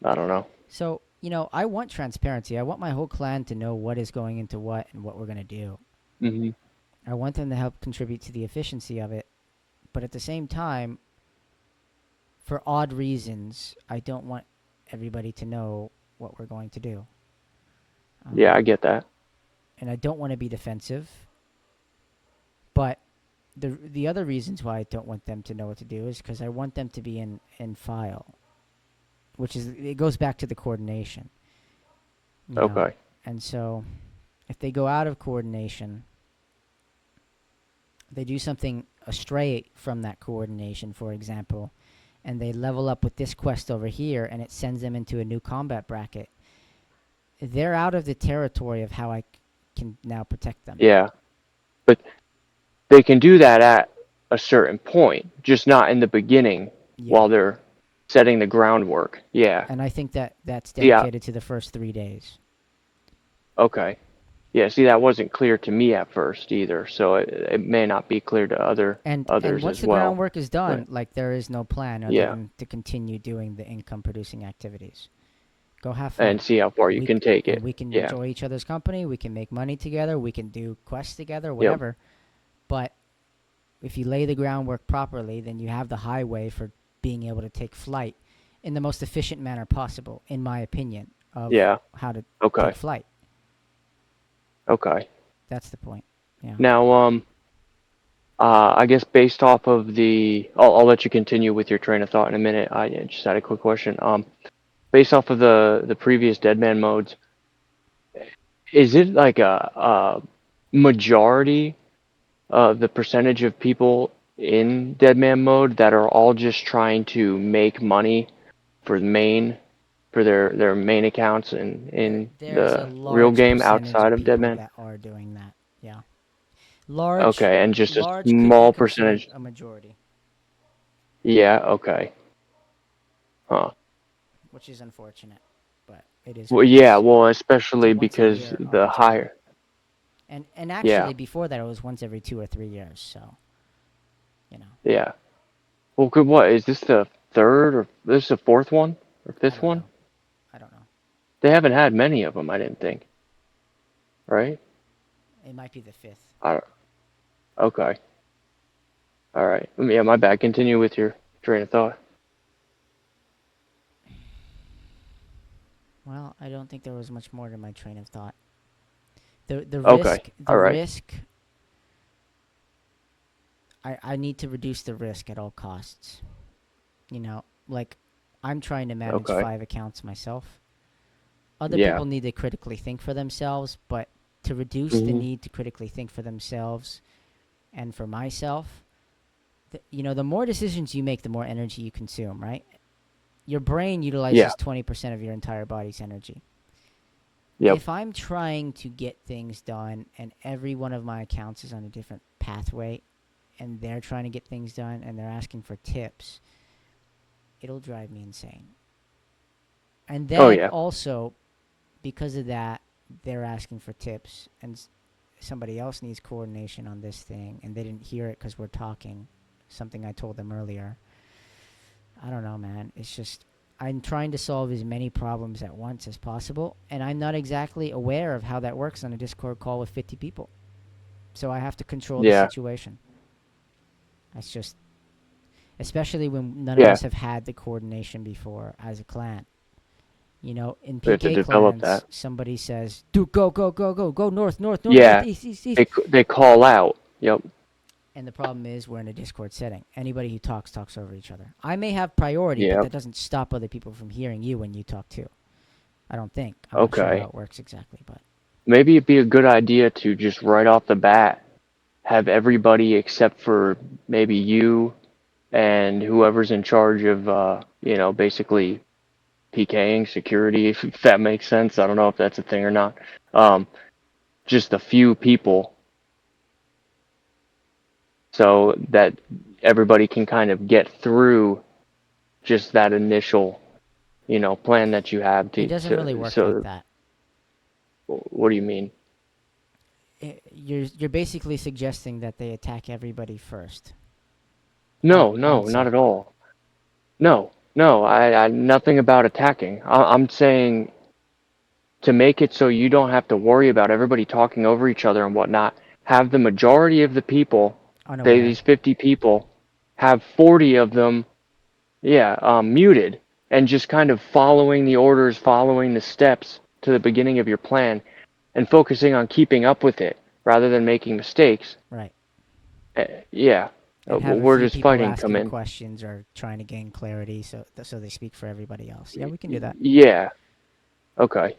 I don't know. So I want transparency. I want my whole clan to know what is going into what and what we're gonna do. Hmm. I want them to help contribute to the efficiency of it, but at the same time, for odd reasons, I don't want everybody to know what we're going to do. Yeah, I get that. And I don't want to be defensive, but the other reasons why I don't want them to know what to do is because I want them to be in file, which is it goes back to the coordination. Okay. And so if they go out of coordination, they do something astray from that coordination, for example, and they level up with this quest over here, and it sends them into a new combat bracket. They're out of the territory of how I can now protect them. Yeah. But they can do that at a certain point, just not in the beginning Yeah. while they're setting the groundwork. Yeah. And I think that's Yeah. dedicated to the first 3 days. Okay. Yeah, see, that wasn't clear to me at first either, so it may not be clear to And others once as the well. groundwork is done, Right. like there is no plan other Yeah. than to continue doing the income producing activities. Go have fun. And see how far you can take it. We can Yeah. enjoy each other's company. We can make money together. We can do quests together, whatever. But if you lay the groundwork properly, then you have the highway for being able to take flight in the most efficient manner possible, in my opinion, of Yeah. how to Okay. take flight. Okay. That's the point. Yeah. Now, I guess based off of I'll let you continue with your train of thought in a minute. I just had a quick question. Based off of the previous Deadman modes, is it like a majority of the percentage of people in Deadman mode that are all just trying to make money for their main accounts in There's a the real large game percentage outside of of people Deadman? that are doing that. Yeah. Large, Okay, and just a large could small be considered percentage. a majority. Yeah. Okay. Huh. which is unfortunate, but it is Well, what it yeah. is. Well, It's a especially once a because year the opportunity. higher. And Yeah. actually before that it was once every 2 or 3 years, so you know. Yeah. Well, good. What is this the third or this is the fourth one or I fifth don't one? know. I don't know. They haven't had many of them. I didn't think. Right. It might be the fifth. I don't, okay. All right. Yeah. My bad. Continue with your train of thought. Well, I don't think there was much more to my train of thought. The Okay. risk the All right. risk I need to reduce the risk at all costs. You know, like I'm trying to manage Okay. 5 accounts myself. Other Yeah. people need to critically think for themselves, but to reduce the Hmm. need to critically think for themselves and for myself, you know, the more decisions you make, the more energy you consume, right? Your brain Yeah. utilizes 20% of your entire body's energy. Yep. If I'm trying to get things done and every one of my accounts is on a different pathway and they're trying to get things done and they're asking for tips, it'll drive me insane. And Oh then yeah. also, because of that, they're asking for tips and somebody else needs coordination on this thing and they didn't hear it because we're talking, something I told them earlier. I don't know, man. It's just I'm trying to solve as many problems at once as possible, and I'm not exactly aware of how that works on a Discord call with 50 people. So I have to control the Yeah. situation. That's just, especially when none of Yeah. us have had the coordination before as a clan. You know, in We have to PK develop clans, that. somebody says, "Dude, go, go, go, go, go north, north, north, north, Yeah. east, east, east." They call out. Yep. And the problem is we're in a Discord setting. Anybody who talks over each other. I may have priority, but Yep. that doesn't stop other people from hearing you when you talk too. I don't think. I'm not sure how Okay. it works exactly, but Maybe it'd be a good idea to just right off the bat have everybody except for maybe you and whoever's in charge of basically PKing security, if that makes sense. I don't know if that's a thing or not. Um, just a few people so that everybody can kind of get through just that initial, plan that you have it to, doesn't really to work like so that. what do you mean? You're basically suggesting that they attack everybody first at No, no, not onset. at all. No, no, I nothing about attacking. I'm saying to make it so you don't have to worry about everybody talking over each other and whatnot. Have the majority of the people, say Unaware. these 50 people, have 40 of them, yeah, muted, and just kind of following the orders, following the steps to the beginning of your plan, and focusing on keeping up with it rather than making mistakes. Right. Yeah, And have a where few does people fighting come asking in? questions or trying to gain clarity so they speak for everybody else. Yeah, we can do that. Yeah, okay.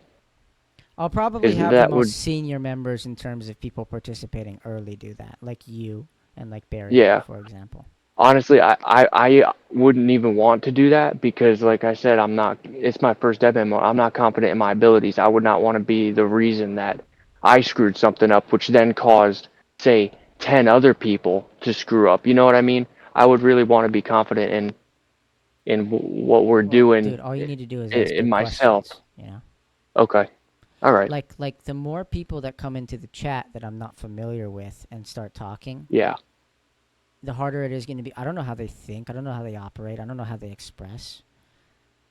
I'll probably Is have the that most would senior members in terms of people participating early do that, like you and like Barry, yeah. for example. Honestly, I wouldn't even want to do that because, like I said, it's my first Deadman mode. I'm not confident in my abilities. I would not want to be the reason that I screwed something up, which then caused, say, 10 other people to screw up. You know what I mean? I would really want to be confident in what we're Well, doing dude, all you need to do is ask in good myself. questions, you know? Okay. All right. Like the more people that come into the chat that I'm not familiar with and start talking, Yeah. the harder it is going to be. I don't know how they think. I don't know how they operate. I don't know how they express.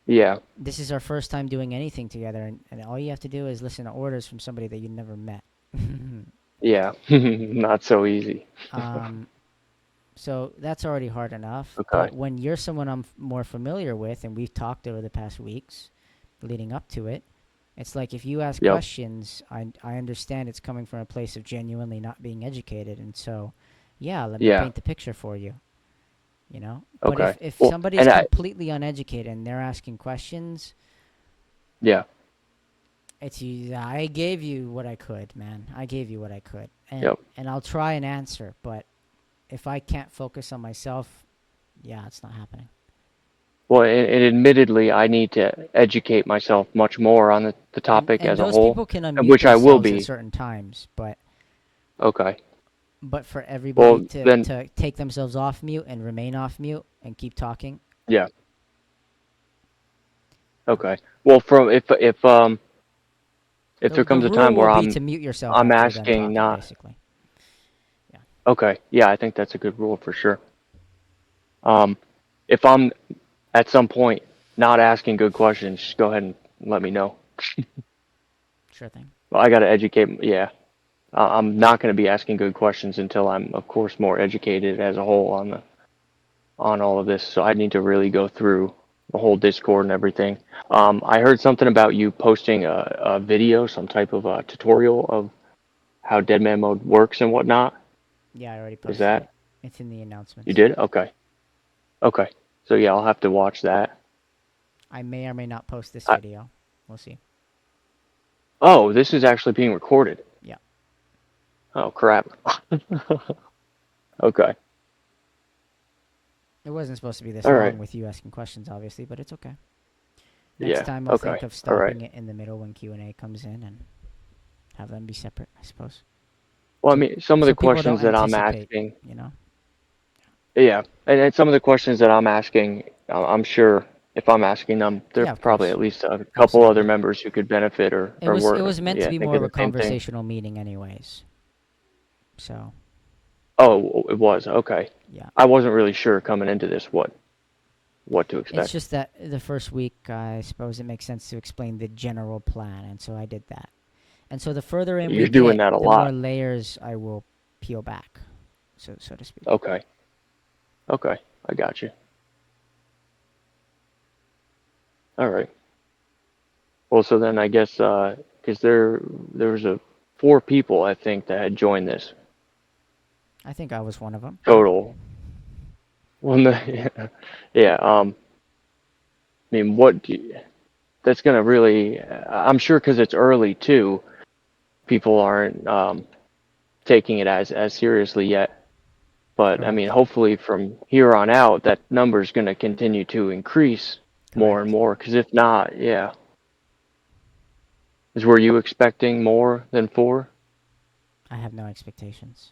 Yeah. This is our first time doing anything together, and all you have to do is listen to orders from somebody that you never met. Yeah. Not so easy. um, so that's already hard enough. Okay. But when you're someone I'm more familiar with, and we've talked over the past weeks leading up to it, it's like if you ask Yep. questions, I understand it's coming from a place of genuinely not being educated, and so, yeah, let me Yeah. paint the picture for you. You know, but Okay. if Well, somebody's and completely uneducated and they're asking questions, yeah. it's I gave you what I could, man. I gave you what I could, Yep. and I'll try and answer. But if I can't focus on myself, yeah, it's not happening. Well, and admittedly, I need to educate myself much more on the And topic and as a those whole, people can and unmute which I will themselves at be. certain times, but Okay. for everybody Well, to then, take themselves off mute and remain off mute and keep talking. Yeah. Okay. Well, if there The comes a rule time where will be to mute yourself I'm after you're done asking talking, not. basically. Okay. Yeah, I think that's a good rule for sure. If I'm at some point not asking good questions, just go ahead and let me know. Sure thing. Well, I got to educate. Yeah. I'm not going to be asking good questions until I'm, of course, more educated as a whole on all of this. So I need to really go through the whole Discord and everything. I heard something about you posting a video, some type of a tutorial of how Deadman mode works and whatnot. Yeah, I already Is posted it. that It's in the you announcements. did? Okay. Okay. So yeah, I'll have to watch that. I may or may not post this I, video. We'll see. oh, this is actually being recorded. Yeah. Oh crap. Okay. It wasn't supposed to be this All long right. with you asking questions, obviously, but it's okay. Next Yeah. time I'll think Okay. of All right. stopping it in the middle when Q&A comes in and have them be separate, I suppose. Well, I So, mean, some of so the people don't questions that I'm anticipate, asking, you know? yeah, and some of the questions that I'm asking, I'm sure if I'm asking them, there Yeah, are of probably course. at least a couple other Absolutely. members who could benefit It or was it work, was meant to yeah, be more thinking of a the same thing. conversational meeting anyways. So, Oh, it was okay. yeah. I wasn't really sure coming into this what to It's expect. just that the first week, I suppose it makes sense to explain the general plan, and so I did that. And so the further in we You're doing get, that a the more lot. layers I will peel back, so to speak. Okay. Okay. I got you. All right. Well, so then I guess because there was a 4 people I think that had joined this I think I was one of them. total. Well, no, yeah. I mean, that's gonna really. I'm sure because it's early too. People aren't taking it as seriously yet. But I mean, Correct. hopefully from here on out, that number is going to continue to increase more and Correct. more. Because if not, yeah, were you expecting more than 4? I have no expectations.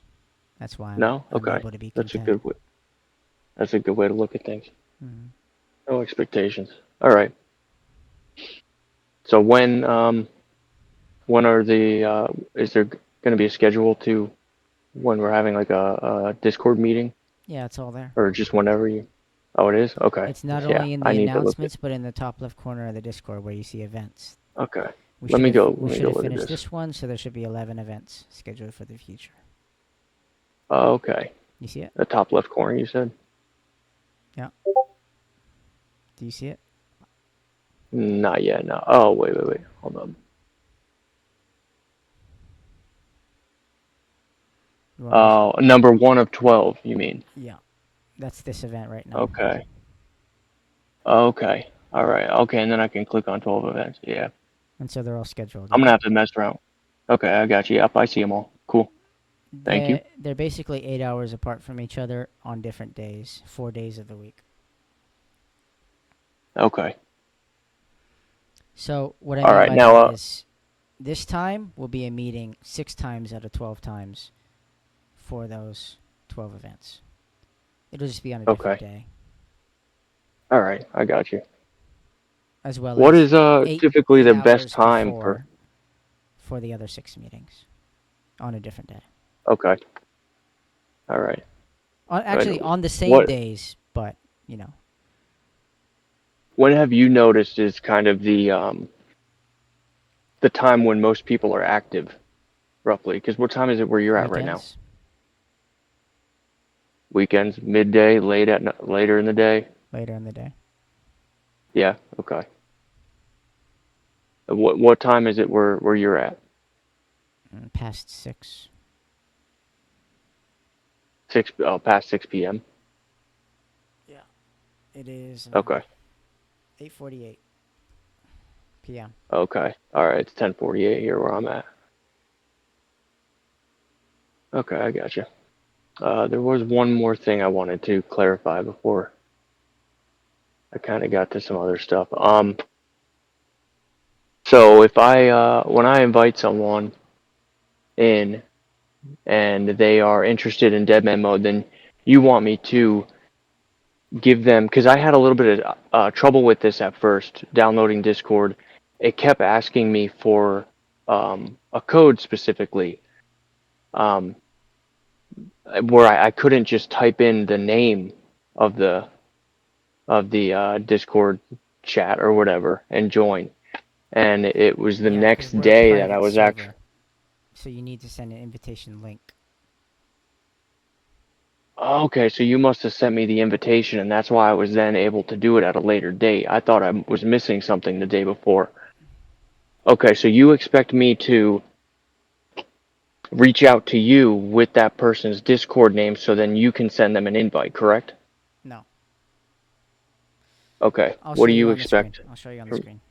That's why I'm No. I'm Okay, able to be that's a content. good way. That's a good way to look at things. Hmm. No expectations. All right. So when are the is there going to be a schedule to when we're having like a Discord meeting Yeah, it's all there. or just whenever you? Oh, it is. Okay. It's not Yeah, only in I the need to look at. announcements, but in the top left corner of the Discord where you see events. Okay. We Let should me have go. we Let me should go have look at finished this. this one, so there should be 11 events scheduled for the future. Okay. You see it? The top left corner, you said? Yeah. Do you see it? Not yet, no. Oh, wait. Hold on. You want me to Oh, number 1 of 12, you mean? Yeah. That's this event right now. Okay. Okay. All right. Okay, and then I can click on 12 events. Yeah. And so they're all scheduled. I'm Yeah. gonna have to mess around. Okay, I got you. Yep, I see them all. Cool. Thank you. They're basically 8 hours apart from each other on different days, 4 days of the week. Okay. So what I All mean right. by Now, that is, this time will be a meeting 6 times out of 12 times for those 12 events. It'll just be on a different okay. day, All right. I got you. as well What as is eight typically eight the best hours time for the other 6 meetings on a different day. Okay. All right. Actually, on the same What days, but you know, when have you noticed is kind of the time when most people are active, roughly? Because what time is it where you're at right now? weekends, Weekends, midday, later in the day. later in the day. Yeah. Okay. What time is it where you're at? Past 6. 6. Oh, past 6 p.m. Yeah, it is. Okay. 8:48 p.m. Okay. All right. It's 10:48 here where I'm at. Okay, I got you. There was one more thing I wanted to clarify before I kind of got to some other stuff. So if when I invite someone in and they are interested in Deadman mode, then you want me to give them, because I had a little bit of trouble with this at first, downloading Discord. It kept asking me for a code specifically, um, where I couldn't just type in the name of the Discord chat or whatever and join. And it was the Yeah, because next we're a day that I private was actually. server, so you need to send an invitation link. Okay, so you must have sent me the invitation, and that's why I was then able to do it at a later date. I thought I was missing something the day before. Okay, so you expect me to reach out to you with that person's Discord name so then you can send them an invite, correct? No, Okay, I'll what show do you you on the screen. expect? I'll show you on the screen.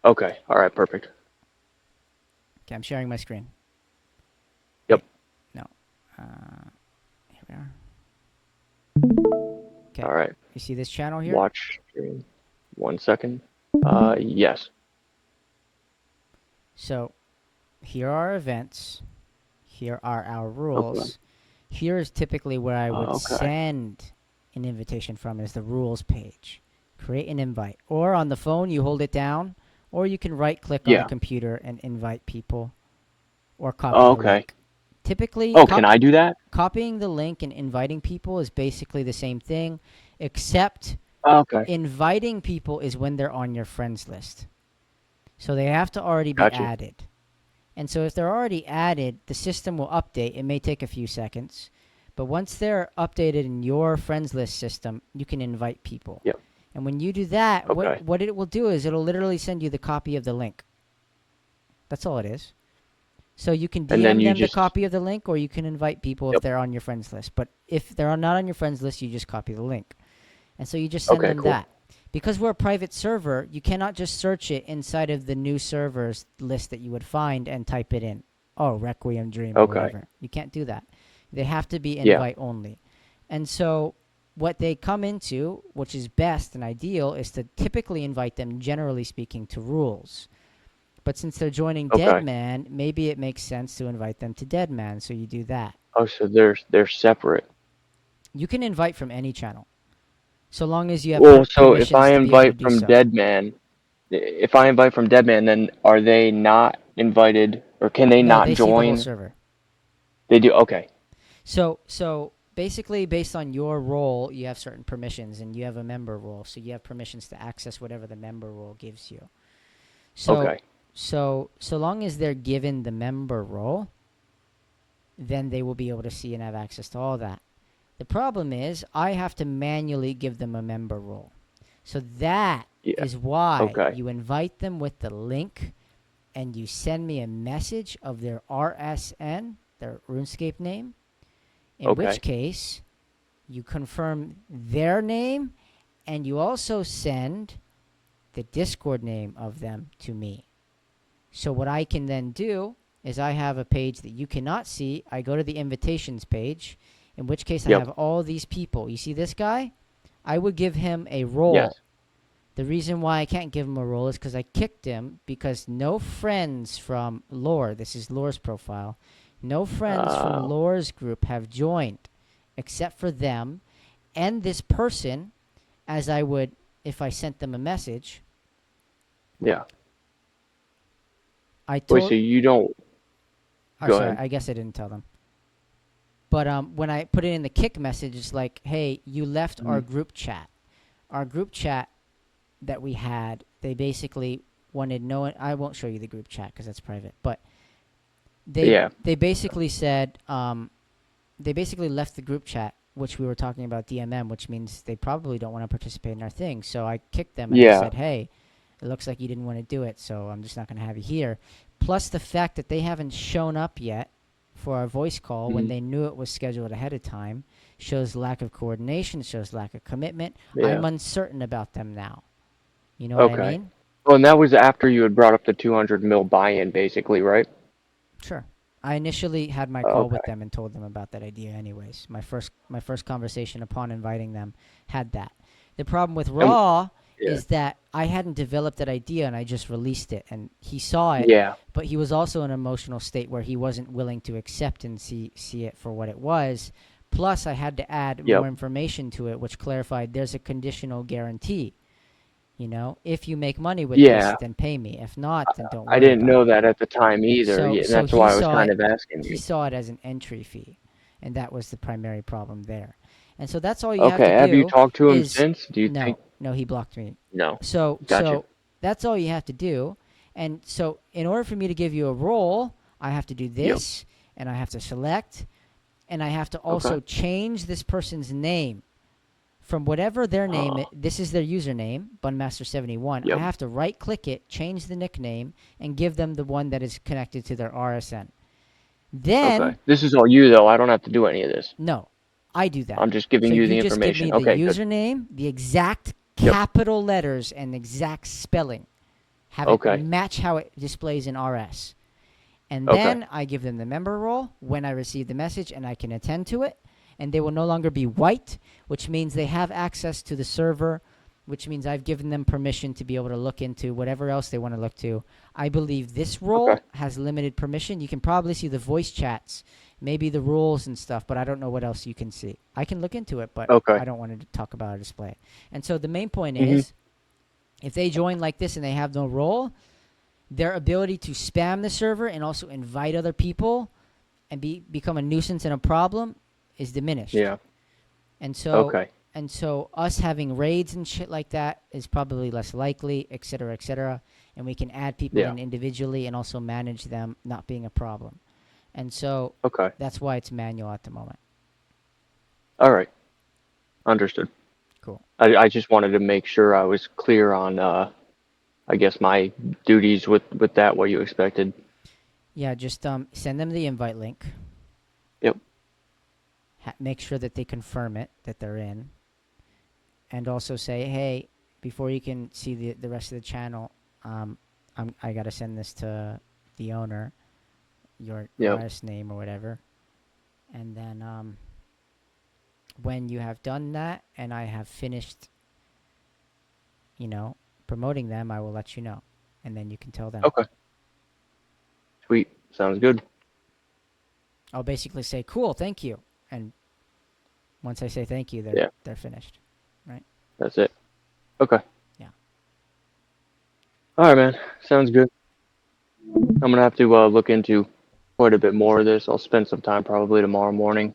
Okay, all right, perfect. Okay, I'm sharing my screen. Yep. No. Here we are. Okay. All right, You see this channel here? watch stream. 1 second. Yes. So, here are events. Here are our rules. Here is typically where I would Okay. send an invitation from, is the rules page. Create an invite. Or on the phone, you hold it down, or you can right click on the Yeah. computer and invite people, or copy Oh, the okay. link. Typically, Oh, can I do that? copying the link and inviting people is basically the same thing, except Okay. inviting people is when they're on your friends list. So they have to already be Gotcha. added. And so if they're already added, the system will update. It may take a few seconds. But once they're updated in your friends list system, you can invite people. Yep. And when you do that, Okay. what it will do is it'll literally send you the copy of the link. That's all it is. So you can And then DM you them the just. copy of the link, or you can invite people if Yep. they're on your friends list. But if they're not on your friends list, you just copy the link. And so you just send Okay, them cool. that. Because we're a private server, you cannot just search it inside of the new servers list that you would find and type it in. Oh, Requiem Dream or Okay. whatever. You can't do that. They have to be Yeah. invite only. And so what they come into, which is best and ideal, is to typically invite them, generally speaking, to rules. But since they're joining Okay. Deadman, maybe it makes sense to invite them to Deadman, so you do that. Oh, so they're separate. You can invite from any channel, so long as you have Well, so if permissions I to be able to invite do from so. Deadman, then are they not invited, or can they No, not they see the whole join? server. They do. Okay. So basically, based on your role, you have certain permissions, and you have a member role, so you have permissions to access whatever the member role gives you. So Okay. so long as they're given the member role, then they will be able to see and have access to all that. The problem is I have to manually give them a member role. So that Yeah. is why Okay. you invite them with the link and you send me a message of their RSN, their RuneScape name, in Okay. which case you confirm their name and you also send the Discord name of them to me. So what I can then do is I have a page that you cannot see. I go to the invitations page, in which case I Yep. have all these people. You see this guy? I would give him a role. Yes. The reason why I can't give him a role is because I kicked him because no friends from Lore, this is Lore's profile, no friends from Lore's group have joined except for them and this person, as I would if I sent them a message. Yeah. I Wait. told. So you don't. Oh, Go sorry, ahead. I guess I didn't tell them. But when I put it in the kick message, it's like, hey, you left our group chat. Our group chat that we had, they basically wanted no one. I won't show you the group chat because that's private. But they basically said they basically left the group chat, which we were talking about DMM, which means they probably don't want to participate in our thing. So I kicked them and I said, hey, it looks like you didn't want to do it, so I'm just not going to have you here. Plus the fact that they haven't shown up yet for our voice call when they knew it was scheduled ahead of time shows lack of coordination, shows lack of commitment. Yeah. I'm uncertain about them now. You know what I mean? Well, and that was after you had brought up the 200 mil buy-in, basically, right? Sure. I initially had my call with them and told them about that idea anyways. My first conversation upon inviting them had that. The problem with Raw is that I hadn't developed that idea and I just released it and he saw it. Yeah. But he was also in an emotional state where he wasn't willing to accept and see it for what it was. Plus, I had to add Yep. more information to it, which clarified there's a conditional guarantee. You know, if you make money with Yeah. this, then pay me. If not, then don't worry I didn't about know it. that at the time either. So, Yeah, so that's he why I was saw kind it. of asking He you. saw it as an entry fee, and that was the primary problem there. And so that's all you have Okay, to have you do. talked to him Is since? Do you think? no, he blocked me. No. So Gotcha. that's all you have to do. And so in order for me to give you a role, I have to do this, and I have to select, and I have to also change this person's name from whatever their name is. This is their username, Bunmaster71. I Yep. have to right click it, change the nickname, and give them the one that is connected to their RSN. Then Okay. This is all you though. I don't have to do any of this. no, I do that. I'm just giving So you the you just give me information. the Okay, good. username, the exact Yep. capital letters, and exact spelling. Have Okay. it match how it displays in RS. And Okay. then I give them the member role when I receive the message, and I can attend to it. And they will no longer be white, which means they have access to the server, which means I've given them permission to be able to look into whatever else they want to look to. I believe this role Okay. has limited permission. You can probably see the voice chats, maybe the rules and stuff, but I don't know what else you can see. I can look into it, but Okay. I don't want to talk about a display. And so the main point Mhm. is, if they join like this and they have no role, their ability to spam the server and also invite other people and become a nuisance and a problem is diminished. Yeah. And so Okay. and so us having raids and shit like that is probably less likely, et cetera, et cetera. And we can add people Yeah. in individually and also manage them not being a problem. And so Okay. that's why it's manual at the moment. All right. Understood. Cool. I just wanted to make sure I was clear on I guess my duties with that, what you expected. Yeah, just send them the invite link. Yep. Make sure that they confirm it, that they're in. And also say, hey, before you can see the rest of the channel, I got to send this to the owner, your Yep. last name or whatever. And then when you have done that and I have finished, promoting them, I will let you know. And then you can tell them. Okay. Sweet. Sounds good. I'll basically say, cool, thank you. And once I say thank you, they're finished. That's it. Okay. Yeah. All right, man. Sounds good. I'm gonna have to look into quite a bit more of this. I'll spend some time probably tomorrow morning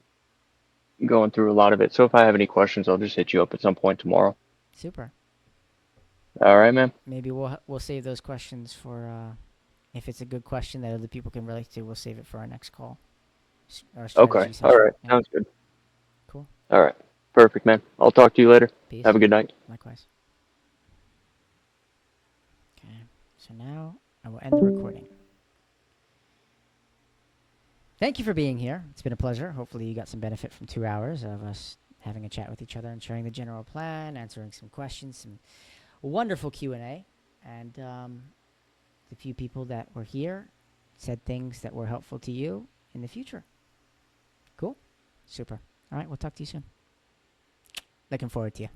going through a lot of it. So if I have any questions, I'll just hit you up at some point tomorrow. Super. All right, man. Maybe we'll save those questions for if it's a good question that other people can relate to. We'll save it for our next call. Our strategy Okay. session. All right. Yeah. Sounds good. Cool. All right. Perfect, man. I'll talk to you later. Peace. Have a good night. Likewise. Okay. So now I will end the recording. Thank you for being here. It's been a pleasure. Hopefully you got some benefit from 2 hours of us having a chat with each other and sharing the general plan, answering some questions, some wonderful Q&A. And the few people that were here said things that were helpful to you in the future. Cool? Super. All right, we'll talk to you soon. Looking forward to you.